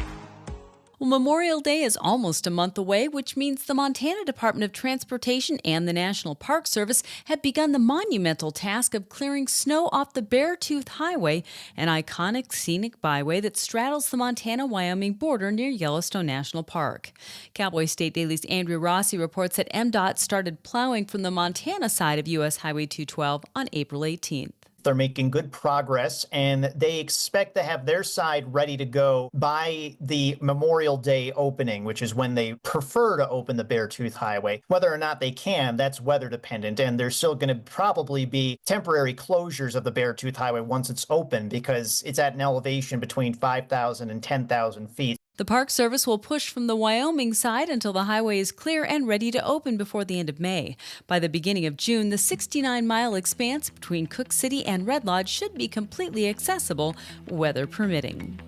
Well, Memorial Day is almost a month away, which means the Montana Department of Transportation and the National Park Service have begun the monumental task of clearing snow off the Beartooth Highway, an iconic scenic byway that straddles the Montana-Wyoming border near Yellowstone National Park. Cowboy State Daily's Andrew Rossi reports that MDOT started plowing from the Montana side of U.S. Highway 212 on April 18th. They're making good progress, and they expect to have their side ready to go by the Memorial Day opening, which is when they prefer to open the Beartooth Highway. Whether or not they can, that's weather dependent, and there's still going to probably be temporary closures of the Beartooth Highway once it's open because it's at an elevation between 5,000 and 10,000 feet. The Park Service will push from the Wyoming side until the highway is clear and ready to open before the end of May. By the beginning of June, the 69-mile expanse between Cook City and Red Lodge should be completely accessible, weather permitting.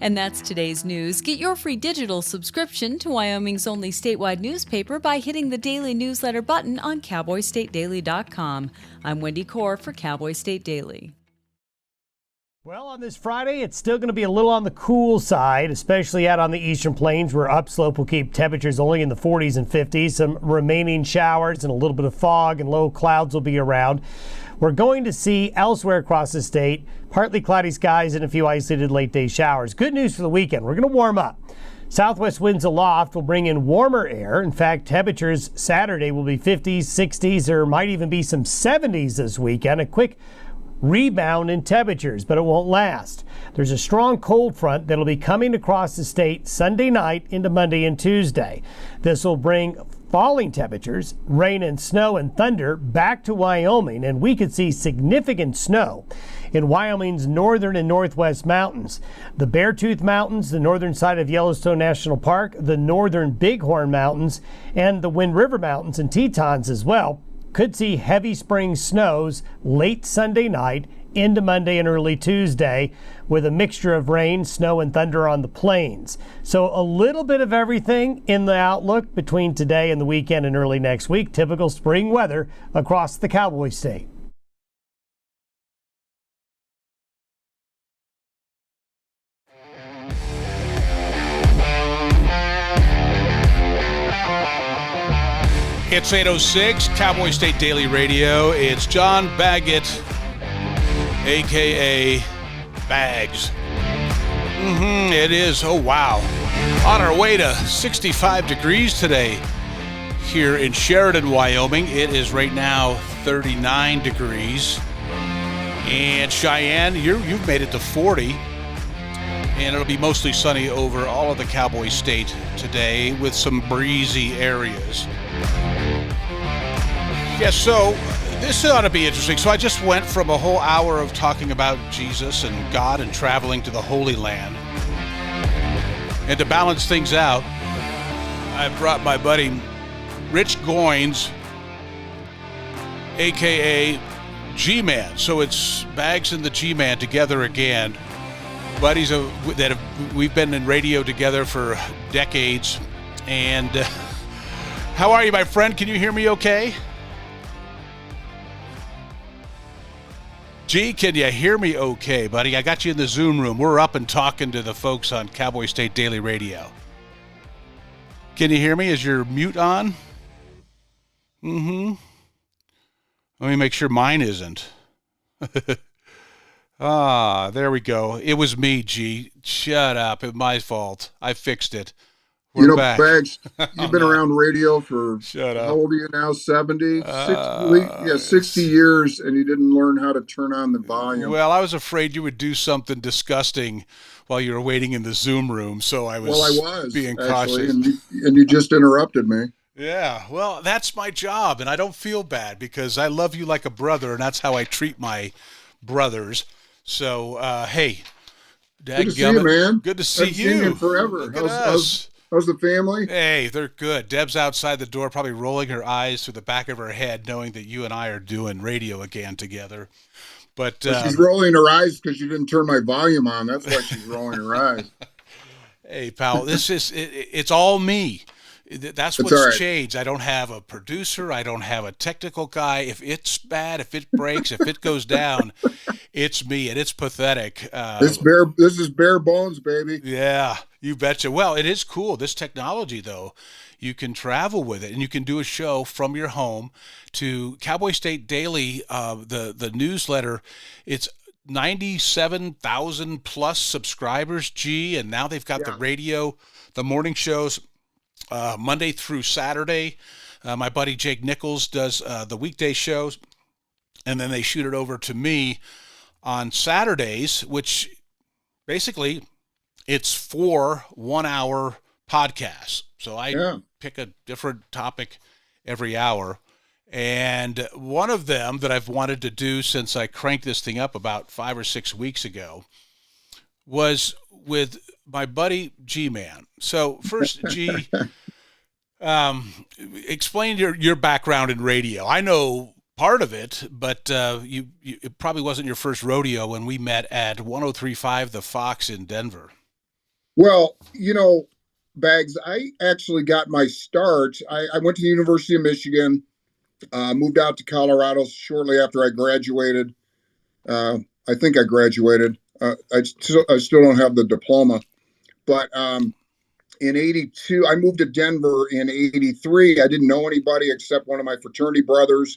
And that's today's news. Get your free digital subscription to Wyoming's only statewide newspaper by hitting the daily newsletter button on cowboystatedaily.com. I'm Wendy Core for Cowboy State Daily. Well, on this Friday, it's still going to be a little on the cool side, especially out on the eastern plains where upslope will keep temperatures only in the 40s and 50s. Some remaining showers and a little bit of fog and low clouds will be around. We're going to see elsewhere across the state partly cloudy skies and a few isolated late day showers. Good news for the weekend. We're going to warm up. Southwest winds aloft will bring in warmer air. In fact, temperatures Saturday will be 50s, 60s, or might even be some 70s this weekend. A quick rebound in temperatures, but it won't last. There's a strong cold front that'll be coming across the state Sunday night into Monday and Tuesday. This will bring falling temperatures, rain and snow and thunder back to Wyoming, and we could see significant snow in Wyoming's northern and northwest mountains. The Beartooth Mountains, the northern side of Yellowstone National Park, the northern Bighorn Mountains, and the Wind River Mountains and Tetons as well could see heavy spring snows late Sunday night into Monday and early Tuesday with a mixture of rain, snow, and thunder on the plains. So a little bit of everything in the outlook between today and the weekend and early next week. Typical spring weather across the Cowboy State. It's 8:06, Cowboy State Daily Radio. It's John Baggett, a.k.a. Bags. It is. Oh, wow. On our way to 65 degrees today here in Sheridan, Wyoming. It is right now 39 degrees. And Cheyenne, you've made it to 40. And it'll be mostly sunny over all of the Cowboy State today with some breezy areas. Yes, so this ought to be interesting. So I just went from a whole hour of talking about Jesus and God and traveling to the Holy Land. And to balance things out, I brought my buddy Rich Goins, a.k.a. G-Man. So it's Bags and the G-Man together again. Buddies we've been in radio together for decades. And how are you, my friend? Can you hear me okay? G, can you hear me okay, buddy? I got you in the Zoom room. We're up and talking to the folks on Cowboy State Daily Radio. Can you hear me? Is your mute on? Mm-hmm. Let me make sure mine isn't. There we go. It was me, G. Shut up. It's my fault. I fixed it. We're back. Bags, you've been around radio for, Shut up. How old are you now, 70? 60 years, and you didn't learn how to turn on the volume. Well, I was afraid you would do something disgusting while you were waiting in the Zoom room, so I was being cautious. And you just interrupted me. Yeah, well, that's my job, and I don't feel bad because I love you like a brother, and that's how I treat my brothers. So, hey, good to see you, man. Good to see you. Seen you forever. How's the family? Hey, they're good. Deb's outside the door, probably rolling her eyes through the back of her head, knowing that you and I are doing radio again together. But she's rolling her eyes because you didn't turn my volume on. That's why she's rolling her eyes. Hey, pal, it's all me. That's what's right. Changed. I don't have a producer. I don't have a technical guy. If it's bad, if it breaks, if it goes down, it's me, and it's pathetic. This is bare bones, baby. Yeah, you betcha. Well, it is cool. This technology, though, you can travel with it, and you can do a show from your home to Cowboy State Daily, the newsletter. It's 97,000 plus subscribers, G, and now they've got the radio, the morning shows. Monday through Saturday. My buddy Jake Nichols does the weekday shows, and then they shoot it over to me on Saturdays, which basically it's 4 1-hour podcasts. So I pick a different topic every hour. And one of them that I've wanted to do since I cranked this thing up about 5 or 6 weeks ago was with my buddy G-Man. So first, G, explain your background in radio. I know part of it, but it probably wasn't your first rodeo when we met at 103.5 The Fox in Denver. Well, Bags, I actually got my start. I went to the University of Michigan, moved out to Colorado shortly after I graduated. I think I graduated. I still don't have the diploma. But in 82, I moved to Denver in 83. I didn't know anybody except one of my fraternity brothers.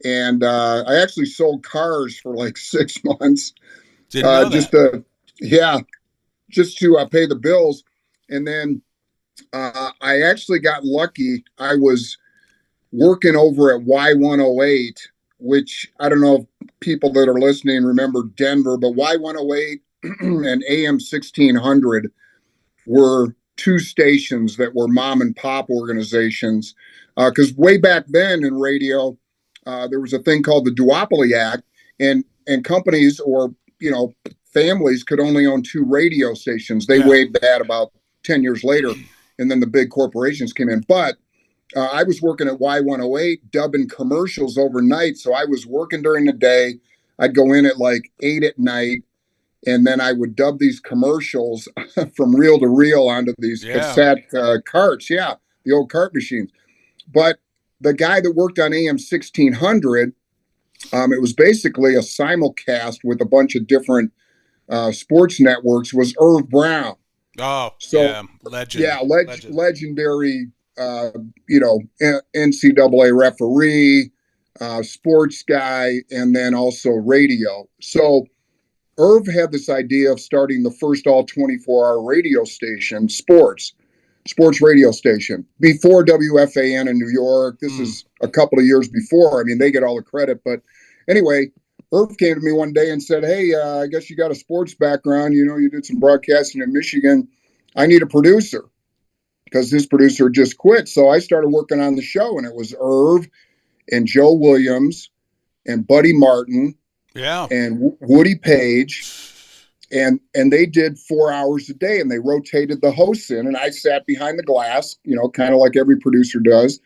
And I actually sold cars for like 6 months. Didn't know just that. Just to pay the bills. And then I actually got lucky. I was working over at Y108, which I don't know if people that are listening remember Denver, but Y108 and AM 1600 were 2 stations that were mom and pop organizations. Because way back then in radio, there was a thing called the Duopoly Act, and companies or families could only own 2 radio stations. They waived that about 10 years later, and then the big corporations came in. But I was working at Y108, dubbing commercials overnight. So I was working during the day. I'd go in at like 8 at night, and then I would dub these commercials from reel to reel onto these cassette carts. Yeah, the old cart machines. But the guy that worked on AM 1600, it was basically a simulcast with a bunch of different sports networks, was Irv Brown. Oh, so, yeah, legend. Yeah, legendary, NCAA referee, sports guy, and then also radio. So Irv had this idea of starting the first all 24-hour radio station, sports radio station, before WFAN in New York. This is a couple of years before. I mean, they get all the credit. But anyway, Irv came to me one day and said, hey, I guess you got a sports background. You did some broadcasting in Michigan. I need a producer, because this producer just quit. So I started working on the show, and it was Irv and Joe Williams and Buddy Martin and Woody Page and they did 4 hours a day, and they rotated the hosts in, and I sat behind the glass, kind of like every producer does,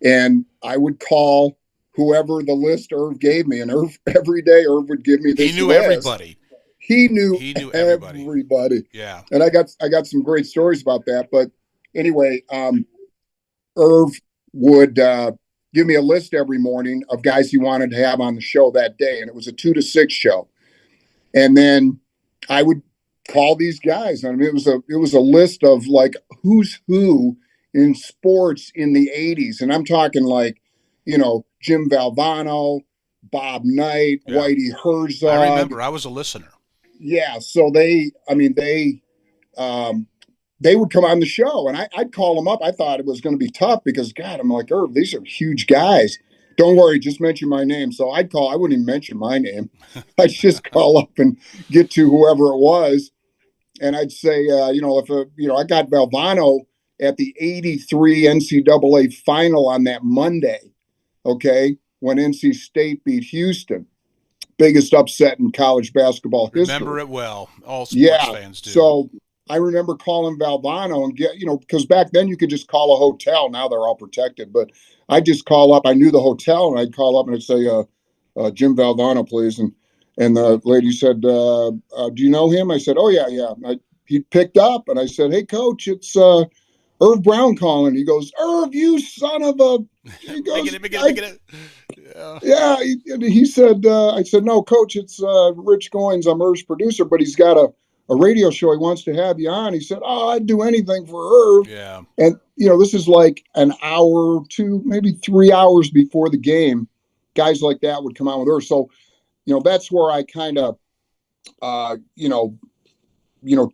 and I would call whoever the list Irv gave me, and every day Irv would give me this He knew list. everybody. He knew everybody. Yeah. And I got some great stories about that. But anyway, Irv would give me a list every morning of guys he wanted to have on the show that day. And it was a 2 to 6 show. And then I would call these guys. I mean, it was a list of like who's who in sports in the 80s. And I'm talking like, Jim Valvano, Bob Knight, Whitey Herzog. I remember. I was a listener. Yeah. So they would come on the show, and I'd call them up. I thought it was going to be tough because, God, I'm like, Irv, these are huge guys. Don't worry, just mention my name. So I wouldn't even mention my name. I'd just call up and get to whoever it was. And I'd say, I got Valvano at the 83 NCAA final on that Monday, okay, when NC State beat Houston. Biggest upset in college basketball history. Remember it well. All sports fans do. So I remember calling Valvano and because back then you could just call a hotel. Now they're all protected, but I just call up. I knew the hotel, and I'd call up and I'd say, Jim Valvano, please. And the lady said, do you know him? I said, oh yeah. He picked up, and I said, hey coach, it's Irv Brown calling. He goes, Irv, you son of a. He goes, make it. Yeah. He said, I said, no, coach, it's Rich Goins. I'm Irv's producer, but he's got a radio show he wants to have you on. He said, oh, I'd do anything for Irv. Yeah. And, this is like an hour, 2, maybe 3 hours before the game. Guys like that would come on with Irv. So, that's where I kind of,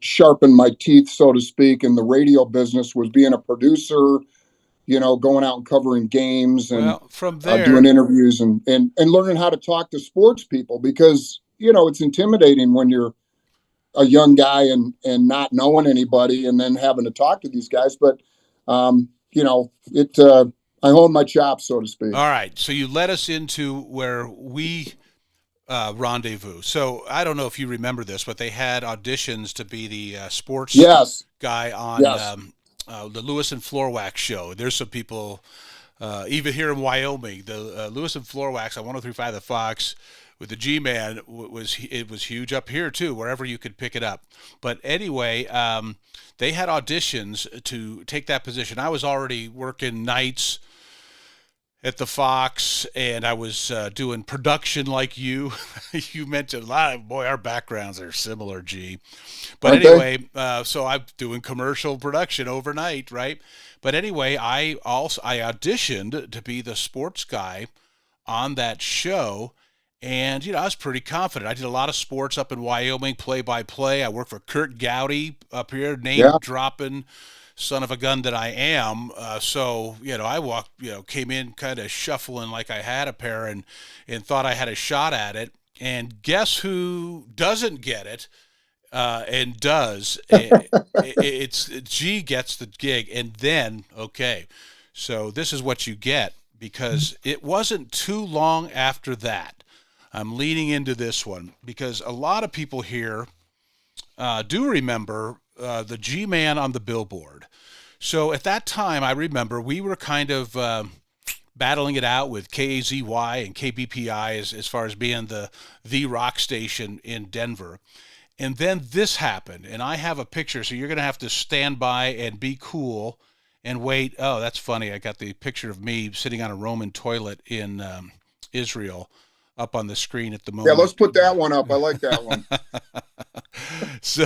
sharpened my teeth, so to speak, in the radio business, was being a producer, going out and covering games and from there, doing interviews and learning how to talk to sports people, because, it's intimidating when you're a young guy and not knowing anybody and then having to talk to these guys. But, I honed my chops, so to speak. All right. So you led us into where we rendezvous. So I don't know if you remember this, but they had auditions to be the sports guy on the Lewis and Floorwax show. There's some people, even here in Wyoming, the Lewis and Floorwax on 103.5 The Fox with the G-Man was huge up here too, wherever you could pick it up. But anyway, they had auditions to take that position. I was already working nights at the Fox, and I was doing production like you. You mentioned a lot of, boy, our backgrounds are similar, G. But anyway, so I'm doing commercial production overnight, right? But anyway, I auditioned to be the sports guy on that show, and, I was pretty confident. I did a lot of sports up in Wyoming, play-by-play. I worked for Kurt Gowdy up here, name-dropping son of a gun that I am. So, I walked, came in kind of shuffling like I had a pair and thought I had a shot at it. And guess who doesn't get it and does? It's G gets the gig. And then, okay, so this is what you get, because it wasn't too long after that. I'm leaning into this one because a lot of people here do remember the G-Man on the billboard. So at that time, I remember we were kind of battling it out with KAZY and KBPI as far as being the rock station in Denver. And then this happened, and I have a picture, so you're going to have to stand by and be cool and wait. Oh, that's funny. I got the picture of me sitting on a Roman toilet in Israel up on the screen at the moment. Yeah, let's put that one up. I like that one. So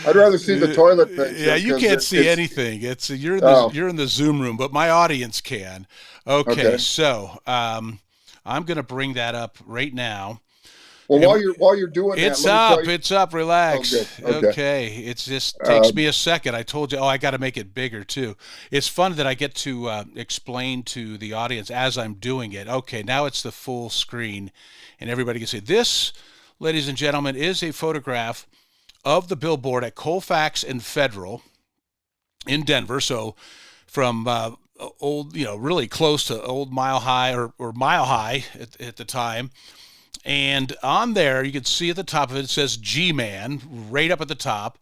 I'd rather see the toilet picture. Yeah, you can't see anything. It's you're in the Zoom room, but my audience can. Okay. So I'm going to bring that up right now. Well, while you're doing it's that, it's up. Relax. Oh, okay. It just takes me a second. I told you. I got to make it bigger too. It's fun that I get to explain to the audience as I'm doing it. Okay, now it's the full screen, and everybody can see this. Ladies and gentlemen, is a photograph of the billboard at Colfax and Federal in Denver. So from old, really close to old Mile High or Mile High at the time. And on there, you can see at the top of it, it says G-Man right up at the top.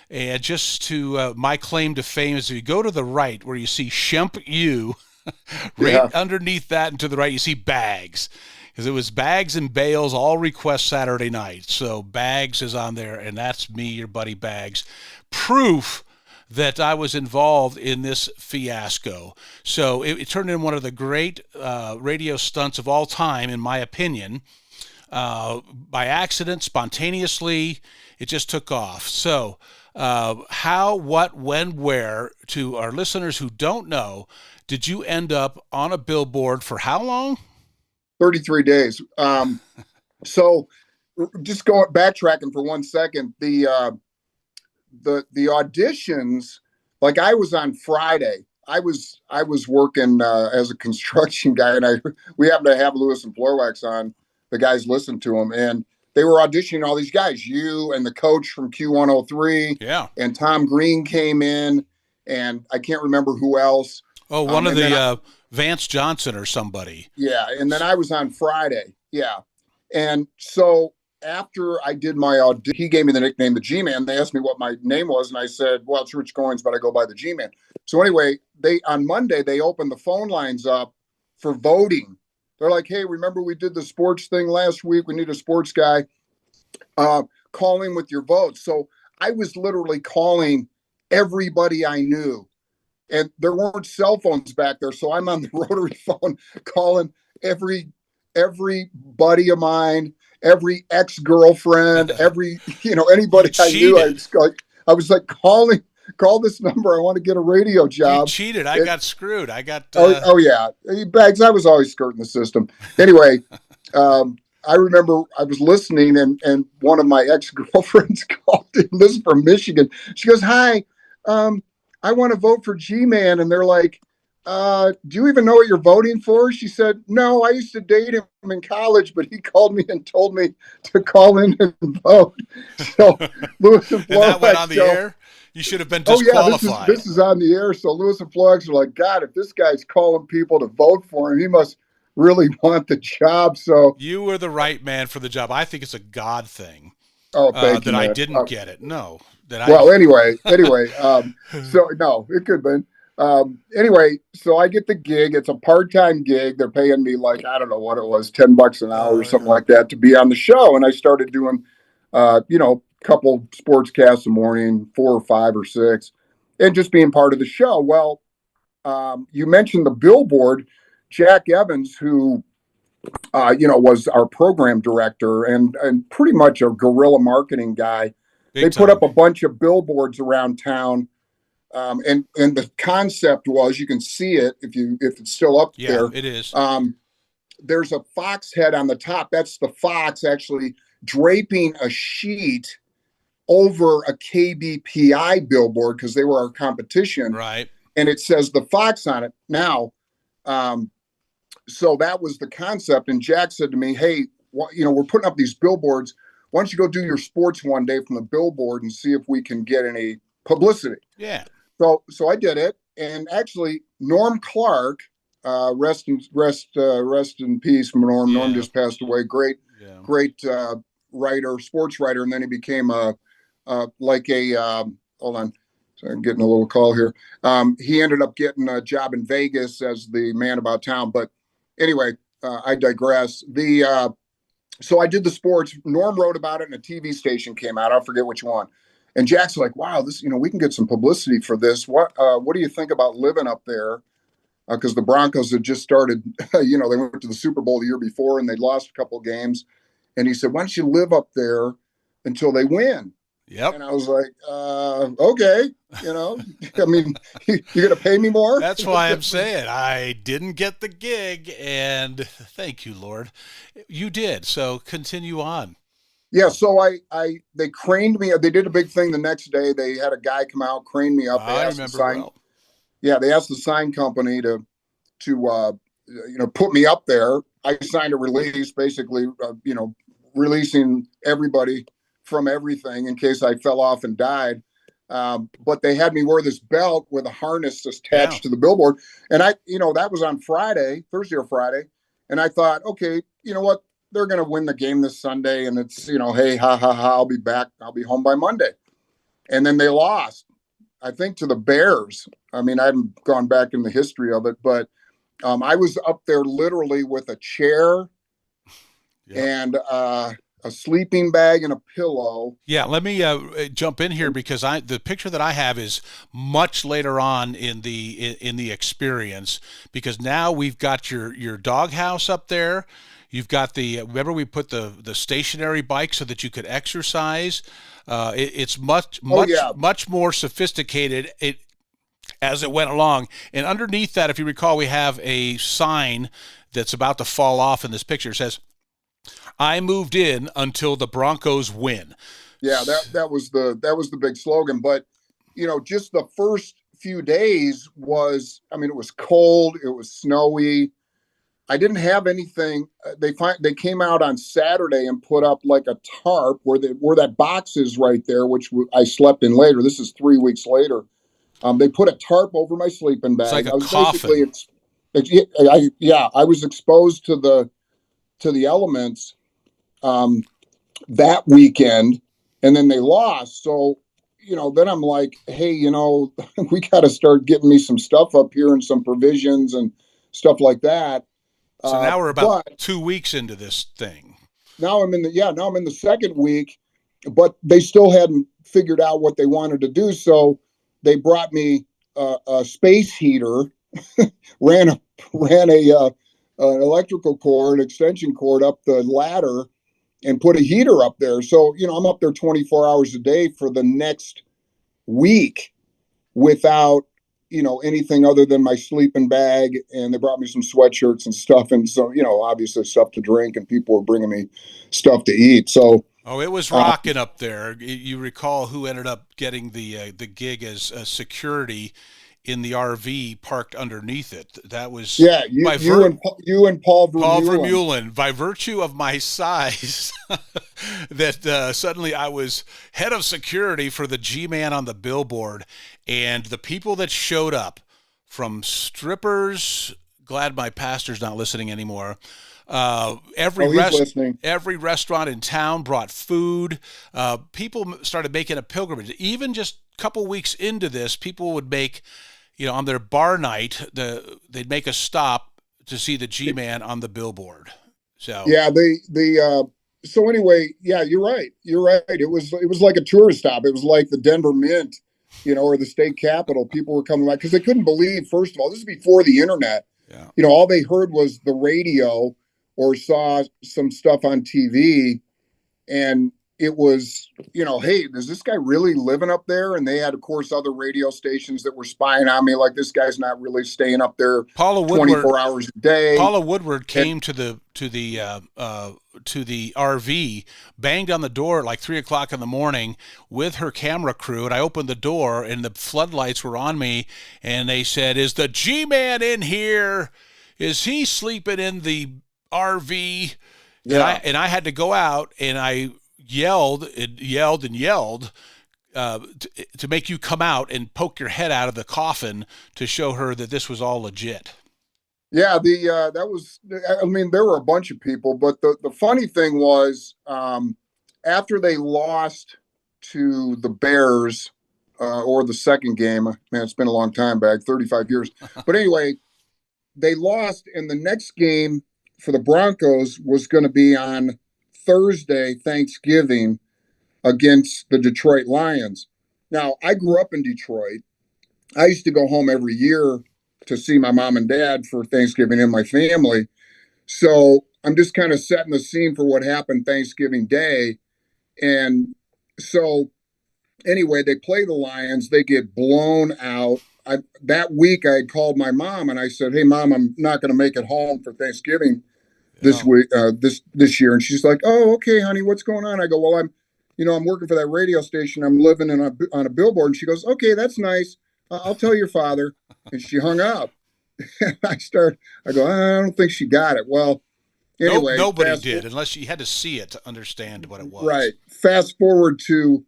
And just to my claim to fame is if you go to the right where you see Shemp U, right underneath that and to the right, you see Bags. Because it was Bags and Bales, all request Saturday night. So Bags is on there, and that's me, your buddy Bags. Proof that I was involved in this fiasco. So it turned into one of the great radio stunts of all time, in my opinion. By accident, spontaneously, it just took off. So how, what, when, where, to our listeners who don't know, did you end up on a billboard for how long? 33 days. So just backtracking for 1 second, the auditions, like I was on Friday, I was working as a construction guy, and we happened to have Lewis and Floorwax on. The guys listened to him, and they were auditioning all these guys, you and the coach from Q103. Yeah. And Tom Green came in, and I can't remember who else. Oh, one of the Vance Johnson or somebody. Yeah. And then I was on Friday. Yeah. And so after I did my audition, he gave me the nickname, the G-Man. They asked me what my name was, and I said, well, it's Rich Goins, but I go by the G-Man. So anyway, on Monday, they opened the phone lines up for voting. They're like, hey, remember we did the sports thing last week? We need a sports guy. Call in with your votes. So I was literally calling everybody I knew. And there weren't cell phones back there. So I'm on the rotary phone calling every buddy of mine, every ex-girlfriend, anybody I knew. I was like, call this number. I want to get a radio job. You cheated. I got screwed. I got. Oh yeah. Bags. I was always skirting the system. Anyway, I remember I was listening and one of my ex-girlfriends called in. This is from Michigan. She goes, hi, I want to vote for G-Man. And they're like, do you even know what you're voting for? She said, no, I used to date him in college, but he called me and told me to call in and vote. So Lewis and And that went on the air? You should have been disqualified. Oh, yeah, this is on the air. So Lewis and Florex are like, God, if this guy's calling people to vote for him, he must really want the job. So you were the right man for the job. I think it's a God thing. Oh, thank you, that man. I didn't get it. No. Anyway. So no, it could have been. Anyway, so I get the gig. It's a part-time gig. They're paying me like, I don't know what it was, $10 an hour or something like that to be on the show. And I started doing, couple sports casts a morning, 4 or 5 or 6, and just being part of the show. Well, you mentioned the billboard. Jack Evans, who, was our program director and pretty much a guerrilla marketing guy. They put up a bunch of billboards around town. And the concept was, you can see it if it's still up there. Yeah, it is. There's a fox head on the top. That's the fox actually draping a sheet over a KBPI billboard because they were our competition. Right. And it says the fox on it. Now, so that was the concept. And Jack said to me, hey, we're putting up these billboards. Why don't you go do your sports one day from the billboard and see if we can get any publicity? Yeah. So I did it. And actually, Norm Clark, rest in peace, Norm. Yeah. Norm just passed away. Great writer, sports writer. And then he became hold on. So I'm getting a little call here. He ended up getting a job in Vegas as the man about town. But anyway, I digress. So I did the sports. Norm wrote about it, and a TV station came out. I forget which one. And Jack's like, wow, this, we can get some publicity for this. What do you think about living up there? Because the Broncos had just started, they went to the Super Bowl the year before and they lost a couple of games. And he said, why don't you live up there until they win? Yep. And I was like, okay, I mean, you're going to pay me more? That's why I'm saying I didn't get the gig, and thank you, Lord. You did. So continue on. Yeah. So they craned me. They did a big thing the next day. They had a guy come out, crane me up. I remember well. Yeah. They asked the sign company to put me up there. I signed a release, basically, releasing everybody from everything in case I fell off and died. But they had me wear this belt with a harness attached to the billboard. And that was on Thursday or Friday. And I thought, okay, you know what? they're going to win the game this Sunday. And it's, hey, ha, ha, ha, I'll be back. I'll be home by Monday. And then they lost, I think, to the Bears. I mean, I haven't gone back in the history of it, but I was up there literally with a chair and a sleeping bag and a pillow. Yeah, let me jump in here because the picture that I have is much later on in the experience, because now we've got your doghouse up there. You've got remember we put the stationary bike so that you could exercise. It's much more sophisticated as it went along. And underneath that, if you recall, we have a sign that's about to fall off in this picture. It says, "I moved in until the Broncos win." Yeah, that was the big slogan. But just the first few days was, it was cold, it was snowy. I didn't have anything. They came out on Saturday and put up like a tarp where that box is right there, which I slept in later. This is 3 weeks later. They put a tarp over my sleeping bag. It's like a I was coffin. I was exposed to the elements that weekend, and then they lost. So, then I'm like, hey, we got to start getting me some stuff up here and some provisions and stuff like that. So now we're about 2 weeks into this thing. Now I'm in the second week, but they still hadn't figured out what they wanted to do. So they brought me a space heater, ran a electrical cord, extension cord up the ladder, and put a heater up there. So, I'm up there 24 hours a day for the next week without, anything other than my sleeping bag. And they brought me some sweatshirts and stuff. And so, obviously stuff to drink, and people were bringing me stuff to eat. So, it was rocking up there. You recall who ended up getting the gig as security in the RV parked underneath it. That was you and Paul Vermeulen. Paul Vermeulen. By virtue of my size, that suddenly I was head of security for the G-Man on the billboard, and the people that showed up, from strippers. Glad my pastor's not listening anymore. Every restaurant in town brought food. People started making a pilgrimage. Even just a couple weeks into this, people would make, on their bar night, they'd make a stop to see the G-Man on the billboard. So yeah, so anyway, yeah, you're right. It was like a tourist stop. It was like the Denver Mint, or the state capitol. People were coming back because they couldn't believe. First of all, this is before the internet. Yeah. All they heard was the radio or saw some stuff on TV, and it was, hey, is this guy really living up there? And they had, of course, other radio stations that were spying on me, like, this guy's not really staying up there 24 hours a day. Paula Woodward came to the RV, banged on the door at like 3:00 in the morning with her camera crew, and I opened the door, and the floodlights were on me, and they said, "Is the G-Man in here? Is he sleeping in the RV?" Yeah. And I had to go out, and I yelled to make you come out and poke your head out of the coffin to show her that this was all legit. Yeah, there were a bunch of people, but the funny thing was, after they lost to the Bears, or the second game, man, it's been a long time back, 35 years. But anyway, they lost, and the next game for the Broncos was going to be on Thursday, Thanksgiving, against the Detroit Lions. Now, I grew up in Detroit. I used to go home every year to see my mom and dad for Thanksgiving and my family. So I'm just kind of setting the scene for what happened Thanksgiving Day. And so anyway, they play the Lions. They get blown out. That week I had called my mom and I said, "Hey, Mom, I'm not going to make it home for Thanksgiving this week, this year." And she's like, "Oh, okay, honey, what's going on?" I go, "Well, I'm working for that radio station. I'm living on a billboard." And she goes, "Okay, that's nice. I'll tell your father." And she hung up. I go, "I don't think she got it." Well, anyway, nobody did, unless you had to see it to understand what it was. Right. Fast forward to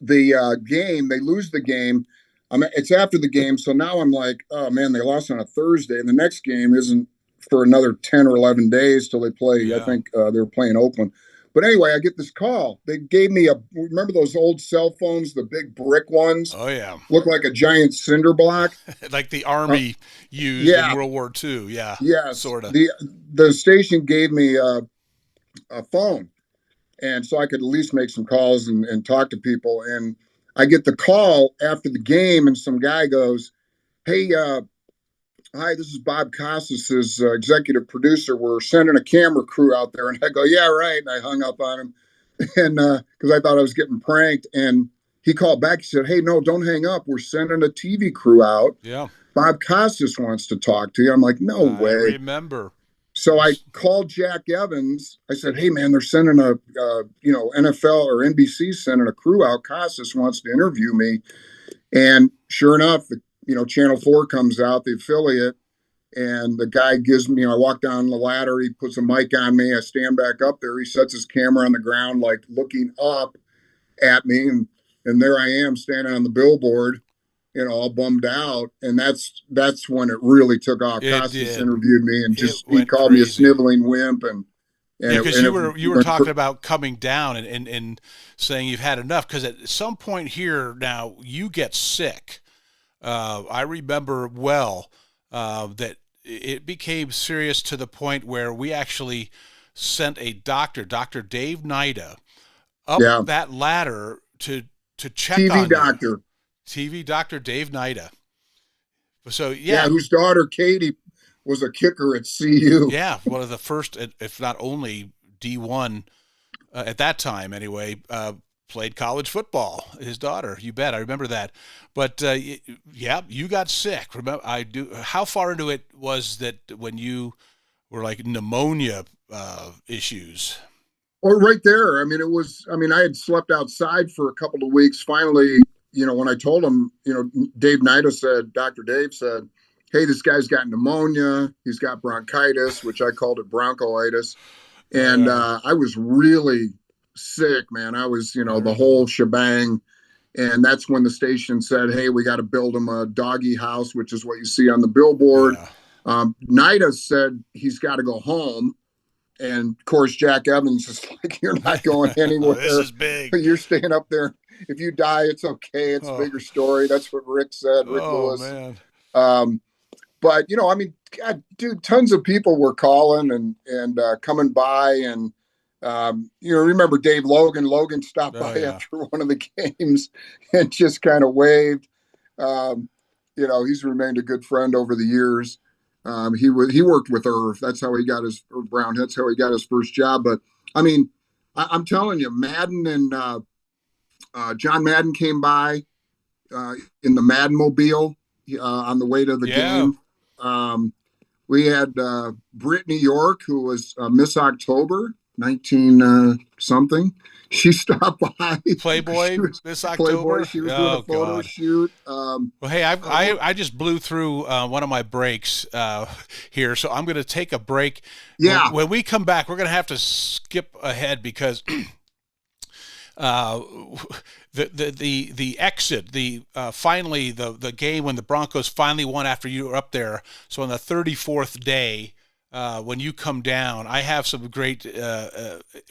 the game. They lose the game. It's after the game, so now I'm like, oh man, they lost on a Thursday, and the next game isn't for another 10 or 11 days till they play. Yeah. I think they were playing Oakland. But anyway, I get this call. They gave me remember those old cell phones, the big brick ones? Oh, yeah. Look like a giant cinder block. Like the Army used in World War II. Yeah. Yes. Sort of. The station gave me a phone. And so I could at least make some calls and talk to people. And I get the call after the game, and some guy goes, "Hey, hi, this is Bob Costas' executive producer. We're sending a camera crew out there." And I go, "Yeah, right." And I hung up on him, and because I thought I was getting pranked. And he called back. He said, "Hey, no, don't hang up. We're sending a TV crew out. Yeah. Bob Costas wants to talk to you." I'm like, "No way." I remember. So I called Jack Evans. I said, "Hey, man, they're sending a, NFL or NBC sending a crew out. Costas wants to interview me." And sure enough, Channel 4 comes out, the affiliate, and the guy gives me, I walk down the ladder. He puts a mic on me. I stand back up there. He sets his camera on the ground, like looking up at me. And there I am standing on the billboard, all bummed out. And that's when it really took off. Costas interviewed me and he called me a sniveling wimp. And because you were talking about coming down and saying you've had enough. Because at some point here now you get sick. I remember well that it became serious to the point where we actually sent a doctor, Dr. Dave Nida, up that ladder to check TV on doctor. you. TV doctor Dave Nida. So whose daughter Katie was a kicker at CU. Yeah, one of the first, if not only D1 at that time anyway, played college football. His daughter, you bet. I remember that. But you got sick. Remember, I do. How far into it was that when you were like pneumonia issues? Well, right there. I had slept outside for a couple of weeks. Finally, when I told him, Dave Nida said, Dr. Dave said, "Hey, this guy's got pneumonia. He's got bronchitis," which I called it bronchitis. And I was really sick, man. I was, the whole shebang. And that's when the station said, "Hey, we got to build him a doggy house," which is what you see on the billboard. Yeah. Nida said he's got to go home. And of course, Jack Evans is like, "You're not going anywhere. This is big. You're staying up there. If you die, it's okay. It's a bigger story." That's what Rick said, Rick Lewis. Man. But, God, dude, tons of people were calling and coming by. And, remember Dave Logan? Logan stopped by after one of the games and just kind of waved. He's remained a good friend over the years. He worked with Irv. That's how he got his Brown. That's how he got his first job. But I'm telling you, Madden and John Madden came by in the Madden mobile on the way to the game. We had Brittany York, who was Miss October 19 something. She stopped by. Playboy, Miss October. Playboy. She was doing a photo shoot. Well, hey, I just blew through one of my breaks here, so I'm going to take a break. Yeah. When we come back, we're going to have to skip ahead because the exit, finally the game when the Broncos finally won after you were up there. So on the 34th day, when you come down, I have some great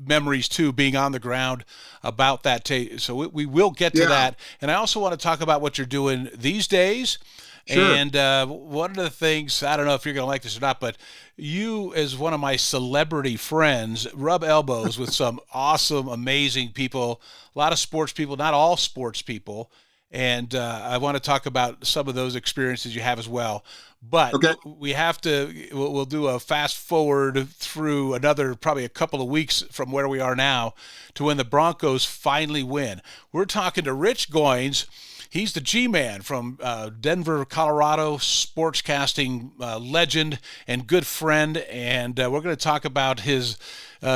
memories too, being on the ground about that. So we will get to that, and I also want to talk about what you're doing these days. Sure. And one of the things, I don't know if you're going to like this or not, but you, as one of my celebrity friends, rub elbows with some awesome, amazing people, a lot of sports people, not all sports people. And I want to talk about some of those experiences you have as well. But we have to, we'll do a fast forward through another, probably a couple of weeks from where we are now to when the Broncos finally win. We're talking to Rich Goins. He's the G-Man from Denver, Colorado, sportscasting legend and good friend. And we're going to talk about his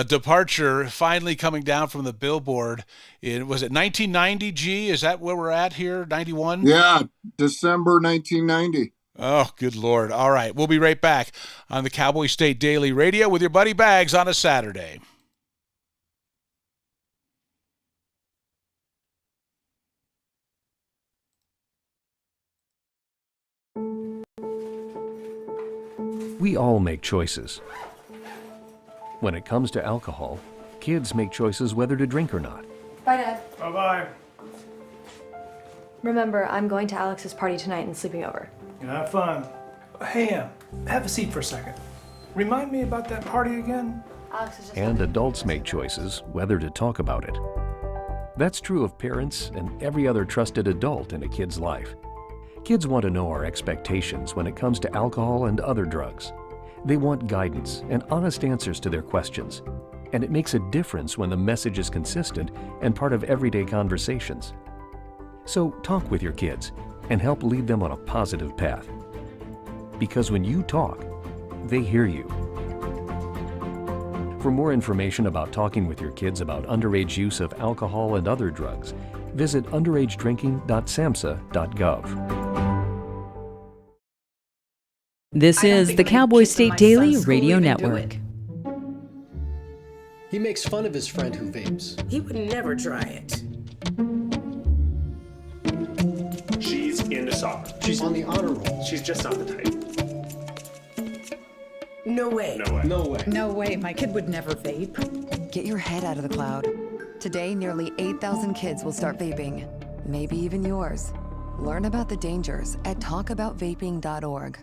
departure finally coming down from the billboard. Was it 1990, G? Is that where we're at here, 91? Yeah, December 1990. Oh, good Lord. All right, we'll be right back on the Cowboy State Daily Radio with your buddy Bags on a Saturday. We all make choices. When it comes to alcohol, kids make choices whether to drink or not. Bye, Dad. Bye-bye. Remember, I'm going to Alex's party tonight and sleeping over. Have fun. Hey, have a seat for a second. Remind me about that party again? Alex is just And adults make choices whether to talk about it. That's true of parents and every other trusted adult in a kid's life. Kids want to know our expectations when it comes to alcohol and other drugs. They want guidance and honest answers to their questions. And it makes a difference when the message is consistent and part of everyday conversations. So talk with your kids and help lead them on a positive path. Because when you talk, they hear you. For more information about talking with your kids about underage use of alcohol and other drugs, visit underagedrinking.samhsa.gov. This is the Cowboy State Daily Radio Network. He makes fun of his friend who vapes. He would never try it. She's into soccer. She's on the honor roll. She's just not the type. No way. No way. No way. No way. My kid would never vape. Get your head out of the cloud. Today, nearly 8,000 kids will start vaping. Maybe even yours. Learn about the dangers at talkaboutvaping.org.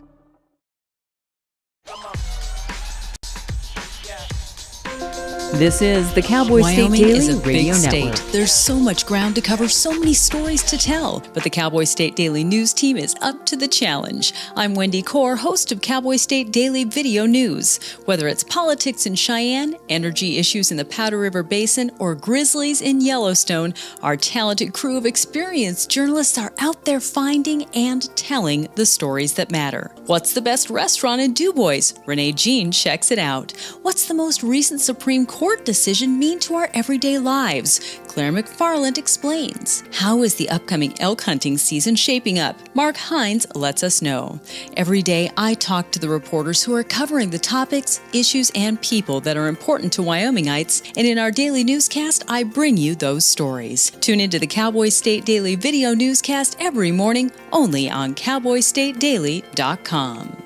This is the Cowboy State Wyoming Daily is a Radio big Network. state. There's so much ground to cover, so many stories to tell. But the Cowboy State Daily News team is up to the challenge. I'm Wendy Core, host of Cowboy State Daily Video News. Whether it's politics in Cheyenne, energy issues in the Powder River Basin, or grizzlies in Yellowstone, our talented crew of experienced journalists are out there finding and telling the stories that matter. What's the best restaurant in DuBois? Renee Jean checks it out. What's the most recent Supreme Court decision mean to our everyday lives? Claire McFarland explains. How is the upcoming elk hunting season shaping up? Mark Hines lets us know. Every day, I talk to the reporters who are covering the topics, issues, and people that are important to Wyomingites, and in our daily newscast, I bring you those stories. Tune into the Cowboy State Daily Video Newscast every morning, only on CowboyStateDaily.com.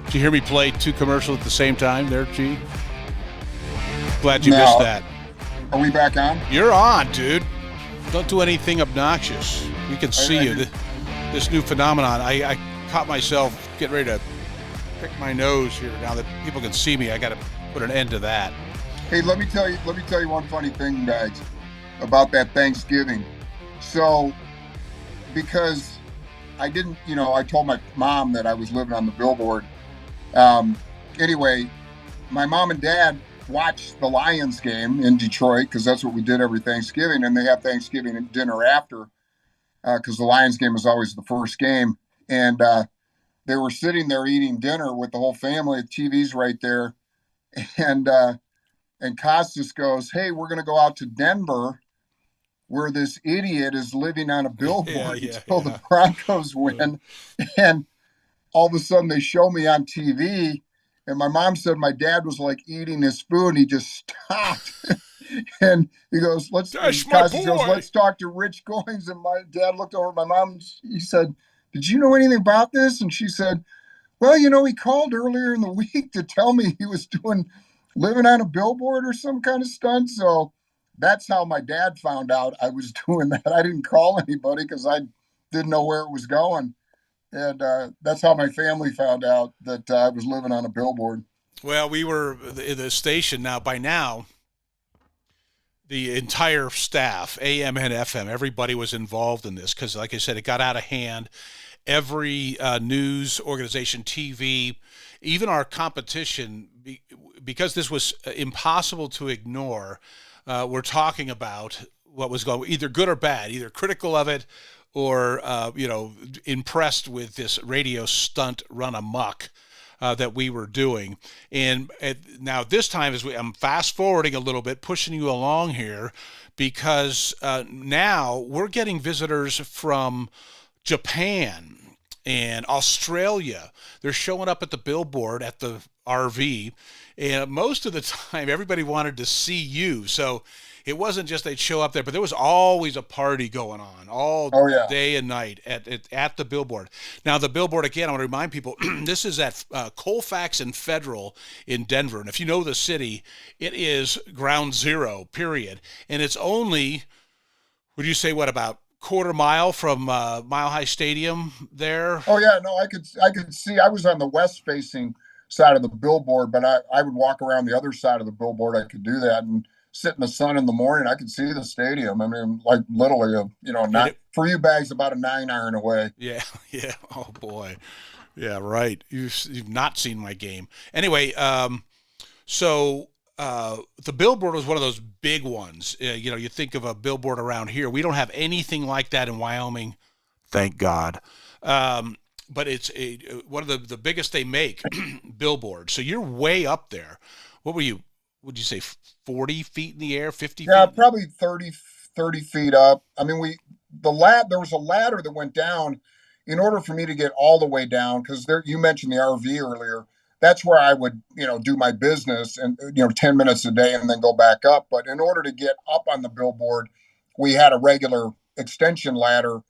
Did you hear me play two commercials at the same time there, G? Glad you missed that. Are we back on? You're on, dude. Don't do anything obnoxious. We can see you. This new phenomenon. I caught myself getting ready to pick my nose here. Now that people can see me, I got to put an end to that. Hey, let me tell you one funny thing, guys, about that Thanksgiving. So, because I didn't, I told my mom that I was living on the billboard. Anyway, my mom and dad watched the Lions game in Detroit because that's what we did every Thanksgiving, and they have Thanksgiving dinner after because the Lions game is always the first game. And they were sitting there eating dinner with the whole family. The TV's right there, and Costas goes, "Hey, we're going to go out to Denver, where this idiot is living on a billboard until the Broncos win." And all of a sudden they show me on TV, and my mom said my dad was like eating his food, and he just stopped. And he goes, let's talk to Rich Goings. And my dad looked over at my mom, and he said, "Did you know anything about this?" And she said, "Well, he called earlier in the week to tell me he was living on a billboard or some kind of stunt." So that's how my dad found out I was doing that. I didn't call anybody because I didn't know where it was going. And that's how my family found out that I was living on a billboard. Well, we were in the station by now, the entire staff, AM and FM, everybody was involved in this because, like I said, it got out of hand. Every news organization, TV, even our competition, because this was impossible to ignore, we're talking about what was going, either good or bad, either critical of it or, impressed with this radio stunt run amok that we were doing. And now this time, I'm fast forwarding a little bit, pushing you along here, because now we're getting visitors from Japan and Australia. They're showing up at the billboard at the RV, and most of the time everybody wanted to see you. So it wasn't just they'd show up there, but there was always a party going on all day and night at the billboard. Now the billboard, again, I want to remind people, this is at Colfax and Federal in Denver. And if you know the city, it is ground zero, period. And it's only, would you say, what, about quarter mile from Mile High Stadium there? Oh yeah, no, I could see. I was on the west facing side of the billboard, but I would walk around the other side of the billboard. I could do that and sit in the sun in the morning. I could see the stadium. I mean, like literally, not for you bags about a 9-iron away. Yeah, yeah. Oh boy, yeah, right. You've not seen my game anyway. So the billboard was one of those big ones. You think of a billboard around here. We don't have anything like that in Wyoming, thank God. But it's one of the biggest they make billboards. So you're way up there. What were you? Would you say 40 feet in the air, 50 feet? Yeah, probably 30 feet up. I mean, there was a ladder that went down in order for me to get all the way down, because you mentioned the RV earlier. That's where I would, do my business and, 10 minutes a day and then go back up. But in order to get up on the billboard, we had a regular extension ladder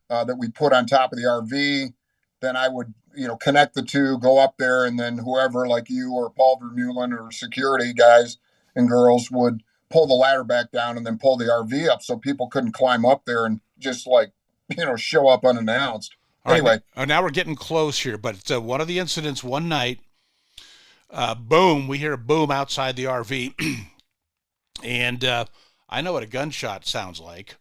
that we put on top of the RV. Then I would, connect the two, go up there, and then whoever, like you or Paul Vermeulen or security guys and girls, would pull the ladder back down and then pull the RV up so people couldn't climb up there and just show up unannounced. Anyway. Right, now we're getting close here, but one of the incidents one night, boom, we hear a boom outside the RV. And I know what a gunshot sounds like.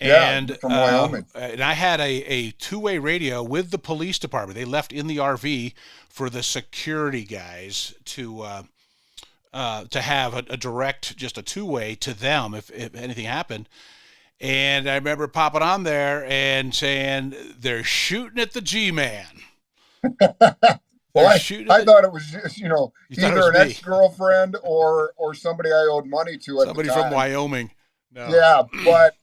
And from Wyoming. And I had a two-way radio with the police department. They left in the RV for the security guys to have a direct, just a two-way to them if anything happened. And I remember popping on there and saying, they're shooting at the G-Man. Well, I thought it was just, either an ex-girlfriend or somebody I owed money to at somebody the time. from Wyoming. No. Yeah, but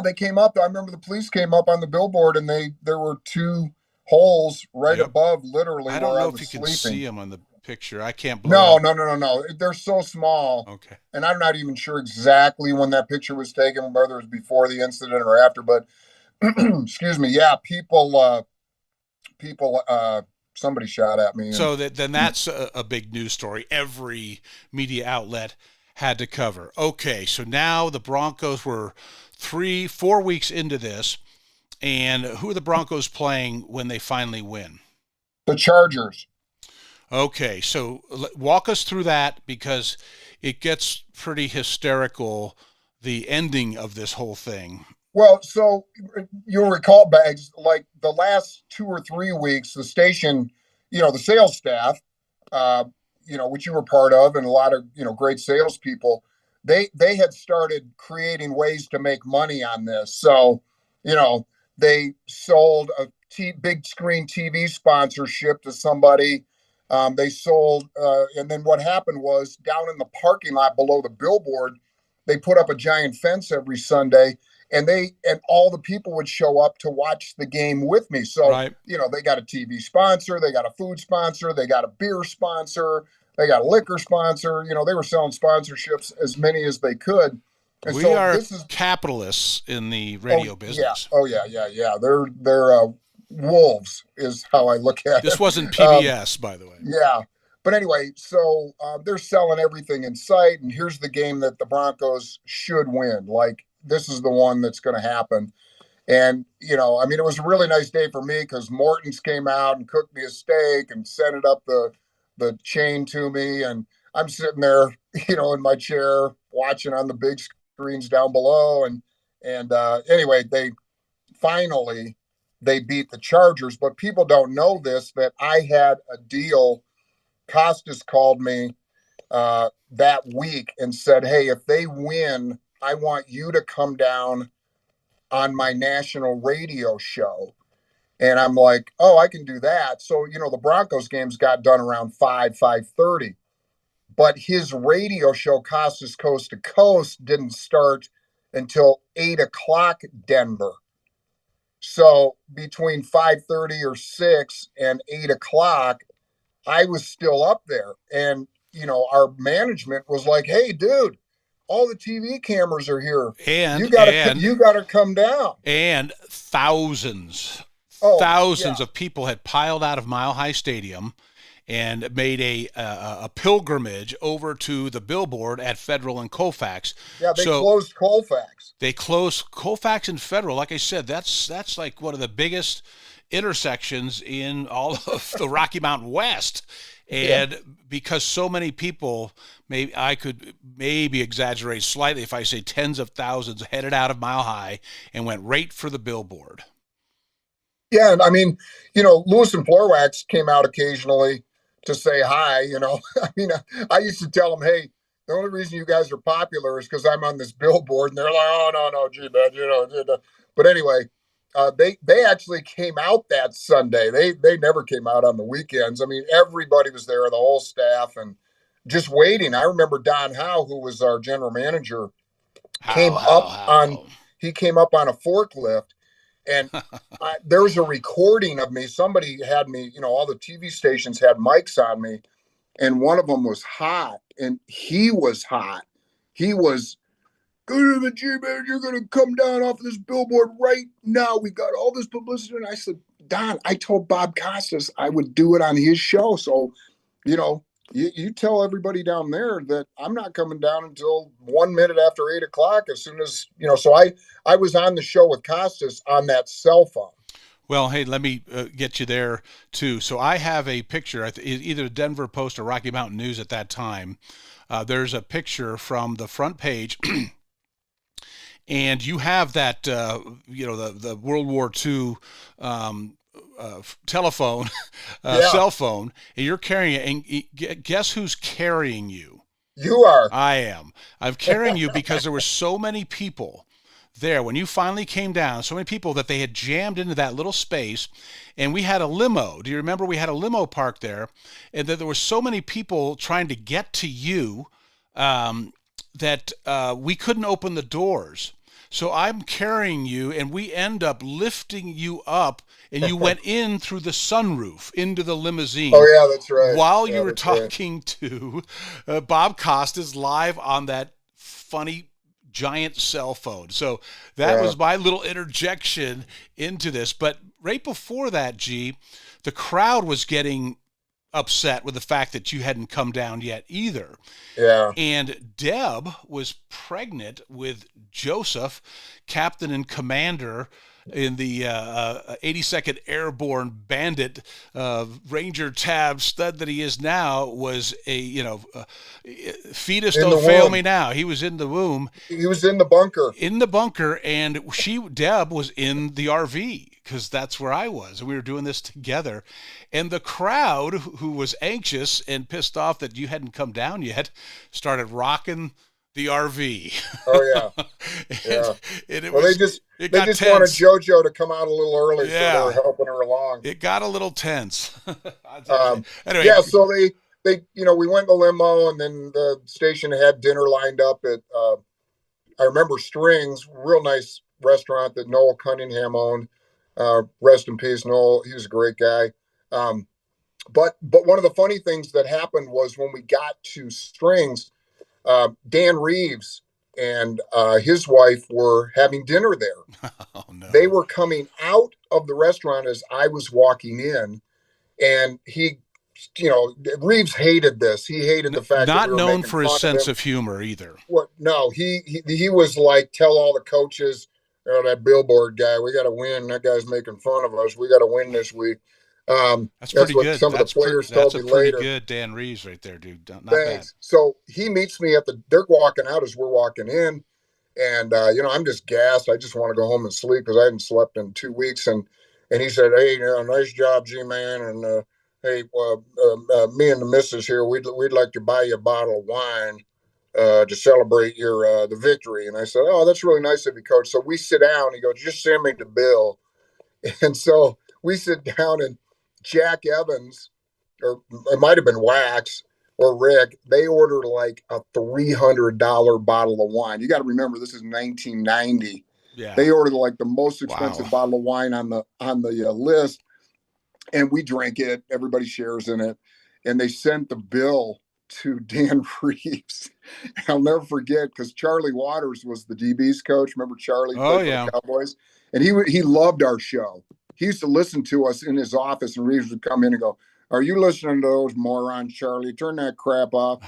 they came up. I remember the police came up on the billboard, and there were two holes right above, literally. I don't know if you can see them on the picture. I can't believe. No. They're so small. Okay. And I'm not even sure exactly when that picture was taken, whether it was before the incident or after. But excuse me. Yeah, people. Somebody shot at me. So then that's a big news story. Every media outlet had to cover. Okay, so now the Broncos were 3-4 weeks into this, and who are the Broncos playing when they finally win? The Chargers. Okay, so walk us through that, because it gets pretty hysterical, the ending of this whole thing. Well, so you'll recall, Bags, like the last 2 or 3 weeks, the station, the sales staff, which you were part of, and a lot of, great salespeople, they had started creating ways to make money on this. So, they sold a big screen TV sponsorship to somebody. They sold, and then what happened was, down in the parking lot below the billboard, they put up a giant fence every Sunday. And all the people would show up to watch the game with me. So, they got a TV sponsor, they got a food sponsor, they got a beer sponsor, they got a liquor sponsor. They were selling sponsorships, as many as they could. And we are capitalists in the radio business. Yeah. They're wolves is how I look at it. This wasn't PBS, by the way. Yeah. But anyway, so they're selling everything in sight. And here's the game that the Broncos should win. Like, this is the one that's going to happen. And, it was a really nice day for me, because Morton's came out and cooked me a steak and sent it up the chain to me. And I'm sitting there, in my chair watching on the big screens down below. And anyway, they beat the Chargers. But people don't know this, that I had a deal. Costas called me that week and said, hey, if they win, I want you to come down on my national radio show. And I'm like, oh, I can do that. So, the Broncos games got done around 5:30. But his radio show, Costas Coast to Coast, didn't start until 8 o'clock Denver. So between 5:30 or 6 and 8 o'clock, I was still up there. And, our management was like, hey, dude, all the TV cameras are here. And You gotta come down. And thousands Yeah. of people had piled out of Mile High Stadium and made a pilgrimage over to the billboard at Federal and Colfax. Yeah, they closed Colfax. They closed Colfax and Federal. Like I said, that's like one of the biggest intersections in all of the Rocky Mountain West. And because so many people, maybe I could exaggerate slightly if I say tens of thousands headed out of Mile High and went right for the billboard. Yeah, and I mean, Lewis and Florwax came out occasionally to say hi. I mean, I used to tell them, hey, the only reason you guys are popular is because I'm on this billboard, and they're like, oh no, gee, man, But anyway, they actually came out that Sunday. They never came out on the weekends. I mean, everybody was there, the whole staff, and just waiting. I remember Don Howe, who was our general manager, came up on a forklift. And there was a recording of me. Somebody had me, all the TV stations had mics on me, and one of them was hot, and he was hot. He was, go to the G-Man, you're going to come down off of this billboard right now. We got all this publicity. And I said, Don, I told Bob Costas I would do it on his show. So, you tell everybody down there that I'm not coming down until 1 minute after 8 o'clock. As soon as, so I was on the show with Costas on that cell phone. Well, hey, let me get you there too. So I have a picture, either Denver Post or Rocky Mountain News at that time. There's a picture from the front page. And you have that, the World War II telephone, cell phone, and you're carrying it. And guess who's carrying you? You are. I am. I'm carrying you because there were so many people there when you finally came down, so many people that they had jammed into that little space, and we had a limo. Do you remember we had a limo parked there? And that there were so many people trying to get to you that we couldn't open the doors. So I'm carrying you, and we end up lifting you up, and you went in through the sunroof into the limousine. Oh, yeah, that's right. While you were talking to Bob Costas live on that funny giant cell phone. So that was my little interjection into this. But right before that, G, the crowd was getting upset with the fact that you hadn't come down yet either. Yeah. And Deb was pregnant with Joseph, captain and commander in the 82nd Airborne Bandit Ranger Tab stud that he is now, was a, fetus don't fail me now. He was in the womb. He was in the bunker. In the bunker, and Deb was in the RV, because that's where I was, and we were doing this together. And the crowd, who was anxious and pissed off that you hadn't come down yet, started rocking the RV. Oh yeah, and it well, was, they just wanted JoJo to come out a little early, so they were helping her along. It got a little tense. Anyway, yeah. So they we went in the limo, and then the station had dinner lined up at I remember Strings, real nice restaurant that Noel Cunningham owned. Rest in peace, Noel. He was a great guy. But one of the funny things that happened was when we got to Strings, Dan Reeves and his wife were having dinner there. Oh, no. They were coming out of the restaurant as I was walking in, and he, Reeves hated this. He hated the fact not that we were known making for his fun sense him. of humor either. What? No, he was like, tell all the coaches, that billboard guy, we got to win. That guy's making fun of us. We got to win this week. That's pretty what good. Some of the players told me later. That's a pretty good Dan Reeves right there, dude. Not bad. So he meets me they're walking out as we're walking in, and I'm just gassed. I just want to go home and sleep because I hadn't slept in 2 weeks. And he said, "Hey, nice job, G-Man. And hey, me and the missus here, we'd like to buy you a bottle of wine to celebrate your the victory." And I said, "Oh, that's really nice of you, Coach." So we sit down. He goes, "Just send me the bill." And so we sit down, and Jack Evans, or it might have been Wax or Rick, they ordered like a $300 bottle of wine. You got to remember, this is 1990. Yeah. They ordered like the most expensive Wow. bottle of wine on the list, and we drank it. Everybody shares in it, and they sent the bill to Dan Reeves. I'll never forget because Charlie Waters was the DB's coach. Remember Charlie Oh, played for yeah. the Cowboys, and he loved our show. He used to listen to us in his office, and Reeves would come in and go, "Are you listening to those morons, Charlie? Turn that crap off."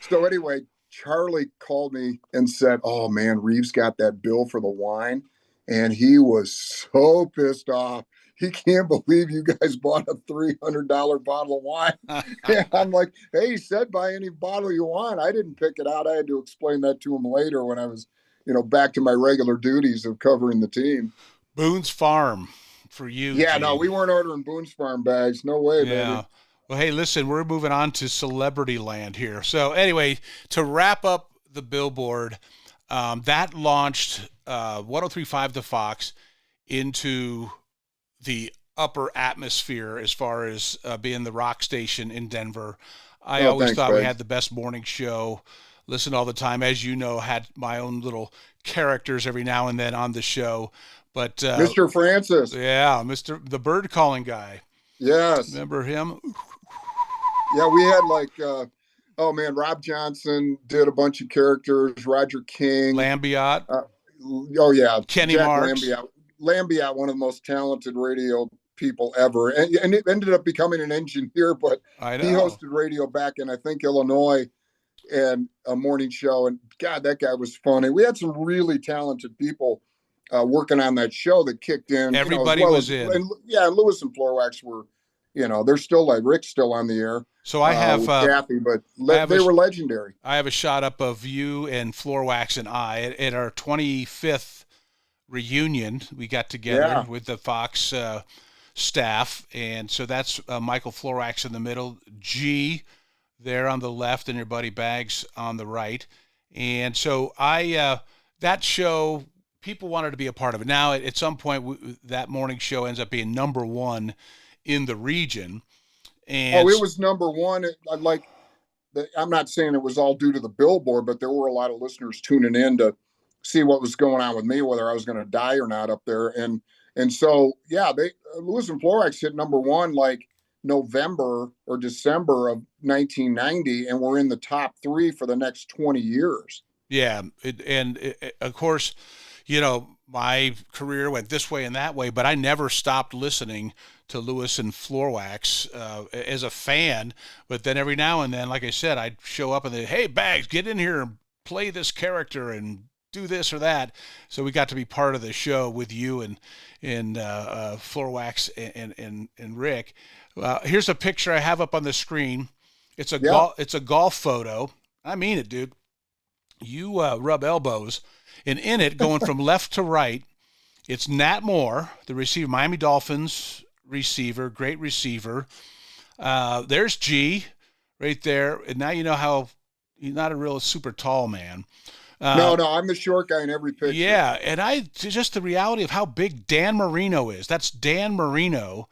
So anyway, Charlie called me and said, "Oh man, Reeves got that bill for the wine," and he was so pissed off. He can't believe you guys bought a $300 bottle of wine. And I'm like, hey, he said buy any bottle you want. I didn't pick it out. I had to explain that to him later when I was, back to my regular duties of covering the team. Boone's Farm for you. Yeah, Gene. no, we weren't ordering Boone's Farm bags. No way, Yeah. baby. Well, hey, listen, we're moving on to celebrity land here. So anyway, to wrap up the billboard, that launched 103.5 The Fox into the upper atmosphere as far as being the rock station in Denver. I always thought we had the best morning show. Listened all the time. As you know, had my own little characters every now and then on the show. But Mr. Francis. Yeah, the bird calling guy. Yes. Remember him? Yeah, we had like Rob Johnson did a bunch of characters, Roger King. Lambiot. Kenny Jack Marks. Lambiot, one of the most talented radio people ever. And it ended up becoming an engineer, but he hosted radio back in, I think, Illinois, and a morning show. And God, that guy was funny. We had some really talented people working on that show that kicked in. Everybody was in. And Lewis and Floorwax were, they're still like Rick's still on the air. So I have Kathy, but they were legendary. I have a shot up of you and Floorwax and I at our 25th reunion. We got together with the Fox staff, and so that's Michael Floorwax in the middle, G there on the left, and your buddy Bags on the right. And so that show, people wanted to be a part of it. Now, at some point, that morning show ends up being number one in the region. And it was number one. I'm not saying it was all due to the billboard, but there were a lot of listeners tuning in to see what was going on with me, whether I was going to die or not up there. And so, Lewis and Florax hit number one like November or December of 1990, and we're in the top 3 for the next 20 years. Yeah. Of course, my career went this way and that way, but I never stopped listening to Lewis and Floorwax as a fan. But then every now and then, like I said, I'd show up and they'd, hey, Bags, get in here and play this character and do this or that. So we got to be part of the show with you and Floorwax and Rick. Here's a picture I have up on the screen. It's a golf photo. I mean it, dude. You rub elbows. And in it, going from left to right, it's Nat Moore, the receiver, Miami Dolphins receiver, great receiver. There's G right there. And now you know how he's not a real super tall man. No, I'm the short guy in every picture. Yeah, and just the reality of how big Dan Marino is. That's Dan Marino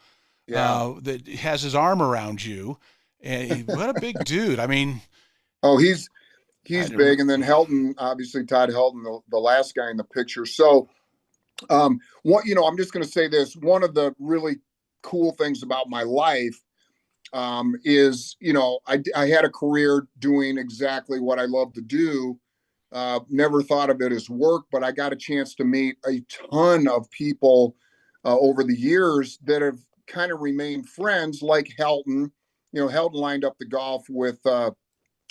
that has his arm around you. And what a big dude. I mean. Oh, he's big. And then Helton, obviously Todd Helton, the last guy in the picture. So, I'm just going to say this. One of the really cool things about my life is, I had a career doing exactly what I love to do. Never thought of it as work, but I got a chance to meet a ton of people over the years that have kind of remained friends, like Helton. Helton lined up the golf with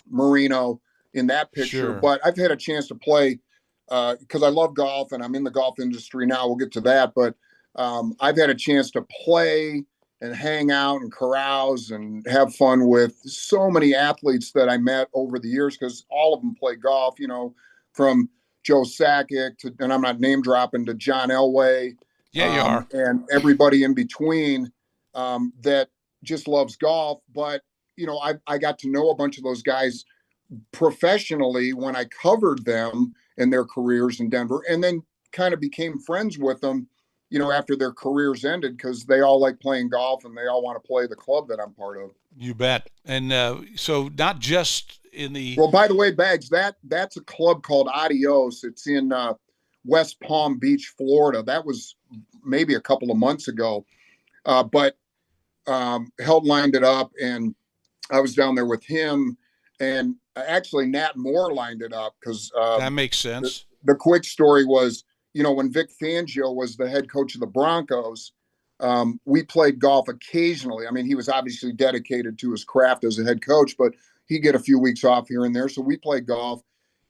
Marino in that picture. Sure. But I've had a chance to play because I love golf and I'm in the golf industry now. We'll get to that. But I've had a chance to play and hang out and carouse and have fun with so many athletes that I met over the years, because all of them play golf, from Joe Sakic to, and I'm not name dropping, to John Elway. Yeah, you are. And everybody in between that just loves golf. But, I got to know a bunch of those guys professionally when I covered them and their careers in Denver, and then kind of became friends with them, after their careers ended, because they all like playing golf and they all want to play the club that I'm part of. You bet. And so not just in the... Well, by the way, Bags, that's a club called Adios. It's in West Palm Beach, Florida. That was maybe a couple of months ago. But Held lined it up, and I was down there with him, and actually Nat Moore lined it up because that makes sense. The quick story was, when Vic Fangio was the head coach of the Broncos, we played golf occasionally. I mean, he was obviously dedicated to his craft as a head coach, but he'd get a few weeks off here and there. So we played golf.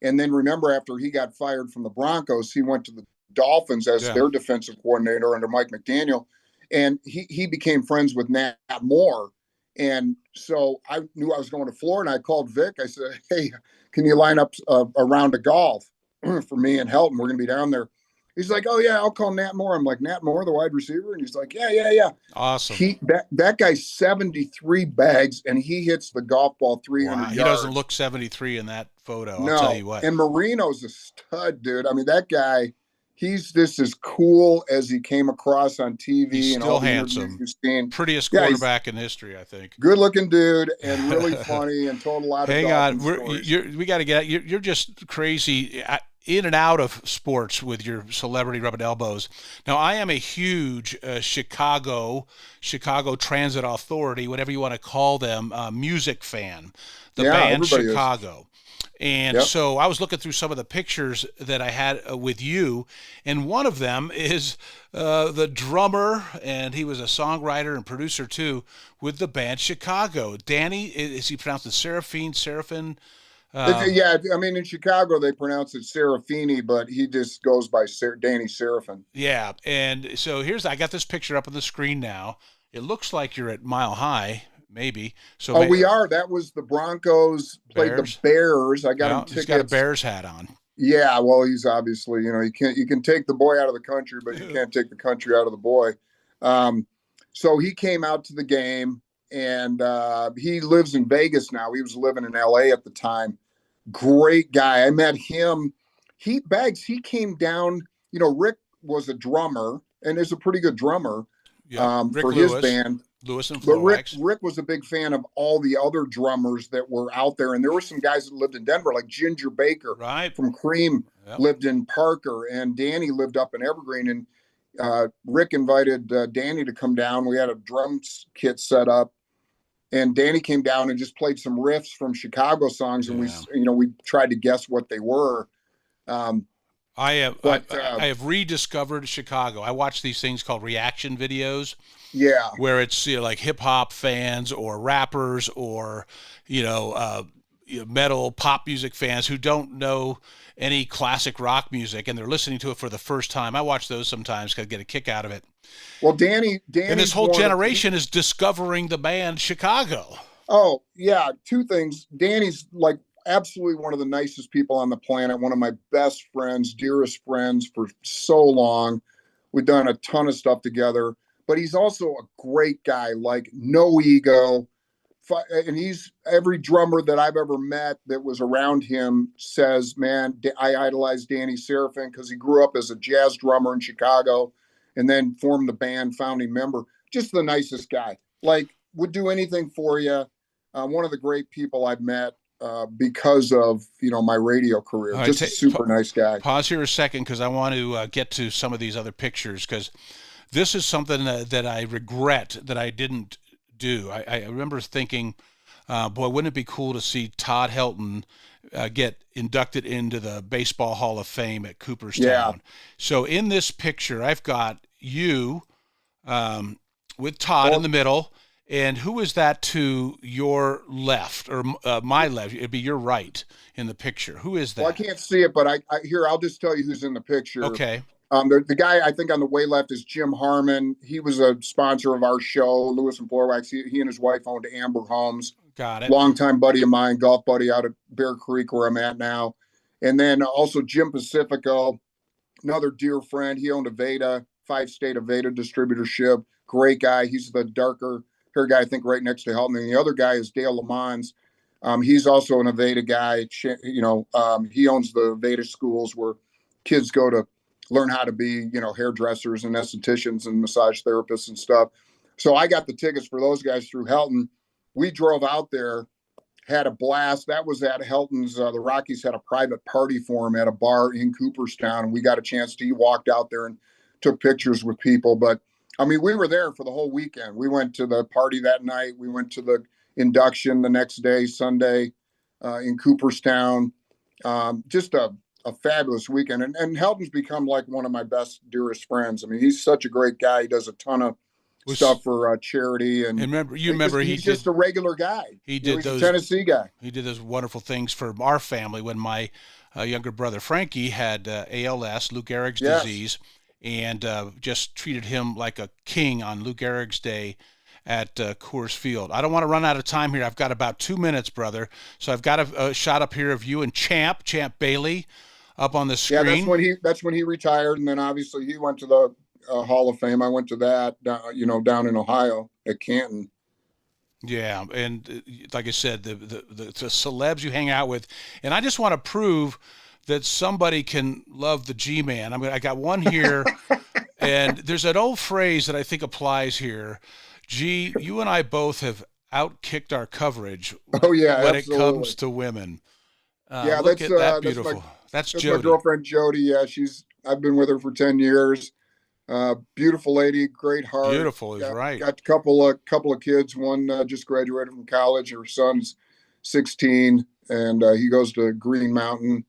And then remember, after he got fired from the Broncos, he went to the Dolphins as their defensive coordinator under Mike McDaniel. And he became friends with Nat Moore. And so I knew I was going to Florida, and I called Vic. I said, hey, can you line up a round of golf for me and Helton? We're going to be down there. He's like, oh, yeah, I'll call Nat Moore. I'm like, Nat Moore, the wide receiver? And he's like, yeah. Awesome. That guy's 73 bags, and he hits the golf ball 300 yards. He doesn't look 73 in that photo, I'll tell you what. And Marino's a stud, dude. I mean, that guy, he's just as cool as he came across on TV. He's and still all the handsome. Prettiest quarterback in history, I think. Good-looking dude and really funny and told a lot of stories. We got to get out. You're just crazy in and out of sports with your celebrity rubbing elbows. Now, I am a huge Chicago Transit Authority, whatever you want to call them, music fan. The band Chicago. And so I was looking through some of the pictures that I had with you, and one of them is the drummer, and he was a songwriter and producer too, with the band Chicago. Danny, is he pronounced it Seraphin? Yeah, I mean, in Chicago, they pronounce it Serafini, but he just goes by Danny Seraphin. Yeah, and so I got this picture up on the screen now. It looks like you're at Mile High. Maybe. So we are. That was the Broncos played the Bears. I got him tickets. He's got a Bears hat on. Yeah, well, he's obviously, you can take the boy out of the country, but you can't take the country out of the boy. So he came out to the game, and he lives in Vegas now. He was living in LA at the time. Great guy. I met him. He came down, Rick was a drummer and is a pretty good drummer for his band. Lewis and But Rick was a big fan of all the other drummers that were out there. And there were some guys that lived in Denver, like Ginger Baker from Cream lived in Parker, and Danny lived up in Evergreen. And Rick invited Danny to come down. We had a drum kit set up, and Danny came down and just played some riffs from Chicago songs. And we tried to guess what they were. I have rediscovered Chicago. I watch these things called reaction videos. Yeah, where it's like hip hop fans or rappers or metal pop music fans who don't know any classic rock music and they're listening to it for the first time. I watch those sometimes because I get a kick out of it. Well, Danny, and this whole generation is discovering the band Chicago. Oh yeah, two things. Danny's like absolutely one of the nicest people on the planet. One of my best friends, dearest friends for so long. We've done a ton of stuff together. But he's also a great guy, like no ego. And every drummer that I've ever met that was around him says, man, I idolize Danny Seraphin because he grew up as a jazz drummer in Chicago and then formed the band, founding member. Just the nicest guy. Like, would do anything for you. One of the great people I've met because of, my radio career. Just a super nice guy. Pause here a second because I want to get to some of these other pictures because this is something that I regret that I didn't do. I remember thinking, boy, wouldn't it be cool to see Todd Helton get inducted into the Baseball Hall of Fame at Cooperstown. Yeah. So in this picture, I've got you with Todd in the middle. And who is that to your left or my left? It'd be your right in the picture. Who is that? Well, I can't see it, but I'll just tell you who's in the picture. Okay. The guy I think on the way left is Jim Harmon. He was a sponsor of our show, Lewis and Floorwax. He and his wife owned Amber Homes. Got it. Longtime buddy of mine, golf buddy out at Bear Creek where I'm at now. And then also Jim Pacifico, another dear friend. He owned Aveda, 5-state Aveda distributorship. Great guy. He's the darker hair guy, I think, right next to Helton. And the other guy is Dale Lamons. He's also an Aveda guy. He owns the Aveda schools where kids go to learn how to be, hairdressers and estheticians and massage therapists and stuff. So I got the tickets for those guys through Helton. We drove out there had a blast. That was at Helton's. The Rockies had a private party for him at a bar in Cooperstown. And we got a chance to, he walked out there and took pictures with people. But I mean, we were there for the whole weekend. We went to the party that night. We went to the induction the next day, Sunday, in Cooperstown. Just a fabulous weekend. And Helton's become like one of my best, dearest friends. I mean, he's such a great guy. He does a ton of stuff for charity. And he's just a regular guy. He's a Tennessee guy. He did those wonderful things for our family when my younger brother Frankie had ALS, Lou Gehrig's disease, and just treated him like a king on Lou Gehrig's Day at Coors Field. I don't want to run out of time here. I've got about 2 minutes, brother. So I've got a shot up here of you and Champ Bailey up on the screen. Yeah, that's when he retired, and then obviously he went to the Hall of Fame. I went to that, down in Ohio at Canton. Yeah, and like I said, the celebs you hang out with, and I just want to prove that somebody can love the G-Man. I got one here, and there's an old phrase that I think applies here. G, you and I both have outkicked our coverage when it comes to women. Look at that beautiful. That's Jody. My girlfriend Jody. Yeah, I've been with her for 10 years. Beautiful lady, great heart. Beautiful is right. Got a couple of kids. One just graduated from college. Her son's 16, and he goes to Green Mountain.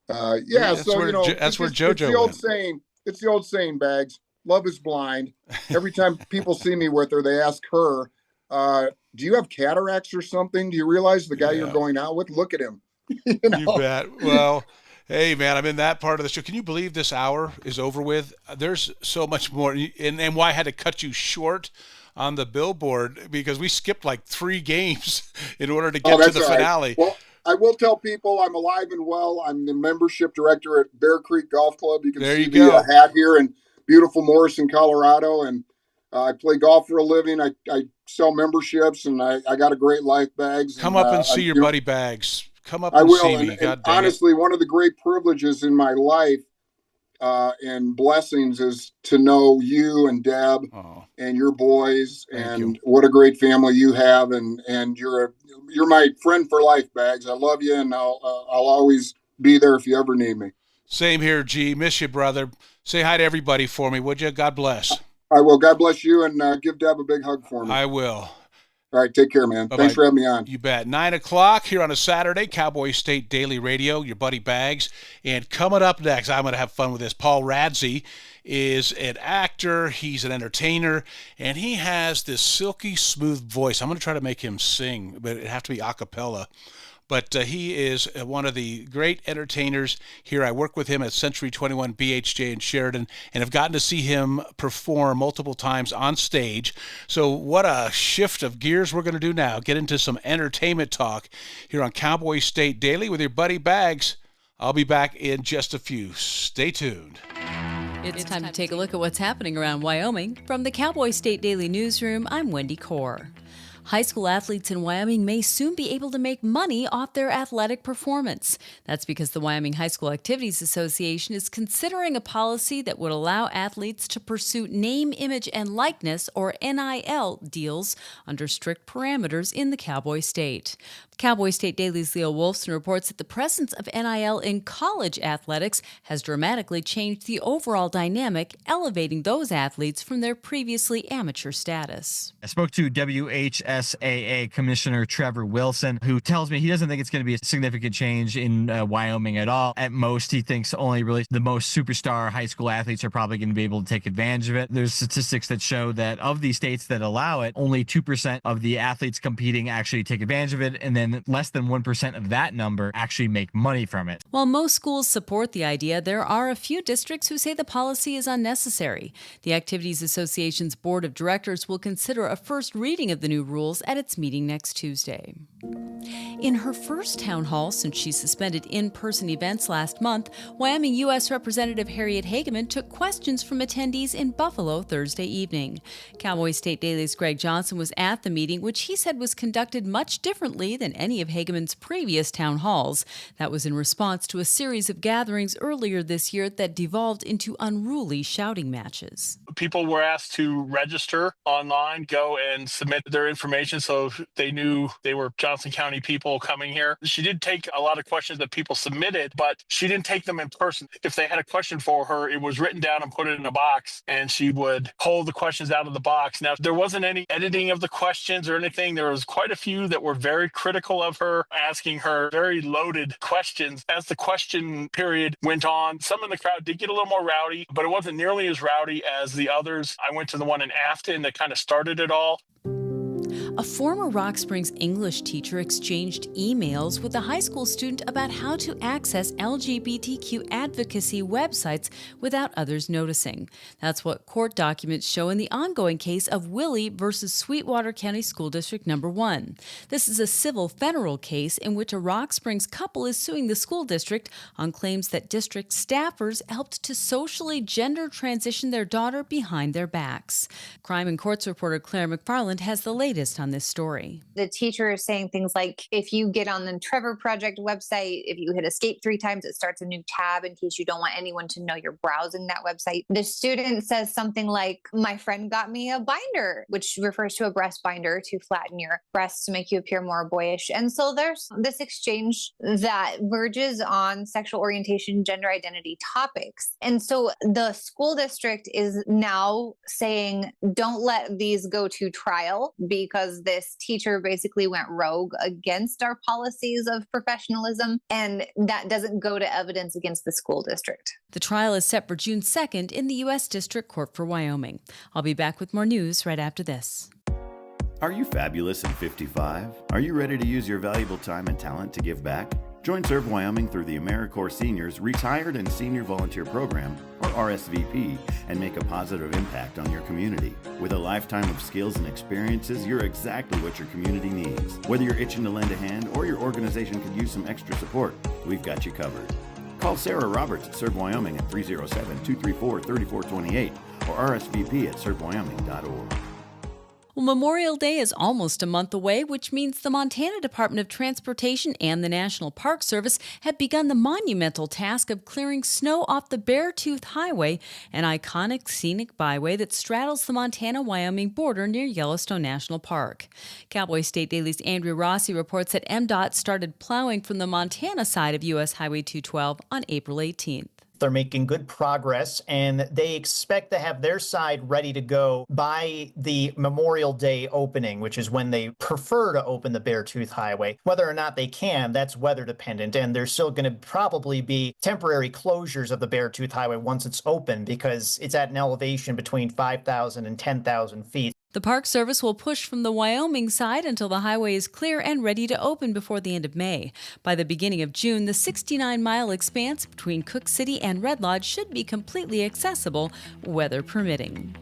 That's where JoJo it's the old saying. It's the old saying, Bags. Love is blind. Every time people see me with her, they ask her, "Do you have cataracts or something? Do you realize the guy you're going out with? Look at him." You bet. Well. Hey, man, I'm in that part of the show. Can you believe this hour is over with? There's so much more. And why I had to cut you short on the billboard, because we skipped like 3 games in order to get to the finale. Well, I will tell people I'm alive and well. I'm the membership director at Bear Creek Golf Club. You can see the hat here in beautiful Morrison, Colorado. And I play golf for a living. I sell memberships, and I got a great life, Bags. Come up and see your buddy Bags. Come up and I will. See me. And honestly, one of the great privileges in my life and blessings is to know you and Deb and your boys. And what a great family you have. And you're my friend for life, Bags. I love you, and I'll always be there if you ever need me. Same here, G. Miss you, brother. Say hi to everybody for me, would you? God bless. I will. God bless you, and give Deb a big hug for me. I will. All right, take care, man. Bye-bye. Thanks for having me on. You bet. 9 o'clock here on a Saturday, Cowboy State Daily Radio, your buddy Bags. And coming up next, I'm going to have fun with this. Paul Radzi is an actor. He's an entertainer, and he has this silky smooth voice. I'm going to try to make him sing, but it'd have to be a cappella. But he is one of the great entertainers here. I work with him at Century 21 BHJ in Sheridan and have gotten to see him perform multiple times on stage. So what a shift of gears we're going to do now. Get into some entertainment talk here on Cowboy State Daily with your buddy Bags. I'll be back in just a few. Stay tuned. It's time to take a look at what's happening around Wyoming. From the Cowboy State Daily Newsroom, I'm Wendy Core. High school athletes in Wyoming may soon be able to make money off their athletic performance. That's because the Wyoming High School Activities Association is considering a policy that would allow athletes to pursue name, image, and likeness, or NIL, deals under strict parameters in the Cowboy State. Cowboy State Daily's Leo Wolfson reports that the presence of NIL in college athletics has dramatically changed the overall dynamic, elevating those athletes from their previously amateur status. I spoke to WHSAA Commissioner Trevor Wilson, who tells me he doesn't think it's going to be a significant change in Wyoming at all. At most, he thinks only really the most superstar high school athletes are probably going to be able to take advantage of it. There's statistics that show that of the states that allow it, only 2% of the athletes competing actually take advantage of it, and then less than 1% of that number actually make money from it. While most schools support the idea, there are a few districts who say the policy is unnecessary. The Activities Association's Board of Directors will consider a first reading of the new rules at its meeting next Tuesday. In her first town hall since she suspended in-person events last month, Wyoming U.S. Representative Harriet Hageman took questions from attendees in Buffalo Thursday evening. Cowboy State Daily's Greg Johnson was at the meeting, which he said was conducted much differently than any of Hageman's previous town halls. That was in response to a series of gatherings earlier this year that devolved into unruly shouting matches. People were asked to register online, go and submit their information so they knew they were Johnson Johnson County people coming here. She did take a lot of questions that people submitted, but she didn't take them in person. If they had a question for her, it was written down and put it in a box, and she would pull the questions out of the box. Now, there wasn't any editing of the questions or anything. There was quite a few that were very critical of her, asking her very loaded questions. As the question period went on, some in the crowd did get a little more rowdy, but it wasn't nearly as rowdy as the others. I went to the one in Afton that kind of started it all. A former Rock Springs English teacher exchanged emails with a high school student about how to access LGBTQ advocacy websites without others noticing. That's what court documents show in the ongoing case of Willie versus Sweetwater County School District No. 1. This is a civil federal case in which a Rock Springs couple is suing the school district on claims that district staffers helped to socially gender transition their daughter behind their backs. Crime and Courts reporter Claire McFarland has the latest on this story. The teacher is saying things like, if you get on the Trevor Project website, if you hit escape 3 times, it starts a new tab in case you don't want anyone to know you're browsing that website. The student says something like, my friend got me a binder, which refers to a breast binder to flatten your breasts to make you appear more boyish. And so there's this exchange that verges on sexual orientation, gender identity topics. And so the school district is now saying, don't let these go to trial, because this teacher basically went rogue against our policies of professionalism, and that doesn't go to evidence against the school district. The trial is set for June 2nd in the U.S. District Court for Wyoming. I'll be back with more news right after this. Are you fabulous and 55? Are you ready to use your valuable time and talent to give back? Join Serve Wyoming through the AmeriCorps Seniors Retired and Senior Volunteer Program, or RSVP, and make a positive impact on your community. With a lifetime of skills and experiences, you're exactly what your community needs. Whether you're itching to lend a hand or your organization could use some extra support, we've got you covered. Call Sarah Roberts at Serve Wyoming at 307-234-3428 or RSVP at servewyoming.org. Well, Memorial Day is almost a month away, which means the Montana Department of Transportation and the National Park Service have begun the monumental task of clearing snow off the Beartooth Highway, an iconic scenic byway that straddles the Montana-Wyoming border near Yellowstone National Park. Cowboy State Daily's Andrew Rossi reports that MDOT started plowing from the Montana side of U.S. Highway 212 on April 18th. They're making good progress, and they expect to have their side ready to go by the Memorial Day opening, which is when they prefer to open the Beartooth Highway. Whether or not they can, that's weather dependent, and there's still going to probably be temporary closures of the Beartooth Highway once it's open because it's at an elevation between 5,000 and 10,000 feet. The Park Service will push from the Wyoming side until the highway is clear and ready to open before the end of May. By the beginning of June, the 69-mile expanse between Cook City and Red Lodge should be completely accessible, weather permitting.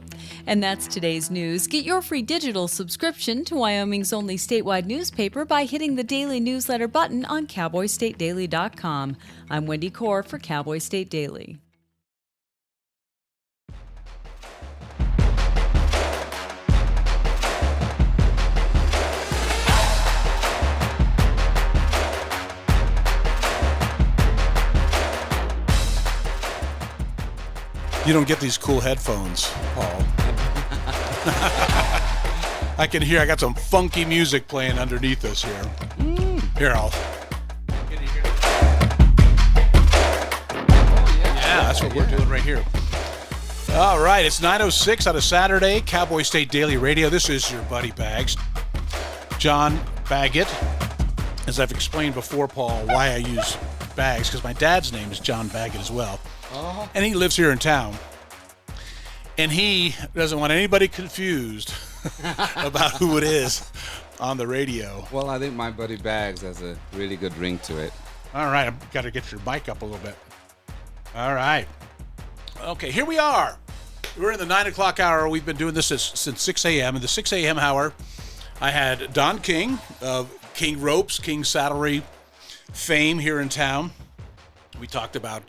And that's today's news. Get your free digital subscription to Wyoming's only statewide newspaper by hitting the daily newsletter button on cowboystatedaily.com. I'm Wendy Corr for Cowboy State Daily. You don't get these cool headphones, Paul. I can hear, I got some funky music playing underneath us here. Here, I'll. Yeah, that's what we're doing right here. All right, it's 9:06 on a Saturday, Cowboy State Daily Radio. This is your buddy Bags, John Baggett. As I've explained before, Paul, why I use Bags, because my dad's name is John Baggett as well. And he lives here in town. And he doesn't want anybody confused about who it is on the radio. Well, I think my buddy Bags has a really good ring to it. All right, I've got to get your mic up a little bit. All right. Okay, here we are. We're in the 9 o'clock hour. We've been doing this since 6 a.m. In the 6 a.m. hour, I had Don King of King Ropes, King Saddlery fame here in town. We talked about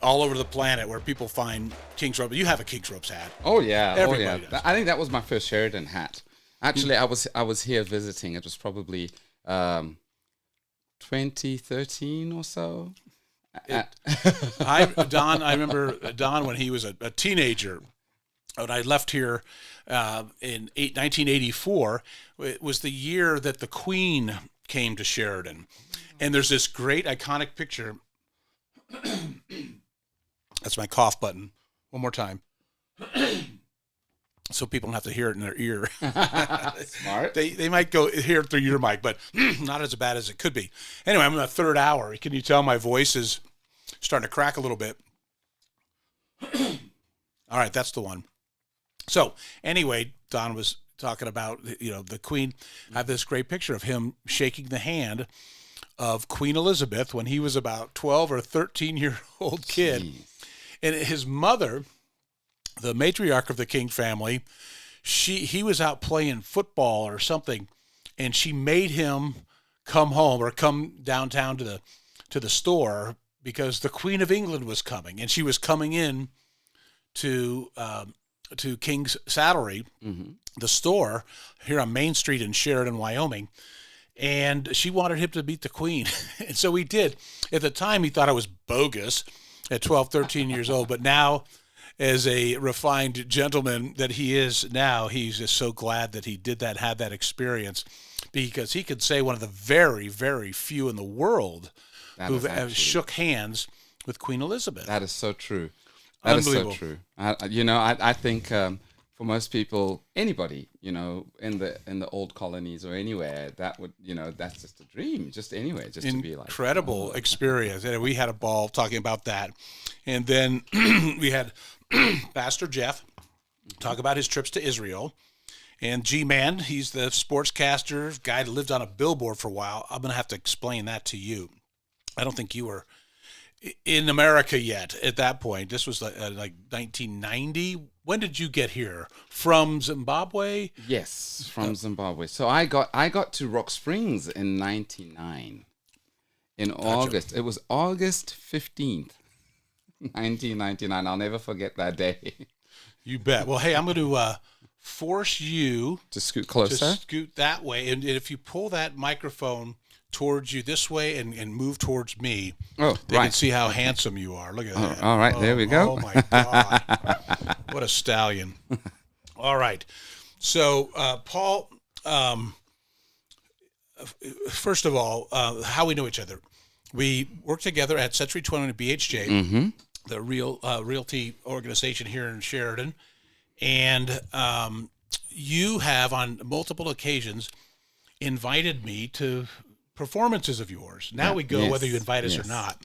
all over the planet where people find King's Ropes. You have a King's Ropes hat. Oh yeah, Everybody does. I think that was my first Sheridan hat. Actually, I was here visiting. It was probably 2013 or so. I remember Don when he was a teenager. When I left here in 1984, it was the year that the Queen came to Sheridan. And there's this great iconic picture. That's my cough button. One more time. So people don't have to hear it in their ear. Smart. They might hear it through your mic, but not as bad as it could be. Anyway, I'm in the third hour. Can you tell my voice is starting to crack a little bit? All right, that's the one. So anyway, Don was talking about, the Queen. I have this great picture of him shaking the hand of Queen Elizabeth when he was about 12 or 13-year-old kid. Jeez. And his mother, the matriarch of the King family, he was out playing football or something, and she made him come home or come downtown to the store because the Queen of England was coming, and she was coming in to King's Saddlery, the store here on Main Street in Sheridan, Wyoming, and she wanted him to meet the Queen. And so he did. At the time, he thought I was bogus at 12, 13 years old, but now, as a refined gentleman that he is now, he's just so glad that he did that, had that experience, because he could say one of the very, very few in the world who have shook hands with Queen Elizabeth. That is so true. That is so true. I think for most people, anybody, in the old colonies or anywhere, that would, that's just a dream. Just anywhere, just to be like incredible experience. And we had a ball talking about that, and then we had Pastor Jeff talk about his trips to Israel, and G-Man, he's the sportscaster guy that lived on a billboard for a while. I'm gonna have to explain that to you. I don't think you were in America yet at that point. This was like 1990. When did you get here? From Zimbabwe? Yes, from Zimbabwe. So I got to Rock Springs in 99. In August. It was August 15th, 1999. I'll never forget that day. You bet. Well, hey, I'm going to force you to scoot closer. To scoot that way. And if you pull that microphone towards you this way and move towards me, they can see how handsome you are. Look at that. All right, there we go. Oh, my God. What a stallion. All right. So, Paul, first of all, how we know each other. We worked together at Century 21 BHJ, the realty organization here in Sheridan. And you have, on multiple occasions, invited me to performances of yours. Now we go whether you invite us or not.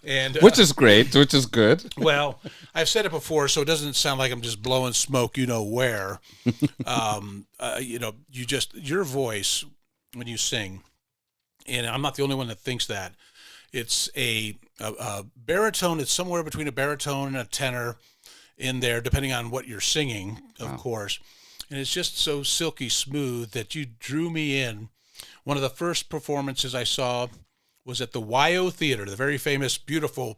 And which is great, which is good. Well, I've said it before, so it doesn't sound like I'm just blowing smoke, where. Your voice when you sing, and I'm not the only one that thinks that. It's a baritone. It's somewhere between a baritone and a tenor in there, depending on what you're singing, of course. And it's just so silky smooth that you drew me in. One of the first performances I saw was at the YO Theater, the very famous, beautiful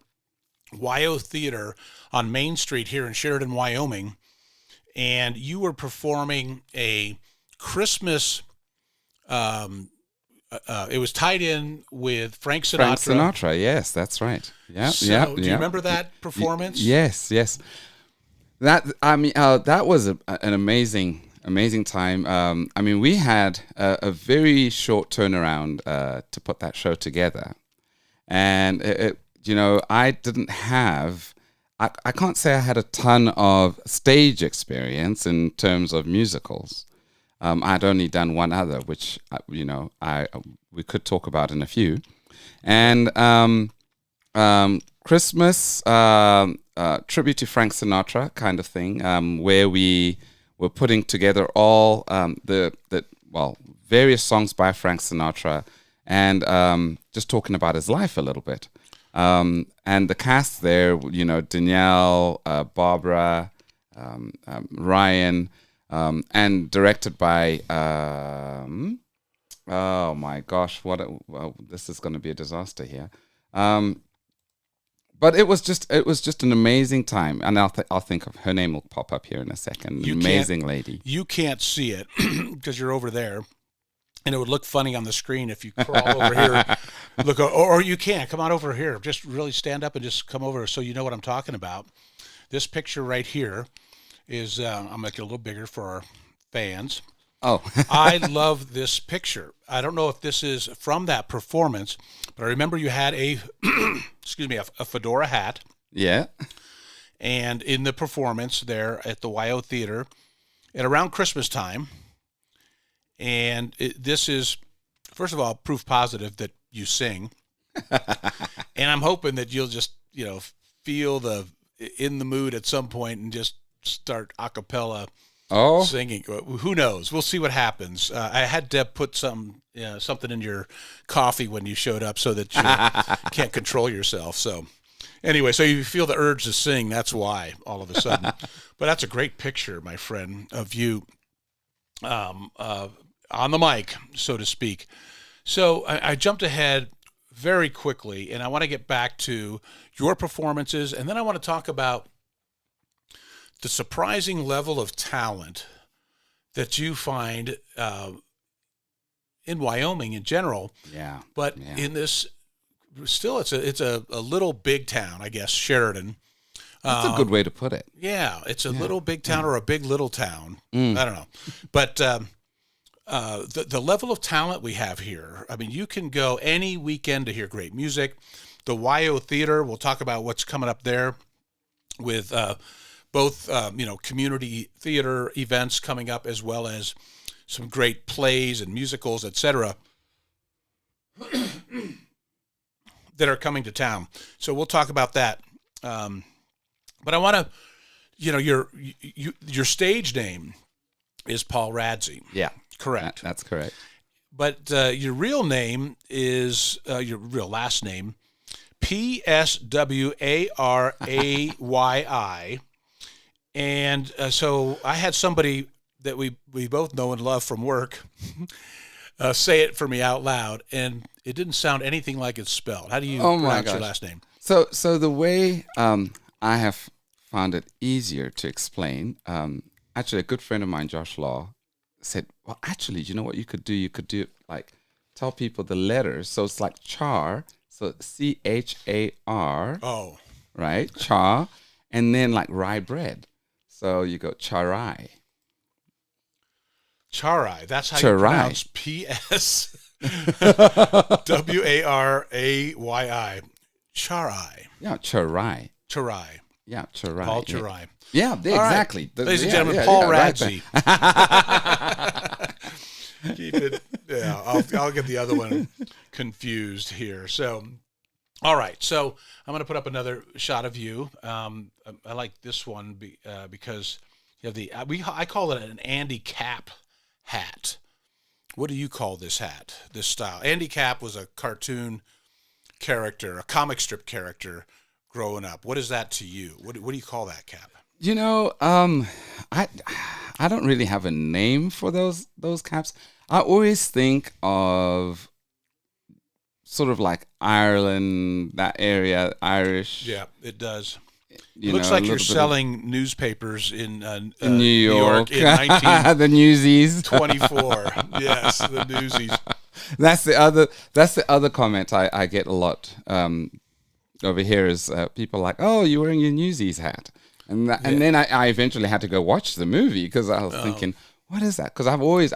YO Theater on Main Street here in Sheridan, Wyoming. And you were performing a Christmas, it was tied in with Frank Sinatra. Frank Sinatra, yes, that's right. Yeah, so, do you remember that performance? Yes. That was an amazing time. We had a very short turnaround to put that show together, and I didn't have. I can't say I had a ton of stage experience in terms of musicals. I'd only done one other, which we could talk about in a few, and Christmas tribute to Frank Sinatra kind of thing, where we were putting together all various songs by Frank Sinatra, and just talking about his life a little bit. And the cast there, Danielle, Barbara, Ryan, and directed by, oh my gosh, this is going to be a disaster here. But it was just an amazing time, and I'll think of her name will pop up here in a second. Amazing lady. You can't see it because you're over there, and it would look funny on the screen if you crawl over here. Look, or you can't come on over here. Just really stand up and just come over so you know what I'm talking about. This picture right here is I'm making it a little bigger for our fans. Oh. I love this picture. I don't know if this is from that performance, but I remember you had a a fedora hat. Yeah. And in the performance there at the YO Theater at around Christmas time. And this is, first of all, proof positive that you sing. And I'm hoping that you'll just, feel in the mood at some point and just start a cappella singing. Who knows? We'll see what happens. I had Deb put something in your coffee when you showed up so that you can't control yourself. So anyway, so you feel the urge to sing. That's why all of a sudden. But that's a great picture, my friend, of you on the mic, so to speak. So I jumped ahead very quickly, and I want to get back to your performances, and then I want to talk about the surprising level of talent that you find in Wyoming in general. Yeah. But in this, still, it's a little big town, I guess, Sheridan. That's a good way to put it. Yeah, it's a little big town or a big little town. I don't know. But the level of talent we have here, I mean, you can go any weekend to hear great music. The YO Theater, we'll talk about what's coming up there with both, community theater events coming up as well as some great plays and musicals, etc. that are coming to town. So we'll talk about that. But I want to, your stage name is Paul Radzey. Yeah. Correct. That's correct. But your real name is, your real last name, Pswaray. And so I had somebody that we both know and love from work say it for me out loud, and it didn't sound anything like it's spelled. How do you pronounce your last name? So the way I have found it easier to explain, actually a good friend of mine, Josh Law, said, well, actually, you know what you could do? You could do it like, tell people the letters. So it's like Char, so C-H-A-R. Oh. Right? Char. And then like rye bread. So you go Charai. Charai. That's how Charai. You pronounce P-S-W-A-R-A-Y-I. Charai. Yeah, Charai. Charai. Yeah, Charai. Paul Charai. Yeah, exactly. Right. Ladies and gentlemen, Paul Radzey. Keep it. Yeah, I'll get the other one confused here. So, all right. So I'm going to put up another shot of you. I like this one because you have I call it an Andy Capp hat. What do you call this hat? This style? Andy Capp was a cartoon character, a comic strip character growing up. What is that to you? What do you call that cap? I don't really have a name for those caps. I always think of sort of like Ireland, that area, Irish. Yeah, it does. It looks like you're selling newspapers in New York in 1924. The Newsies. Yes, the Newsies. That's the other comment I get a lot over here is people like, oh, you're wearing your Newsies hat. And then I eventually had to go watch the movie because I was thinking, what is that? Because I've always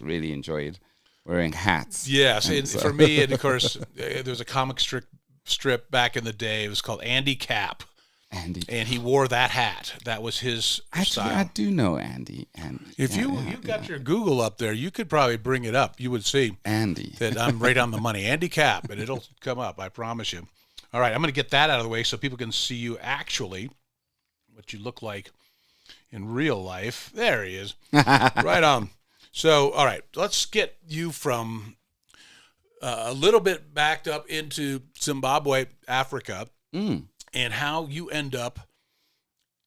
really enjoyed wearing hats. Yes, for me, and of course, there was a comic strip back in the day. It was called Andy Capp. And he wore that hat. That was his style. I do know Andy. If you got your Google up there, you could probably bring it up. You would see Andy that I'm right on the money. Andy Capp, and it'll come up. I promise you. All right, I'm going to get that out of the way so people can see you actually, what you look like in real life. There he is. Right on. So, all right, let's get you from a little bit backed up into Zimbabwe, Africa, and how you end up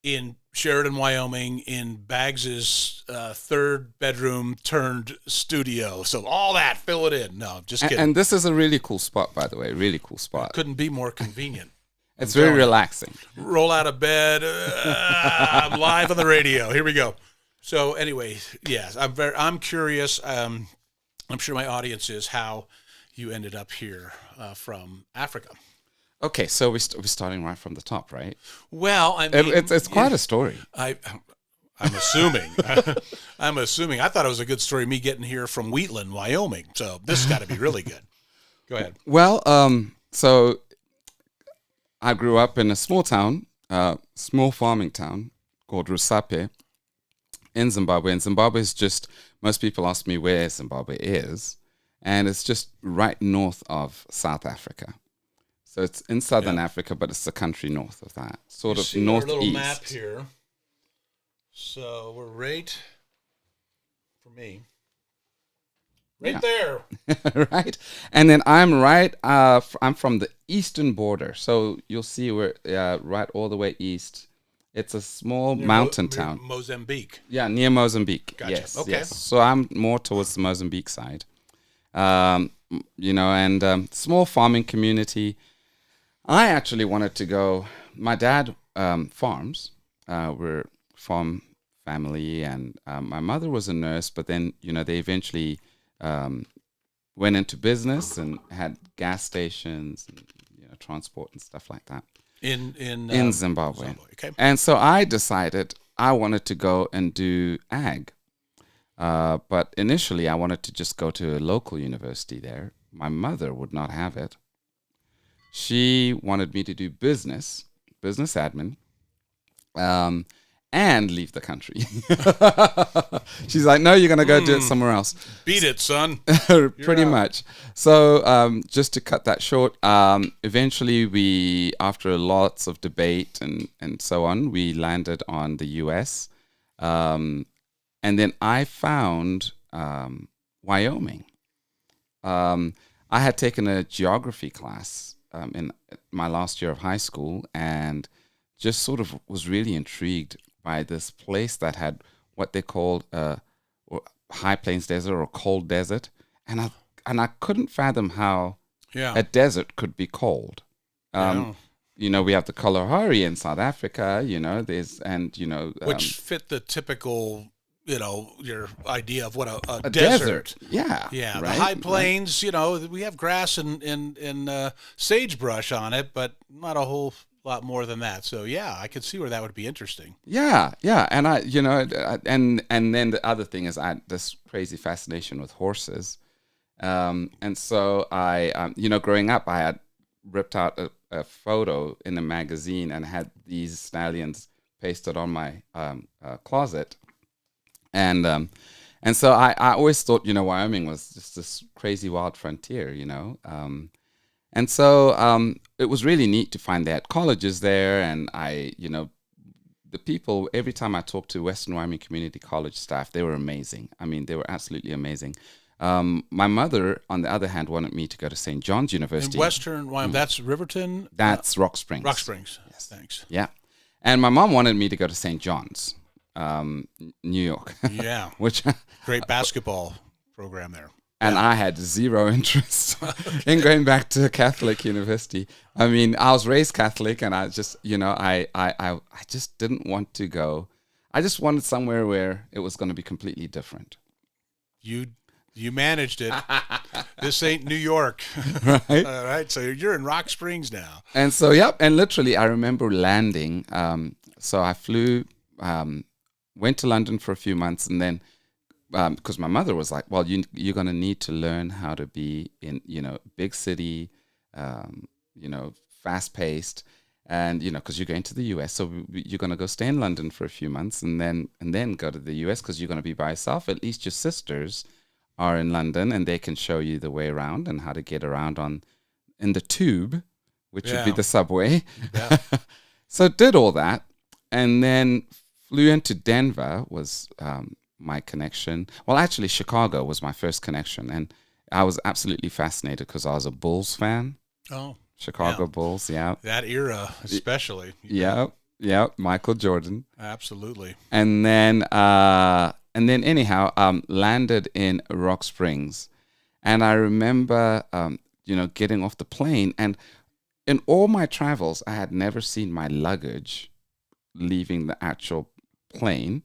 in Sheridan, Wyoming, in Baggs's third bedroom turned studio. So all that, fill it in. No, just kidding. And this is a really cool spot, by the way. Really cool spot. Couldn't be more convenient. It's very relaxing. Roll out of bed. I'm live on the radio. Here we go. So anyway, yes, I'm curious. I'm sure my audience is how you ended up here from Africa. Okay, so we're starting right from the top, right? Well, I mean, it's quite a story. I I'm assuming. I'm assuming. I thought it was a good story, me getting here from Wheatland, Wyoming. So this has got to be really good. Go ahead. Well, so I grew up in a small town, small farming town called Rusape in Zimbabwe. And Zimbabwe is just, most people ask me where Zimbabwe is, and it's just right north of South Africa. So it's in southern Africa, but it's the country north of that, sort of northeast. Our little map here. So we're right, for me, right there. Right. And then I'm right, I'm from the eastern border. So you'll see we're right all the way east. It's a small mountain town. Mozambique. Yeah, near Mozambique. Gotcha. Yes. Okay. Yes. So I'm more towards the Mozambique side. And small farming community. I actually wanted to go. My dad farms. We're farm family, and my mother was a nurse. But then, they eventually went into business and had gas stations, and, transport and stuff like that in Zimbabwe. Okay. And so I decided I wanted to go and do ag. But initially, I wanted to just go to a local university there. My mother would not have it. She wanted me to do business admin, and leave the country. She's like, no, you're going to go do it somewhere else. Beat it, son. Pretty much. So just to cut that short, eventually we, after lots of debate and so on, we landed on the U.S., and then I found Wyoming. I had taken a geography class in my last year of high school, and just sort of was really intrigued by this place that had what they called high plains desert or cold desert, and I couldn't fathom how a desert could be cold. We have the Kalahari in South Africa. Which fit the typical, your idea of what a desert. Yeah. Right? The high plains, we have grass and sagebrush on it, but not a whole lot more than that. So I could see where that would be interesting. Yeah. And and then the other thing is I had this crazy fascination with horses. And so I, growing up, I had ripped out a photo in a magazine and had these stallions pasted on my closet. And so I always thought, Wyoming was just this crazy wild frontier, And so it was really neat to find they had colleges there. And the people, every time I talked to Western Wyoming Community College staff, they were amazing. I mean, they were absolutely amazing. My mother, on the other hand, wanted me to go to St. John's University. In Western Wyoming, that's Riverton? That's Rock Springs. Rock Springs. Yes. Thanks. Yeah. And my mom wanted me to go to St. John's, New York. Yeah. Which great basketball program there. And I had zero interest in going back to a Catholic university. I mean, I was raised Catholic, and I just, I just didn't want to go. I just wanted somewhere where it was going to be completely different. You managed it. This ain't New York. Right. All right. So you're in Rock Springs now. And so, and literally I remember landing. So I flew, went to London for a few months, and then, because my mother was like, well, you're going to need to learn how to be in, big city, fast paced, and, because you're going to the US. So you're going to go stay in London for a few months and then go to the US because you're going to be by yourself. At least your sisters are in London and they can show you the way around and how to get around in the tube, which would be the subway. Yeah. So did all that, and then flew into Denver was my connection. Well, actually, Chicago was my first connection, and I was absolutely fascinated because I was a Bulls fan. Oh, Chicago Bulls, yeah. That era, especially. Yeah, Michael Jordan. Absolutely. And then anyhow, landed in Rock Springs, and I remember, getting off the plane, and in all my travels, I had never seen my luggage leaving the actual plane.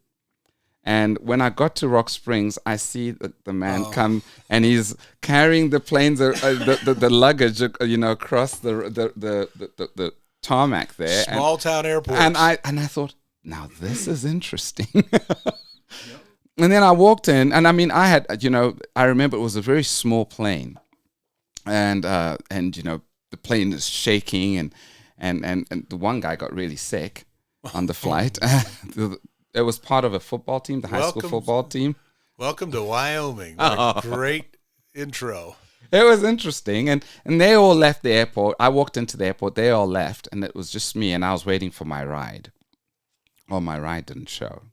And when I got to Rock Springs, I see the man come, and he's carrying the planes, the luggage, across the tarmac there. Small town airport. And I thought, now this is interesting. And then I walked in, and I mean, I had, I remember it was a very small plane, and the plane is shaking, and the one guy got really sick on the flight. It was part of a football team, the high school football team. Welcome to Wyoming. What a great intro. It was interesting, and they all left the airport. I walked into the airport, they all left, and it was just me, and I was waiting for my ride. Well, my ride didn't show.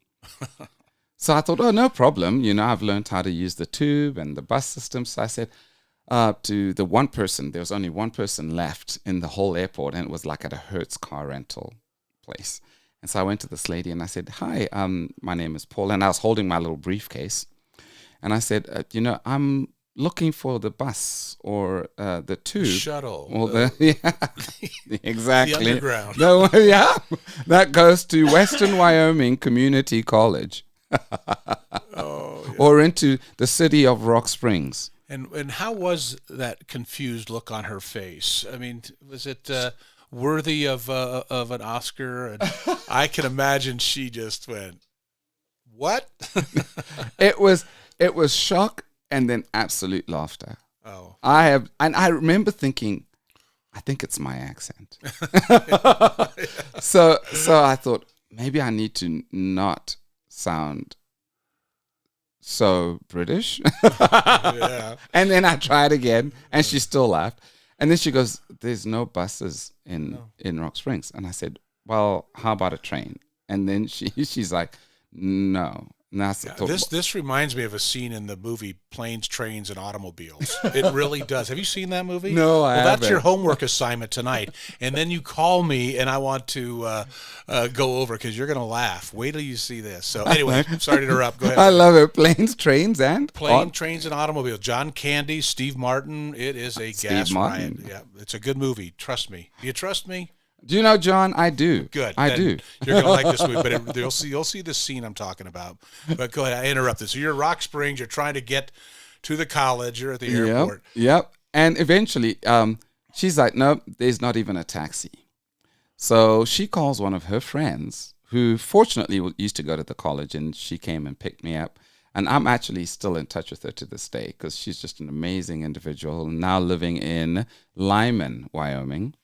So I thought, oh, no problem. I've learned how to use the tube and the bus system. So I said to the one person, there was only one person left in the whole airport, and it was like at a Hertz car rental place. And so I went to this lady and I said, hi, my name is Paul. And I was holding my little briefcase. And I said, I'm looking for the bus or the tube. Shuttle. Or exactly. The underground. No, yeah. That goes to Western Wyoming Community College. Or into the city of Rock Springs. And how was that confused look on her face? I mean, was it worthy of an Oscar? And I can imagine she just went, "What?" It was shock and then absolute laughter. Oh, I remember thinking, I think it's my accent. So I thought maybe I need to not sound so British. Yeah. And then I tried again, and she still laughed. And then she goes, there's no buses in Rock Springs. And I said, well, how about a train? And then she's like, no. And that's this reminds me of a scene in the movie Planes, Trains, and Automobiles. It really does. Have you seen that movie? No, I haven't. That's your homework assignment tonight. And then you call me, and I want to go over because you're going to laugh. Wait till you see this. So anyway, sorry to interrupt. Go ahead. I love it. Planes, Trains, and Trains, and Automobiles. John Candy, Steve Martin. It is a gas riot. Yeah, it's a good movie. Trust me. Do you trust me? Do you know, John? I do. Good. I do. You're gonna like this movie, but you'll see the scene I'm talking about. But go ahead. I interrupted. So you're at Rock Springs. You're trying to get to the college. You're at the airport. Yep. And eventually, she's like, "Nope, there's not even a taxi." So she calls one of her friends, who fortunately used to go to the college, and she came and picked me up. And I'm actually still in touch with her to this day because she's just an amazing individual. Now living in Lyman, Wyoming.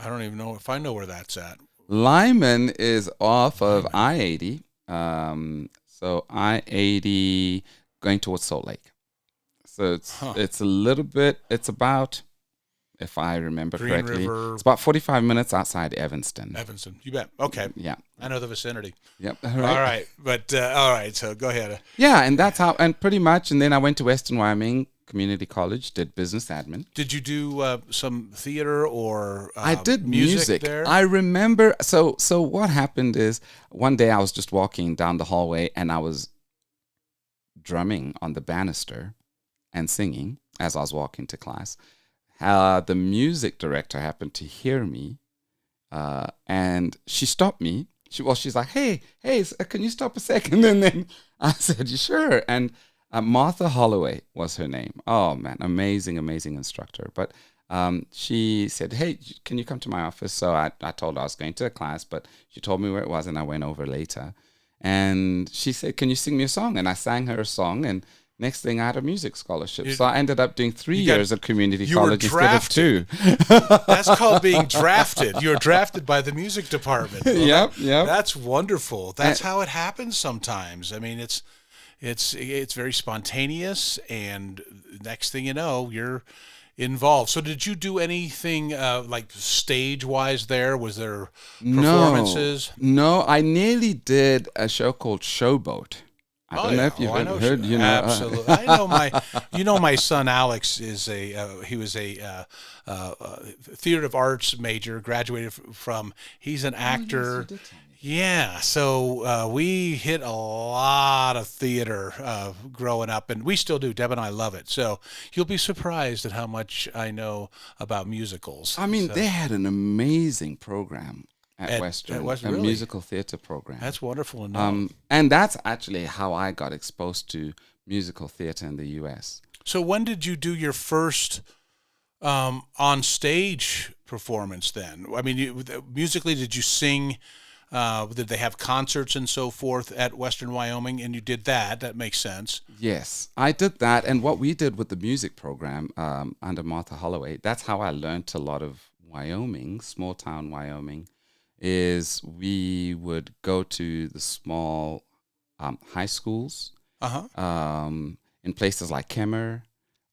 I don't even know if I know where that's at. Lyman is off of I-80. So I-80 going towards Salt Lake. So it's a little bit, it's about, if I remember correctly, it's about 45 minutes outside Evanston. You bet. Okay. Yeah. I know the vicinity. Yep. All right. But, all right. So go ahead. Yeah. And that's how, and pretty much, and then I went to Western Wyoming Community College, did business admin. Did you do some theater or I did music there? I remember. So what happened is one day I was just walking down the hallway and I was drumming on the banister and singing as I was walking to class. The music director happened to hear me, and she stopped me. She's like, hey, can you stop a second? And then I said, sure. And Martha Holloway was her name. Oh, man, amazing instructor. But she said, hey, can you come to my office? So I told her I was going to a class, but she told me where it was, and I went over later. And she said, can you sing me a song? And I sang her a song, and next thing I had a music scholarship. So I ended up doing 3 years of community college instead of 2. That's called being drafted. You were drafted by the music department. Well, yep. That's wonderful. That's how it happens sometimes. I mean, it's very spontaneous, and next thing you know, you're involved. So did you do anything like stage-wise there? Was there performances? No, I nearly did a show called Showboat. I don't know if you've heard. Absolutely. I know my son Alex is he was a theater of arts major, graduated from. He's an actor. Yeah, so we hit a lot of theater growing up, and we still do. Deb and I love it. So you'll be surprised at how much I know about musicals. I mean, they had an amazing program at Western, a musical theater program. That's wonderful to know. And that's actually how I got exposed to musical theater in the U.S. So when did you do your first on stage performance then? I mean, musically, did you sing? Did they have concerts and so forth at Western Wyoming? And you did that. That makes sense. Yes, I did that. And what we did with the music program under Martha Holloway, that's how I learned a lot of Wyoming, small town Wyoming, is we would go to the small high schools in places like Kemmer.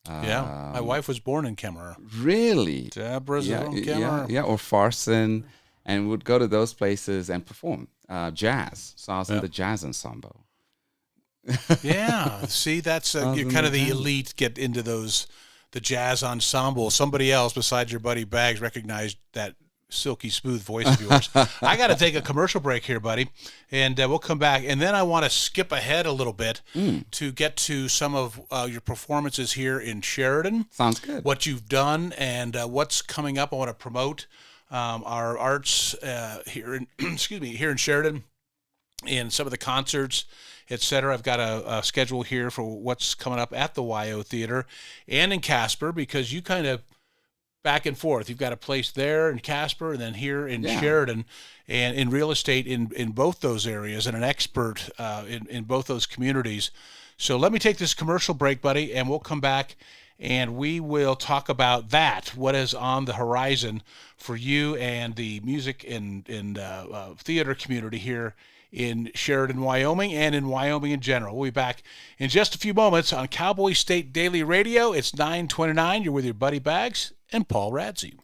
Yeah, my wife was born in Kemmer. Really? Deborah's from Kemmer. Yeah, or Farson. And would go to those places and perform jazz. So I was in the jazz ensemble. Yeah, see, that's you're kind of the elite. Get into the jazz ensemble. Somebody else besides your buddy Baggs recognized that silky smooth voice of yours. I got to take a commercial break here, buddy, and we'll come back. And then I want to skip ahead a little bit to get to some of your performances here in Sheridan. Sounds good. What you've done and what's coming up. I want to promote our arts here in here in Sheridan, and some of the concerts, etc. I've got a schedule here for what's coming up at the YO Theater and in Casper, because you kind of back and forth. You've got a place there in Casper and then here in Sheridan, and in real estate in both those areas, and an expert in both those communities. So let me take this commercial break, buddy, and we'll come back and we will talk about that, what is on the horizon for you and the music and theater community here in Sheridan, Wyoming, and in Wyoming in general. We'll be back in just a few moments on Cowboy State Daily Radio. It's 9:29. You're with your buddy Baggs and Paul Radsey.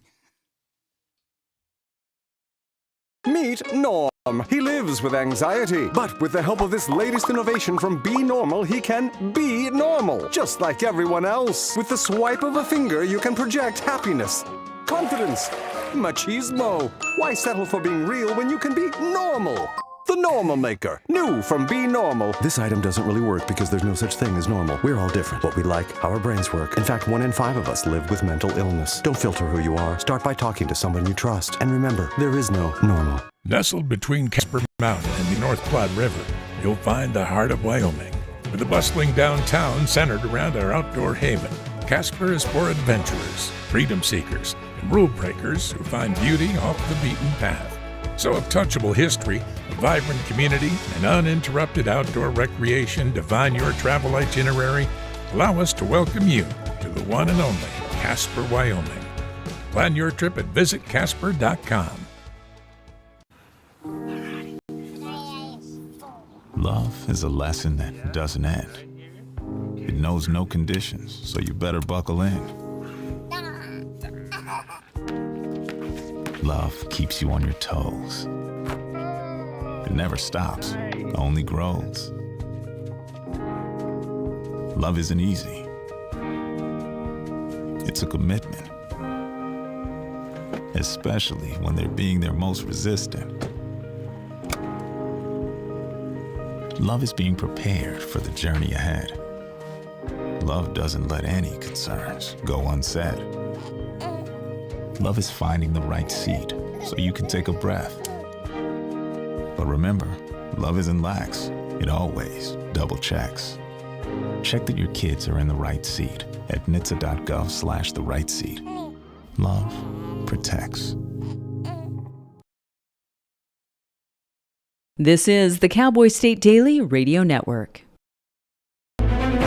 Meet Norm. He lives with anxiety, but with the help of this latest innovation from Be Normal, he can be normal, just like everyone else. With the swipe of a finger, you can project happiness, confidence, machismo. Why settle for being real when you can be normal? The Normal Maker, new from Be Normal. This item doesn't really work because there's no such thing as normal. We're all different. What we like, how our brains work. In fact, 1 in 5 of us live with mental illness. Don't filter who you are. Start by talking to someone you trust. And remember, there is no normal. Nestled between Casper Mountain and the North Platte River, you'll find the heart of Wyoming, with a bustling downtown centered around our outdoor haven. Casper is for adventurers, freedom seekers, and rule breakers who find beauty off the beaten path. So if touchable history, a vibrant community, and uninterrupted outdoor recreation define your travel itinerary, allow us to welcome you to the one and only Casper, Wyoming. Plan your trip at visitcasper.com. Love is a lesson that doesn't end. It knows no conditions, so you better buckle in. Love keeps you on your toes. It never stops, only grows. Love isn't easy. It's a commitment, especially when they're being their most resistant. Love is being prepared for the journey ahead. Love doesn't let any concerns go unsaid. Love is finding the right seat so you can take a breath. But remember, love isn't lax. It always double checks. Check that your kids are in the right seat at nhtsa.gov/the right seat. Love protects. This is the Cowboy State Daily Radio Network.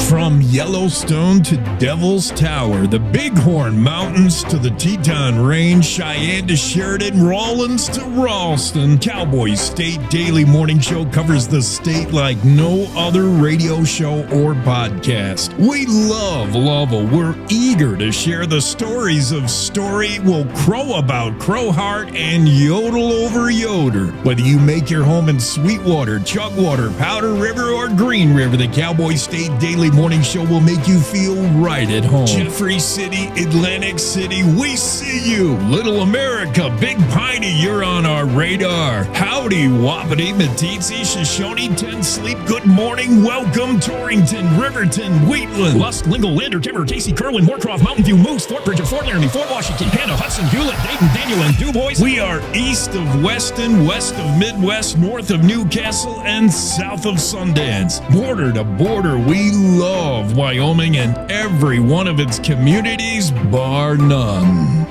From Yellowstone to Devil's Tower, the Bighorn Mountains to the Teton Range, Cheyenne to Sheridan, Rawlins to Ralston, Cowboy State Daily Morning Show covers the state like no other radio show or podcast. We love Lovell. We're eager to share the stories of Story, Will Crow About Crowheart, and Yodel Over Yoder. Whether you make your home in Sweetwater, Chugwater, Powder River, or Green River, the Cowboy State Daily Morning Show will make you feel right at home. Jeffrey City, Atlantic City, we see you. Little America, Big Piney, you're on our radar. Howdy, Wapiti, Meeteetse, Shoshone, Ten Sleep, good morning, welcome, Torrington, Riverton, Wheatland, Lusk, Lingle, Lander, Timber, Casey, Kerwin, Moorcroft, Mountain View, Moose, Fort Bridger, Fort Laramie, Fort Washington, Hannah, Hudson, Hewlett, Dayton, Daniel, and DuBois. We are east of Weston, west of Midwest, north of Newcastle, and south of Sundance. Border to border, we love Wyoming and every one of its communities, bar none.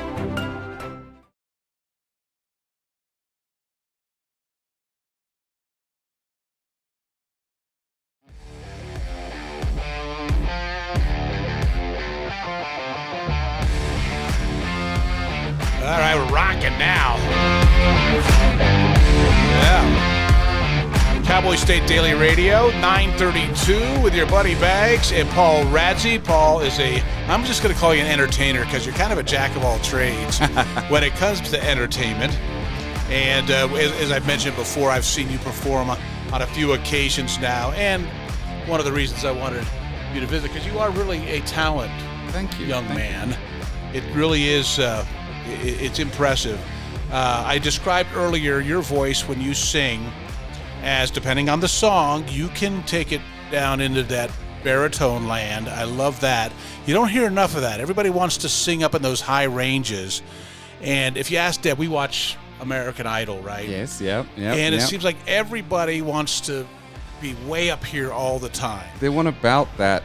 All right, we're rocking now. Yeah. Cowboy State Daily Radio, 932 with your buddy Bags and Paul Radzi. Paul is I'm just going to call you an entertainer because you're kind of a jack of all trades when it comes to entertainment. And as I've mentioned before, I've seen you perform on a few occasions now. And one of the reasons I wanted you to visit, because you are really a talent. Thank you. Young man. It really is... it's impressive. I described earlier your voice when you sing as, depending on the song, you can take it down into that baritone land. I love that. You don't hear enough of that. Everybody wants to sing up in those high ranges. And if you ask Deb, we watch American Idol, right? Yes, yep. And it seems like everybody wants to be way up here all the time. They want to belt that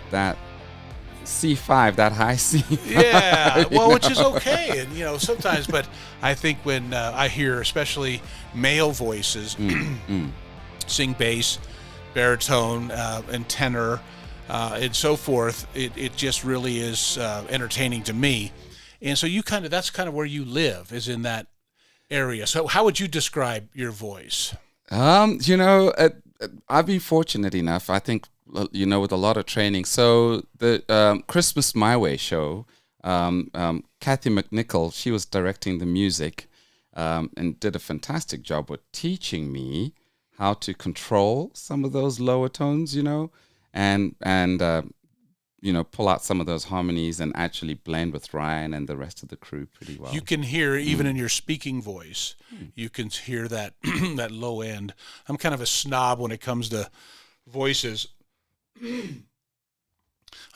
C5, that high C. Yeah, well, which is okay, and sometimes. But I think when I hear, especially male voices, sing bass, baritone, and tenor, and so forth, it just really is entertaining to me. And so that's kind of where you live, is in that area. So how would you describe your voice? I've been fortunate enough, I think, with a lot of training. So the Christmas My Way show, Kathy McNichol, she was directing the music and did a fantastic job with teaching me how to control some of those lower tones, and pull out some of those harmonies and actually blend with Ryan and the rest of the crew pretty well. You can hear, even in your speaking voice, you can hear that that low end. I'm kind of a snob when it comes to voices.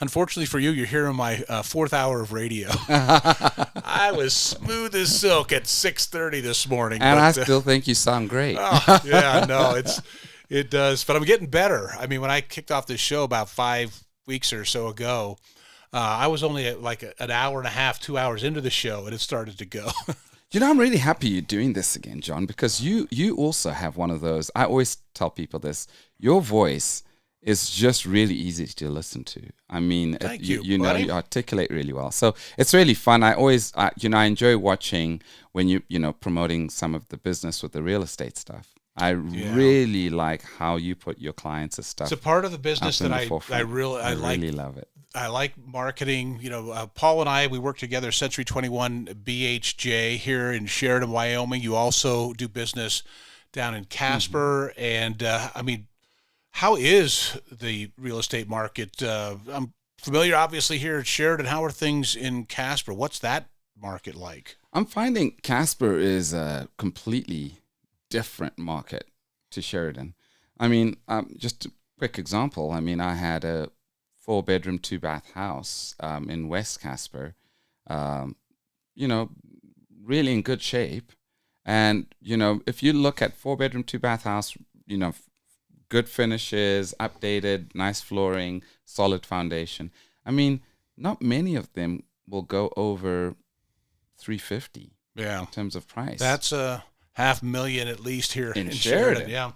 Unfortunately for you, you're hearing my fourth hour of radio. I was smooth as silk at 6:30 this morning. And I still think you sound great. Yeah, no, it does. But I'm getting better. I mean, when I kicked off this show about 5 weeks or so ago, I was only at like an hour and a half, 2 hours into the show, and it started to go. I'm really happy you're doing this again, John, because you also have one of those. I always tell people this. Your voice is just really easy to listen to. I mean, you articulate really well. So it's really fun. I always, I enjoy watching when you promoting some of the business with the real estate stuff. I really like how you put your clients' stuff. It's a part of the business that I really love it. I like marketing. Paul and I, we work together, Century 21 BHJ here in Sheridan, Wyoming. You also do business down in Casper. And how is the real estate market? I'm familiar, obviously, here at Sheridan. How are things in Casper? What's that market like? I'm finding Casper is a completely different market to Sheridan. I mean, just a quick example. I mean, I had a 4-bedroom, 2-bath house in West Casper, really in good shape. And, if you look at 4-bedroom, 2-bath house, good finishes, updated, nice flooring, solid foundation. I mean, not many of them will go over $350. Yeah, in terms of price. That's $500,000 at least here in Sheridan. Yeah,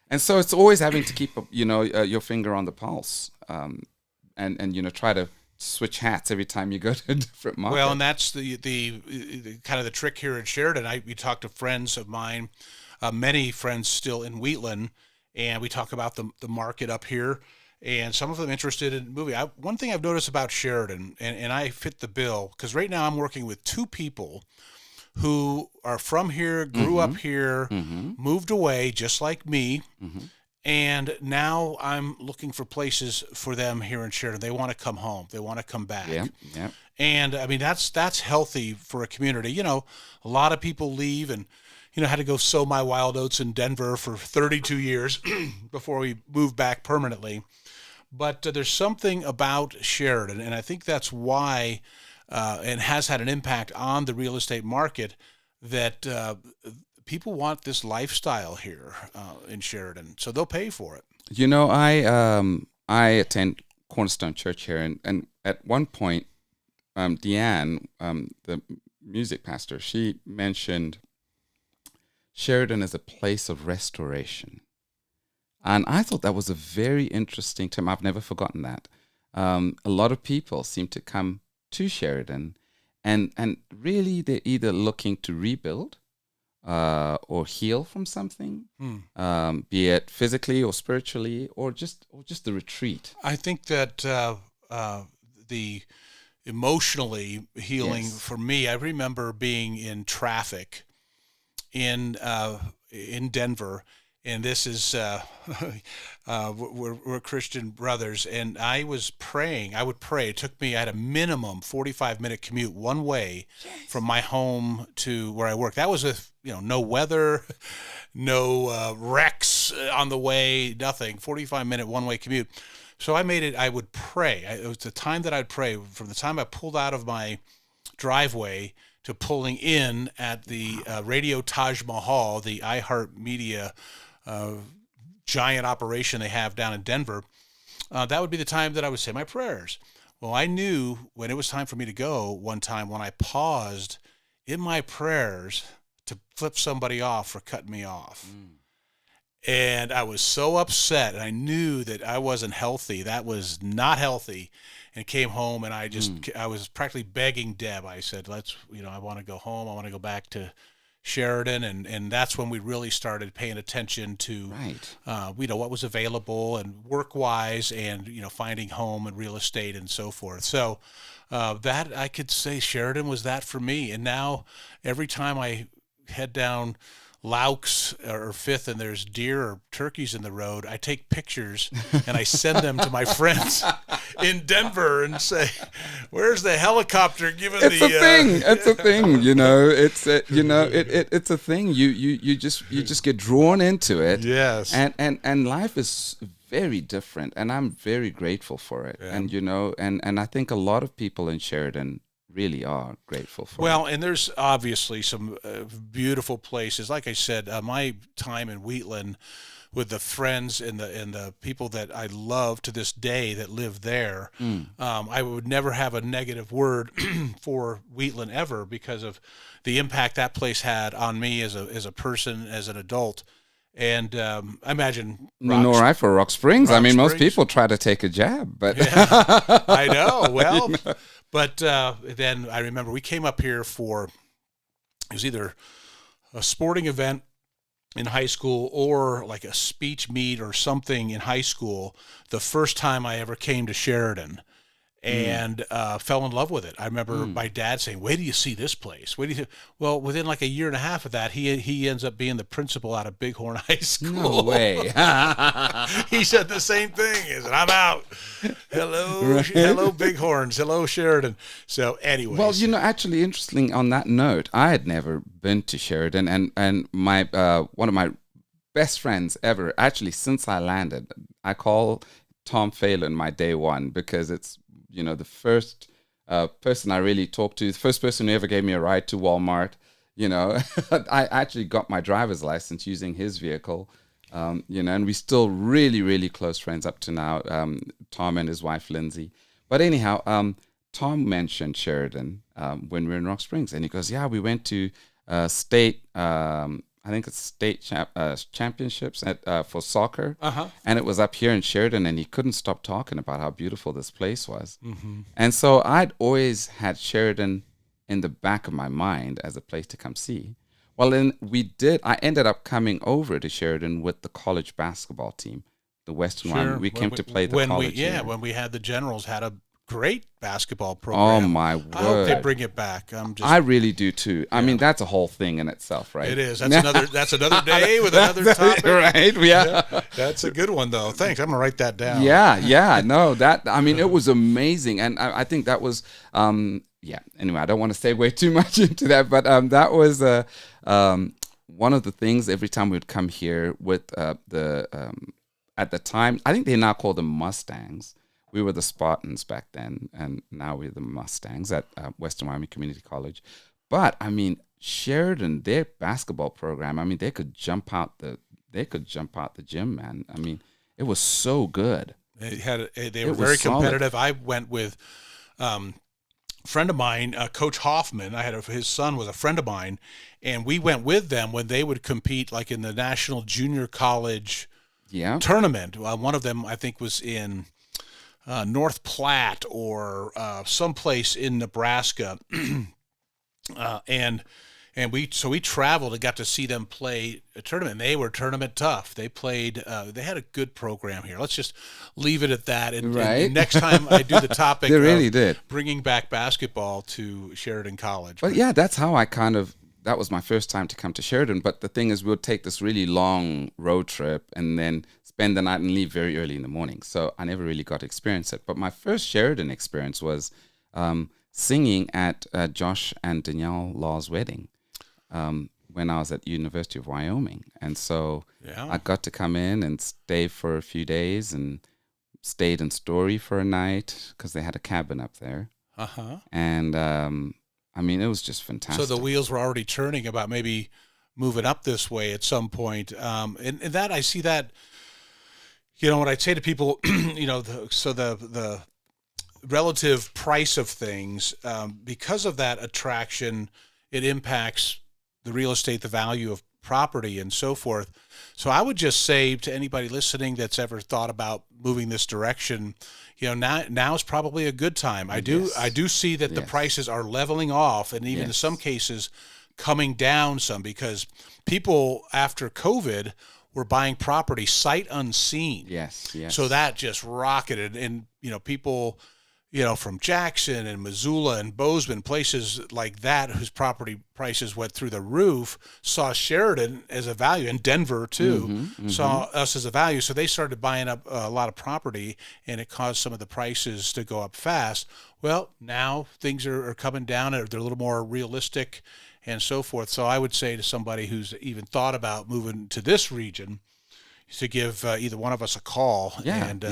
and so it's always having to keep your finger on the pulse, and try to switch hats every time you go to a different market. Well, and that's the kind of the trick here in Sheridan. We talked to friends of mine. Many friends still in Wheatland, and we talk about the market up here, and some of them interested in moving. One thing I've noticed about Sheridan, and I fit the bill, because right now I'm working with 2 people who are from here, grew up here, moved away just like me, and now I'm looking for places for them here in Sheridan. They want to come home. They want to come back. Yeah. And I mean, that's healthy for a community. You know, a lot of people leave and, you know, had to go sow my wild oats in Denver for 32 years before we moved back permanently. But there's something about Sheridan, and I think that's why, and has had an impact on the real estate market, that people want this lifestyle here in Sheridan, so they'll pay for it. You know, I attend Cornerstone Church here, and at one point, Deanne, the music pastor, she mentioned Sheridan as a place of restoration. And I thought that was a very interesting term. I've never forgotten that. A lot of people seem to come to Sheridan and really they're either looking to rebuild or heal from something, be it physically or spiritually or just the retreat. I think that the emotionally healing for me, I remember being in traffic in Denver, and this is we're Christian brothers, and I was praying. I would pray. It took me, I had a minimum 45-minute commute one way from my home to where I work. That was with, you know, no weather, no wrecks on the way, nothing. 45-minute one-way commute. So I made it. I would pray. It was the time that I'd pray from the time I pulled out of my driveway to pulling in at the Radio Taj Mahal, the iHeartMedia giant operation they have down in Denver. That would be the time that I would say my prayers. Well, I knew when it was time for me to go one time when I paused in my prayers to flip somebody off for cutting me off. And I was so upset, and I knew that I wasn't healthy. That was not healthy. And came home, and I was practically begging Deb. I said, I want to go home. I want to go back to Sheridan. And that's when we really started paying attention to, what was available and work-wise and, finding home and real estate and so forth. So that I could say Sheridan was that for me. And now every time I head down Laux or Fifth and there's deer or turkeys in the road, I take pictures and I send them to my friends in Denver and say, "Where's the helicopter giving it's a thing. It's a thing. It's a thing. You just get drawn into it. Yes. And life is very different, and I'm very grateful for it. Yeah. And I think a lot of people in Sheridan really are grateful for Well, it. and there's obviously some beautiful places. Like I said, my time in Wheatland with the friends and the people that I love to this day that live there, I would never have a negative word for Wheatland ever because of the impact that place had on me as a person, as an adult. And I imagine nor I for Rock Springs. Most people try to take a jab, but yeah, I know. Well, but then I remember we came up here for, it was either a sporting event in high school or like a speech meet or something in high school, the first time I ever came to Sheridan, and fell in love with it. I remember my dad saying, "Wait till you see this place. Wait till you." Well, within like a year and a half of that, he ends up being the principal out of Bighorn High School. No way. He said the same thing. He said, "I'm out. Hello, Right. hello Bighorns. Hello Sheridan." So, anyways. Well, actually, interesting on that note, I had never been to Sheridan, and my one of my best friends ever, actually, since I landed, I call Tom Phelan my day one because it's the first person I really talked to, the first person who ever gave me a ride to Walmart. I actually got my driver's license using his vehicle, and we're still really, really close friends up to now, Tom and his wife, Lindsay. But anyhow, Tom mentioned Sheridan when we were in Rock Springs, and he goes, "Yeah, we went to state, I think it's state championships for soccer, and it was up here in Sheridan, and he couldn't stop talking about how beautiful this place was." And so I'd always had Sheridan in the back of my mind as a place to come see. Well, then I ended up coming over to Sheridan with the college basketball team, the Western one. We came to play the college here. When we had the Generals, had a great basketball Oh program. my word! I hope they bring it back. I really do too. I mean, that's a whole thing in itself, right? It is. That's another day with another topic, right? Yeah. That's a good one, though. Thanks. I'm gonna write that down. Yeah. No, it was amazing, and I think that was yeah. Anyway, I don't want to segue too much into that, but that was one of the things. Every time we would come here with the at the time, I think they now call them Mustangs. We were the Spartans back then, and now we're the Mustangs at Western Wyoming Community College. But I mean, Sheridan, their basketball program, I mean, they could jump out the gym, man. I mean, it was so good. They were very competitive. I went with friend of mine, Coach Hoffman. His son was a friend of mine, and we went with them when they would compete, like in the National Junior College tournament. One of them, I think, was in North Platte or someplace in Nebraska, and we traveled and got to see them play a tournament. They were tournament tough. They played. They had a good program here. Let's just leave it at that. And next time I do the topic, they really did bringing back basketball to Sheridan College. But yeah, that's how that was my first time to come to Sheridan. But the thing is, we would take this really long road trip and then spend the night and leave very early in the morning. So I never really got to experience it. But my first Sheridan experience was singing at Josh and Danielle Law's wedding when I was at University of Wyoming. And so I got to come in and stay for a few days and stayed in Story for a night because they had a cabin up there. And I mean, it was just fantastic. So the wheels were already turning about maybe moving up this way at some point. And that I see that, what I'd say to people, the relative price of things, because of that attraction, it impacts the real estate, the value of property and so forth. So I would just say to anybody listening that's ever thought about moving this direction, now is probably a good time. I do see that the prices are leveling off and even in some cases coming down some because people after COVID were buying property sight unseen. Yes. So that just rocketed and people from Jackson and Missoula and Bozeman, places like that whose property prices went through the roof, saw Sheridan as a value, and Denver too, saw us as a value. So they started buying up a lot of property, and it caused some of the prices to go up fast. Well, now things are coming down, and they're a little more realistic and so forth. So I would say to somebody who's even thought about moving to this region, to give either one of us a call and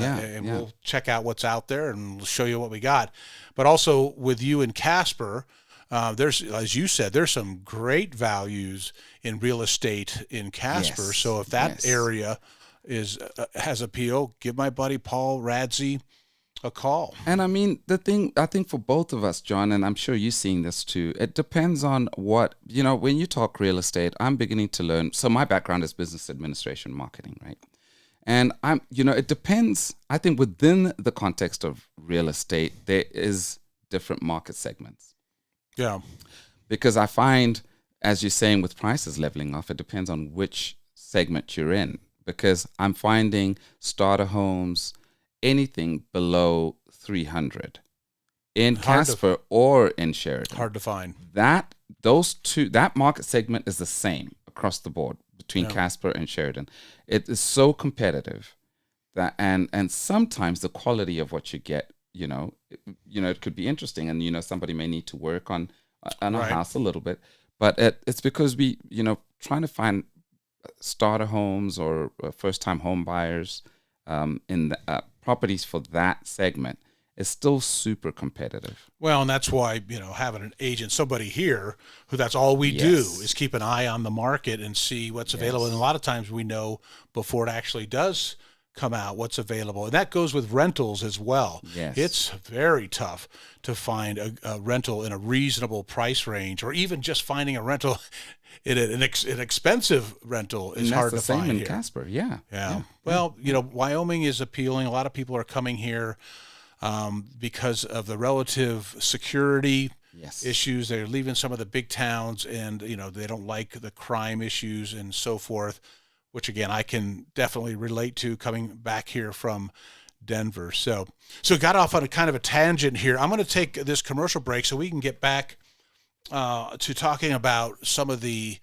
we'll check out what's out there and we'll show you what we got. But also with you and Casper, there's, as you said, there's some great values in real estate in Casper. Yes. So if that area has appeal, give my buddy Paul Radzi a call. And I mean, the thing, I think for both of us, John, and I'm sure you're seeing this too, it depends on what, when you talk real estate, I'm beginning to learn. So my background is business administration, marketing, right? And it depends. I think within the context of real estate, there is different market segments. Yeah. Because I find, as you're saying, with prices leveling off, it depends on which segment you're in. Because I'm finding starter homes, anything below 300 in Casper or in Sheridan. Hard to find. That market segment is the same across the board between Casper and Sheridan. It is so competitive that and sometimes the quality of what you get, it could be interesting, and somebody may need to work on a house a little bit, but it's because we trying to find starter homes or first time home buyers in the properties for that segment is still super competitive. Well, and that's why, having an agent, somebody here who that's all we do is keep an eye on the market and see what's available. And a lot of times we know before it actually does come out what's available. And that goes with rentals as well. Yes. It's very tough to find a rental in a reasonable price range, or even just finding a rental in an expensive rental is hard to find here. Same in Casper, yeah. Well, Wyoming is appealing. A lot of people are coming here because of the relative security issues. They're leaving some of the big towns, and they don't like the crime issues and so forth, which again I can definitely relate to coming back here from Denver. So got off on a kind of a tangent here. I'm going to take this commercial break so we can get back to talking about some of the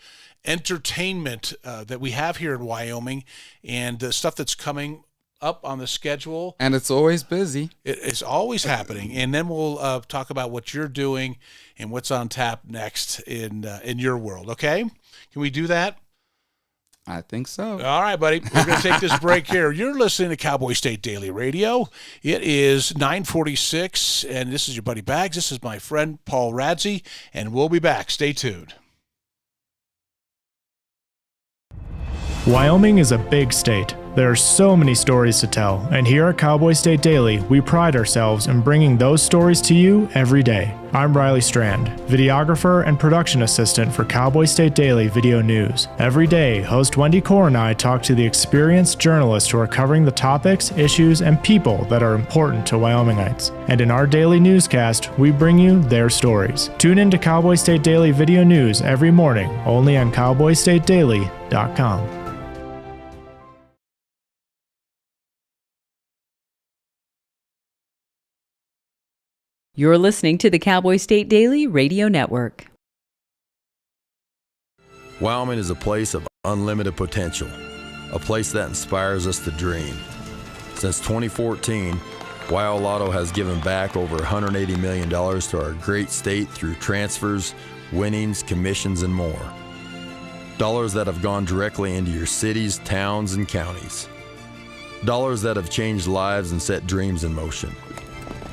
entertainment that we have here in Wyoming and the stuff that's coming up on the schedule. And it's always busy. It's always happening. And then we'll talk about what you're doing and what's on tap next in your world. Okay? Can we do that? I think so. All right, buddy. We're going to take this break here. You're listening to Cowboy State Daily Radio. It is 9:46, and this is your buddy Bags. This is my friend Paul Radzi, and we'll be back. Stay tuned. Wyoming is a big state. There are so many stories to tell, and here at Cowboy State Daily, we pride ourselves in bringing those stories to you every day. I'm Riley Strand, videographer and production assistant for Cowboy State Daily Video News. Every day, host Wendy Core and I talk to the experienced journalists who are covering the topics, issues, and people that are important to Wyomingites. And in our daily newscast, we bring you their stories. Tune in to Cowboy State Daily Video News every morning, only on cowboystatedaily.com. You're listening to the Cowboy State Daily Radio Network. Wyoming is a place of unlimited potential, a place that inspires us to dream. Since 2014, Wyo Lotto has given back over $180 million to our great state through transfers, winnings, commissions, and more. Dollars that have gone directly into your cities, towns, and counties. Dollars that have changed lives and set dreams in motion.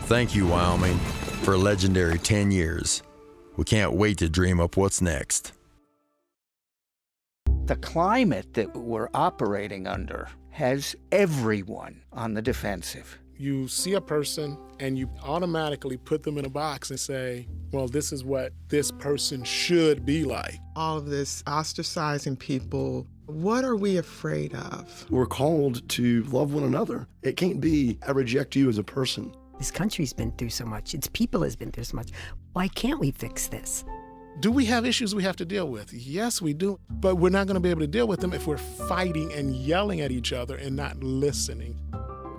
Thank you, Wyoming, for a legendary 10 years. We can't wait to dream up what's next. The climate that we're operating under has everyone on the defensive. You see a person and you automatically put them in a box and say, well, this is what this person should be like. All of this ostracizing people, what are we afraid of? We're called to love one another. It can't be, I reject you as a person. This country's been through so much. Its people has been through so much. Why can't we fix this? Do we have issues we have to deal with? Yes, we do. But we're not going to be able to deal with them if we're fighting and yelling at each other and not listening.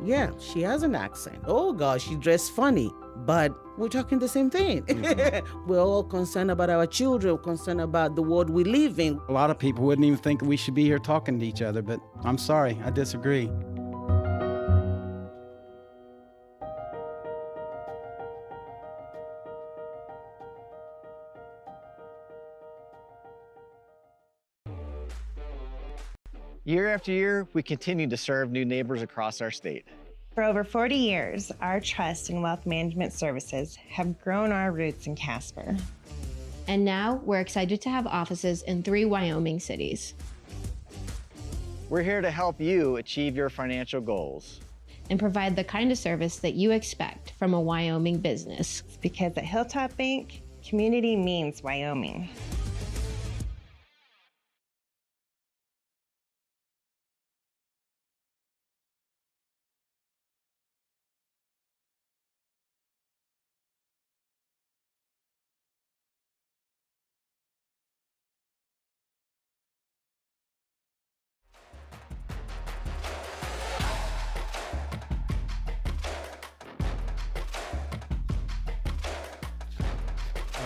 Yeah, she has an accent. Oh, gosh, she dressed funny. But we're talking the same thing. Mm-hmm. We're all concerned about our children, concerned about the world we live in. A lot of people wouldn't even think we should be here talking to each other, but I'm sorry, I disagree. Year after year, we continue to serve new neighbors across our state. For over 40 years, our trust and wealth management services have grown our roots in Casper. And now we're excited to have offices in 3 Wyoming cities. We're here to help you achieve your financial goals and provide the kind of service that you expect from a Wyoming business. Because at Hilltop Bank, community means Wyoming.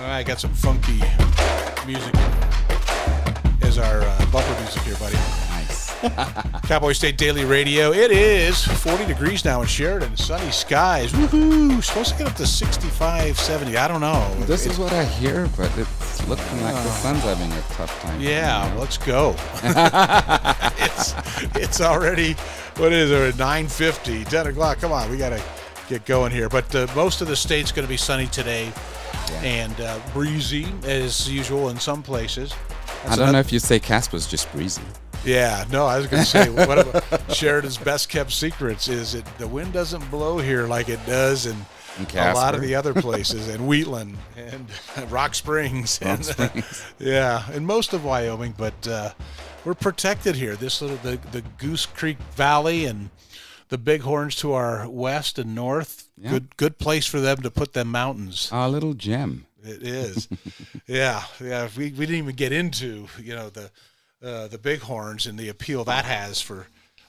All right, got some funky music as our bumper music here, buddy. Nice. Cowboy State Daily Radio. It is 40 degrees now in Sheridan. Sunny skies. Woohoo! Supposed to get up to 65, 70. I don't know. This is what I hear, but it's looking like the sun's having a tough time. Yeah, let's go. It's already, what is it, 9:50, 10 o'clock. Come on, we got to get going here. But most of the state's going to be sunny today. Yeah. And breezy as usual in some places. I don't know if you say Casper's just breezy. Yeah, no, I was going to say one of Sheridan's best kept secrets is that the wind doesn't blow here like it does in a lot of the other places, and Wheatland and Rock Springs. Yeah, and most of Wyoming, but we're protected here. This little the Goose Creek Valley and the Bighorns to our west and north. Yeah. Good place for them to put them mountains. Our little gem. It is. yeah. We didn't even get into the Bighorns and the appeal that has for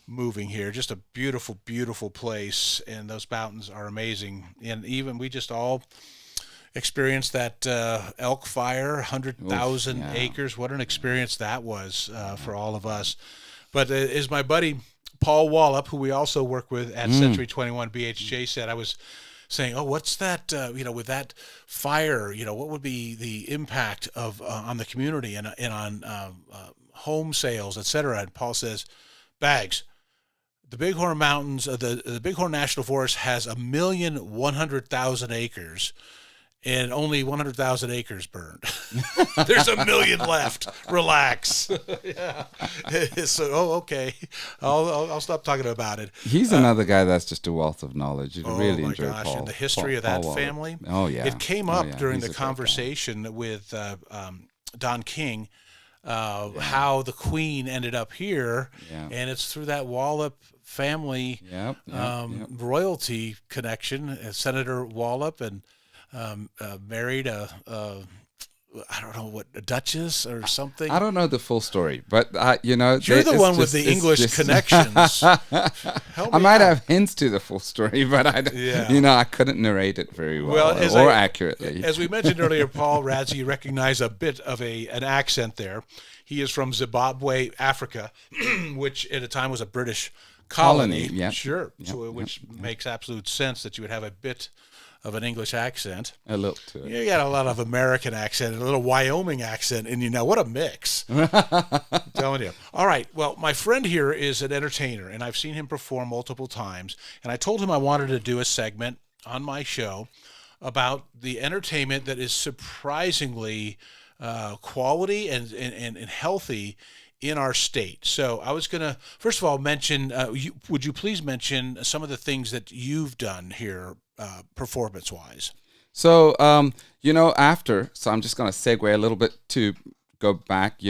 moving here. Just a beautiful, beautiful place, and those mountains are amazing. And even we just all experienced that elk fire, 100,000 acres. What an experience that was for all of us. But as my buddy Paul Wallop, who we also work with at Century 21 BHJ, said, I was saying, oh, what's that, with that fire, what would be the impact of on the community and on home sales, et cetera? And Paul says, Bags, the Bighorn Mountains, the Bighorn National Forest has 1,100,000 acres, and only 100,000 acres burned. There's 1 million left. Relax. Yeah. So, okay. I'll stop talking about it. He's another guy that's just a wealth of knowledge. You really enjoy gosh, Paul. And the history of that Paul family. Oh, yeah. It came up during He's the a great guy. conversation with Don King, how the Queen ended up here, and it's through that Wallop family royalty connection. Senator Wallop and married a duchess or something. I don't know the full story, but you're the one with the English connections. I might have hints to the full story, but I couldn't narrate it very well or accurately. As we mentioned earlier, Paul Radzi, you recognize a bit of an accent there. He is from Zimbabwe, Africa, which at a time was a British colony. Yep. Sure. Which makes absolute sense that you would have a bit of an English accent. A little to it. You got a lot of American accent and a little Wyoming accent, and what a mix. I'm telling you. All right, well, my friend here is an entertainer, and I've seen him perform multiple times, and I told him I wanted to do a segment on my show about the entertainment that is surprisingly quality and healthy in our state. So I was going to, first of all, mention, would you please mention some of the things that you've done here performance-wise? So, so I'm just going to segue a little bit to go back,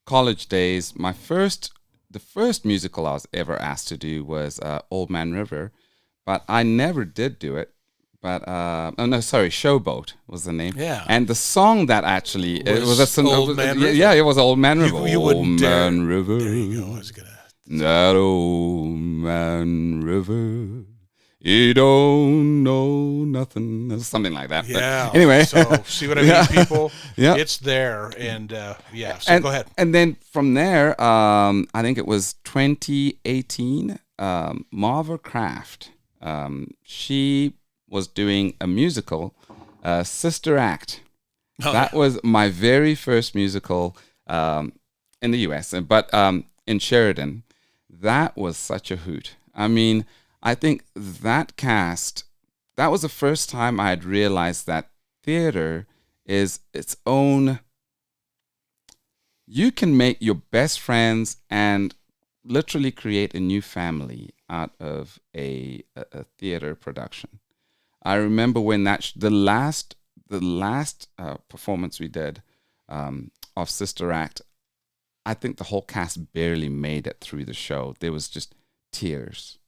college days. The first musical I was ever asked to do was Old Man River, but I never did do it. But Showboat was the name. Yeah. And the song that actually it was Old Man River. Yeah, it was Old Man River. You wouldn't dare. Man River. There you go. I was gonna. That old man river, he don't know nothing. Something like that. Yeah. But anyway. So see what I mean, people? Yeah. It's there, and So go ahead. And then from there, I think it was 2018. Marva Kraft. She was doing a musical, Sister Act. That was my very first musical in the U.S., but in Sheridan. That was such a hoot. I mean, I think that cast, that was the first time I had realized that theater is its own. You can make your best friends and literally create a new family out of a theater production. I remember when the last performance we did of Sister Act, I think the whole cast barely made it through the show. There was just tears,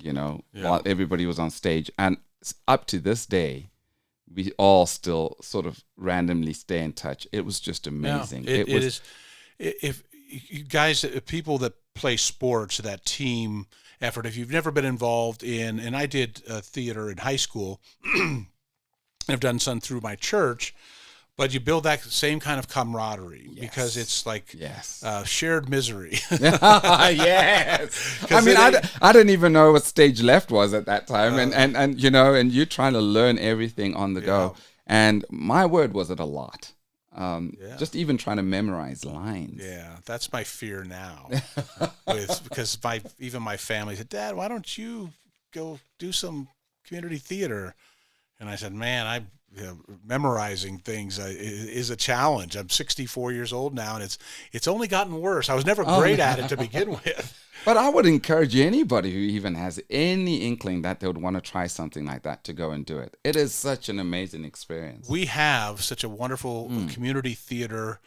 while everybody was on stage. And up to this day, we all still sort of randomly stay in touch. It was just amazing. Yeah, it is. If you guys, people that play sports, that team effort, if you've never been involved in, and I did theater in high school, I've done some through my church, but you build that same kind of camaraderie because it's like shared misery. Yes. I mean, I didn't even know what stage left was at that time. And you're trying to learn everything on the go. And my word, was it a lot. Just even trying to memorize lines. Yeah, that's my fear now. Because even my family said, Dad, why don't you go do some community theater? And I said, man, memorizing things is a challenge. I'm 64 years old now, and it's only gotten worse. I was never great at it to begin with. But I would encourage anybody who even has any inkling that they would want to try something like that to go and do it. It is such an amazing experience. We have such a wonderful community theater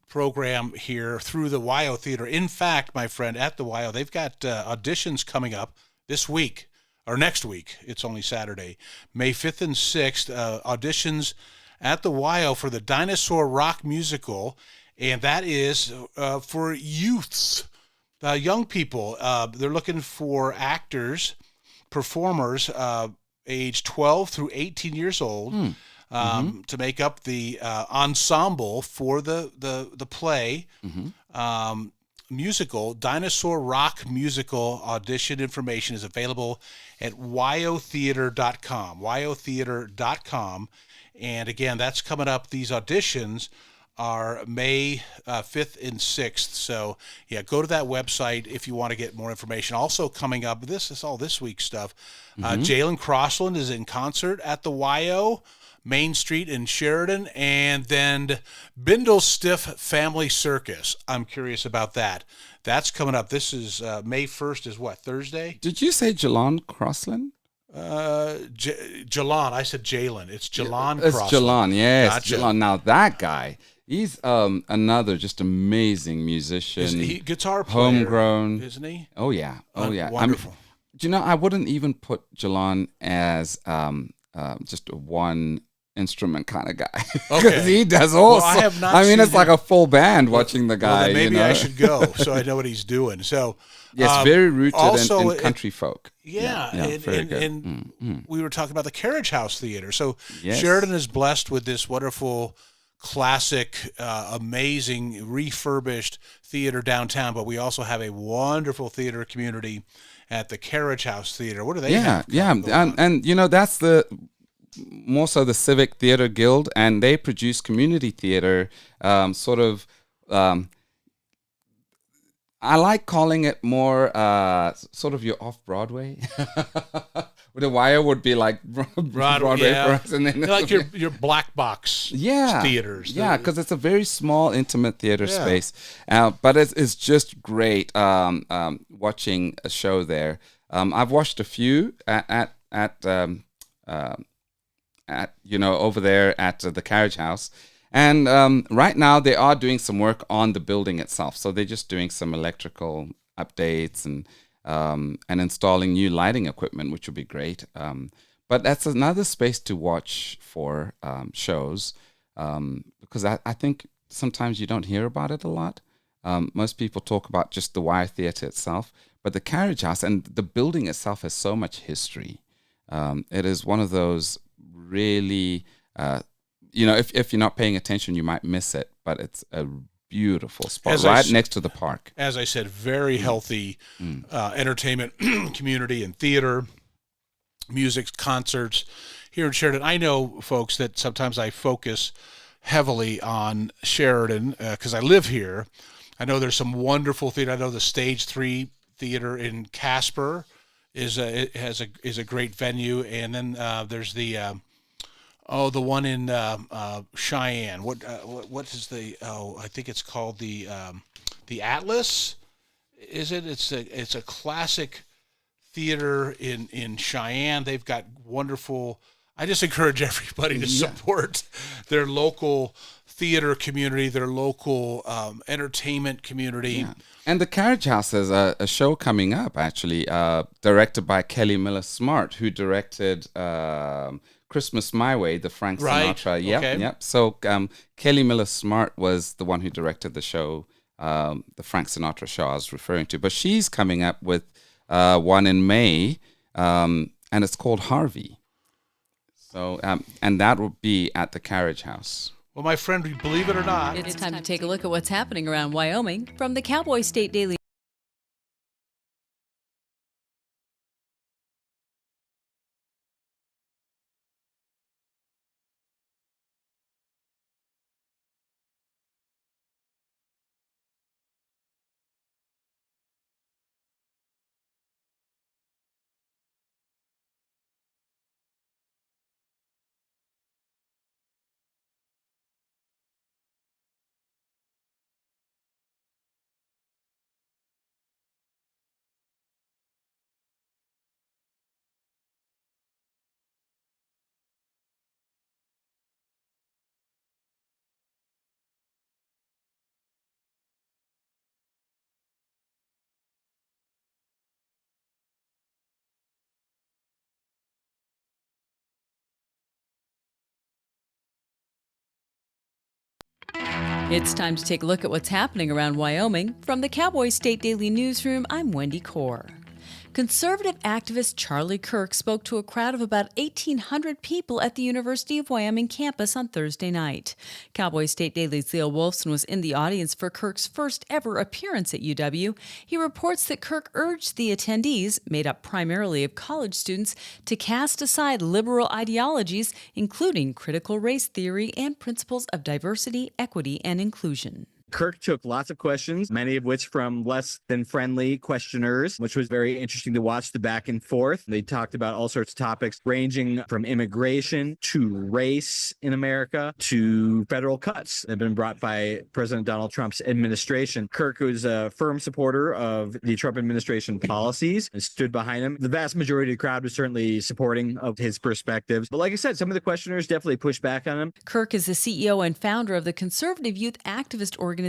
program here through the WYO Theater. In fact, my friend, at the WYO, they've got auditions coming up this week. Or next week, it's only Saturday, May 5th and 6th, auditions at the WYO for the Dinosaur Rock Musical, and that is for youths, young people. They're looking for actors, performers, age 12 through 18 years old, to make up the ensemble for the play. musical, dinosaur rock musical audition information is available at yotheater.com, yotheater.com. And again, that's coming up. These auditions are May 5th and 6th. So, yeah, go to that website if you want to get more information. Also coming up, this is all this week's stuff. Jalen Crossland is in concert at the YO, Main Street in Sheridan, and then Bindle Stiff Family Circus. I'm curious about that. That's coming up. This is May 1st is what, Thursday? Did you say Jalon Crossland? Jalon. I said Jalen. It's Jalon Crossland. It's Jalon, yes. Gotcha. Jalon. Now, that guy, he's another just amazing musician. Is he guitar player? Homegrown. Isn't he? Oh, yeah. Oh, yeah. Wonderful. Do you know, I wouldn't even put Jalon as just a one instrument kind of guy. Because he does all sorts. I mean, it's like a full band watching the guy. Well, then maybe you know? I should go so I know what he's doing. So, yes, very rooted also in country folk. Yeah, very good. And we were talking about the Carriage House Theater. So Yes. Sheridan is blessed with this wonderful, classic, amazing, refurbished theater downtown, but we also have a wonderful theater community at the Carriage House Theater. What do they have? And you know, that's more so the Civic Theater Guild, and they produce community theater, I like calling it more sort of your off-Broadway. The Wire would be like Broadway for us. And then like your black box theaters. Yeah, because it's a very small, intimate theater space. But it's just great watching a show there. I've watched a few at over there at the Carriage House. And right now they are doing some work on the building itself. So they're just doing some electrical updates and installing new lighting equipment, which would be great. But that's another space to watch for shows because I think sometimes you don't hear about it a lot. Most people talk about just the Wire Theatre itself, but the Carriage House and the building itself has so much history. It is one of those really, if you're not paying attention, you might miss it, but it's a beautiful spot next to the park. As I said, very healthy entertainment community and theater, music, concerts here in Sheridan. I know, folks, that sometimes I focus heavily on Sheridan because I live here. I know there's some wonderful theater. I know the Stage 3 Theater in Casper is a great venue, and then there's the one in Cheyenne. What is the? I think it's called the Atlas. Is it? It's a classic theater in Cheyenne. They've got wonderful. I just encourage everybody to support their local theater community, their local entertainment community. Yeah. And the Carriage House has a show coming up, actually, directed by Kelly Miller Smart, who directed Christmas My Way, the Frank Sinatra. Yep, okay. Yep. So Kelly Miller Smart was the one who directed the show, the Frank Sinatra show I was referring to. But she's coming up with one in May, and it's called Harvey. So, and that will be at the Carriage House. Well, my friend, believe it or not, it's time to take a look at what's happening around Wyoming from the Cowboy State Daily. It's time to take a look at what's happening around Wyoming. From the Cowboy State Daily Newsroom, I'm Wendy Core. Conservative activist Charlie Kirk spoke to a crowd of about 1,800 people at the University of Wyoming campus on Thursday night. Cowboy State Daily's Leo Wolfson was in the audience for Kirk's first ever appearance at UW. He reports that Kirk urged the attendees, made up primarily of college students, to cast aside liberal ideologies, including critical race theory and principles of diversity, equity, and inclusion. Kirk took lots of questions, many of which from less than friendly questioners, which was very interesting to watch the back and forth. They talked about all sorts of topics ranging from immigration to race in America to federal cuts that have been brought by President Donald Trump's administration. Kirk was a firm supporter of the Trump administration policies and stood behind him. The vast majority of the crowd was certainly supporting of his perspectives. But like I said, some of the questioners definitely pushed back on him. Kirk is the CEO and founder of the conservative youth activist organization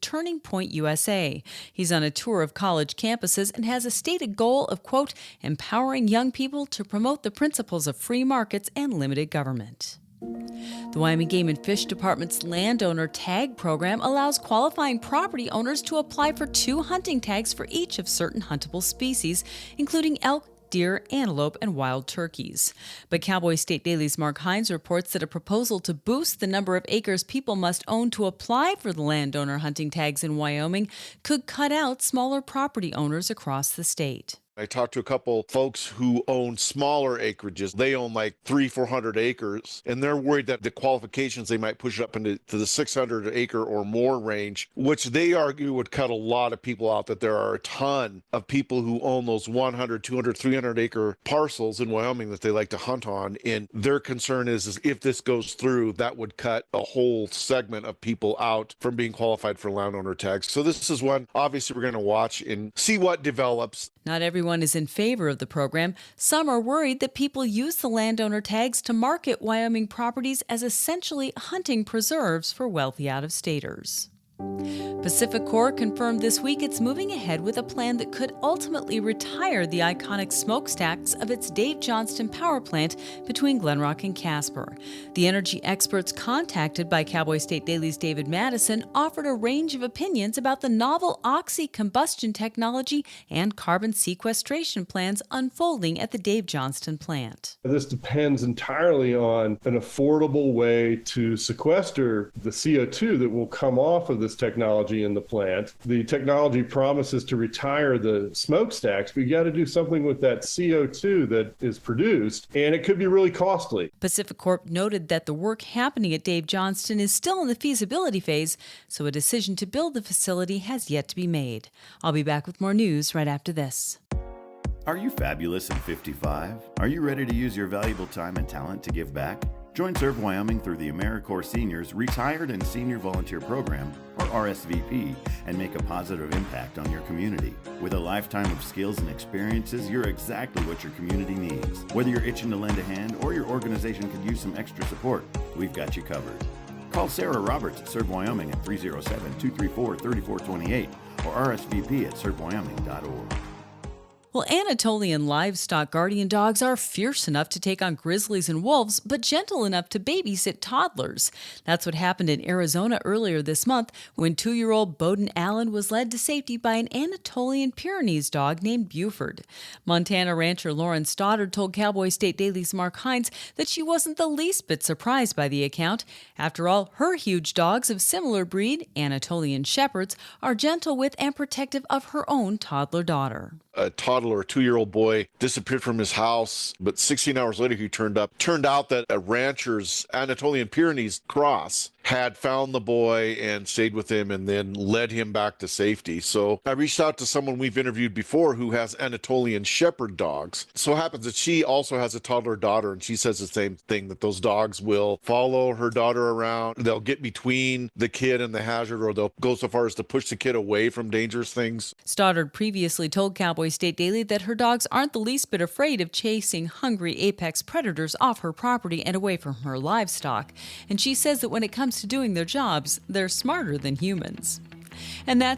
Turning Point USA. He's on a tour of college campuses and has a stated goal of, quote, empowering young people to promote the principles of free markets and limited government. The Wyoming Game and Fish Department's landowner tag program allows qualifying property owners to apply for 2 hunting tags for each of certain huntable species, including elk, deer, antelope, and wild turkeys. But Cowboy State Daily's Mark Hines reports that a proposal to boost the number of acres people must own to apply for the landowner hunting tags in Wyoming could cut out smaller property owners across the state. I talked to a couple folks who own smaller acreages. They own like 300-400 acres, and they're worried that the qualifications, they might push it up into the 600 acre or more range, which they argue would cut a lot of people out, that there are a ton of people who own those 100, 200, 300 acre parcels in Wyoming that they like to hunt on. And their concern is if this goes through, that would cut a whole segment of people out from being qualified for landowner tags. So this is one, obviously, we're going to watch and see what develops. Not everyone is in favor of the program. Some are worried that people use the landowner tags to market Wyoming properties as essentially hunting preserves for wealthy out-of-staters. PacifiCorp confirmed this week it's moving ahead with a plan that could ultimately retire the iconic smokestacks of its Dave Johnston power plant between Glenrock and Casper. The energy experts contacted by Cowboy State Daily's David Madison offered a range of opinions about the novel oxy-combustion technology and carbon sequestration plans unfolding at the Dave Johnston plant. This depends entirely on an affordable way to sequester the CO2 that will come off of this technology in the plant. The technology promises to retire the smokestacks, but you got to do something with that CO2 that is produced, and it could be really costly. PacifiCorp noted that the work happening at Dave Johnston is still in the feasibility phase, so a decision to build the facility has yet to be made. I'll be back with more news right after this. Are you fabulous at 55? Are you ready to use your valuable time and talent to give back? Join Serve Wyoming through the AmeriCorps Seniors Retired and Senior Volunteer Program, or RSVP, and make a positive impact on your community. With a lifetime of skills and experiences, you're exactly what your community needs. Whether you're itching to lend a hand or your organization could use some extra support, we've got you covered. Call Sarah Roberts at Serve Wyoming at 307-234-3428 or RSVP at servewyoming.org. Well, Anatolian livestock guardian dogs are fierce enough to take on grizzlies and wolves, but gentle enough to babysit toddlers. That's what happened in Arizona earlier this month when 2-year-old Bowden Allen was led to safety by an Anatolian Pyrenees dog named Buford. Montana rancher Lauren Stoddard told Cowboy State Daily's Mark Hines that she wasn't the least bit surprised by the account. After all, her huge dogs of similar breed, Anatolian Shepherds, are gentle with and protective of her own toddler daughter. A toddler, a 2-year-old boy, disappeared from his house, but 16 hours later he turned up. Turned out that a rancher's Anatolian Pyrenees cross had found the boy and stayed with him and then led him back to safety. So I reached out to someone we've interviewed before who has Anatolian Shepherd dogs. So it happens that she also has a toddler daughter, and she says the same thing, that those dogs will follow her daughter around. They'll get between the kid and the hazard, or they'll go so far as to push the kid away from dangerous things. Stoddard previously told Cowboy State Daily that her dogs aren't the least bit afraid of chasing hungry apex predators off her property and away from her livestock. And she says that when it comes to doing their jobs, they're smarter than humans. And that's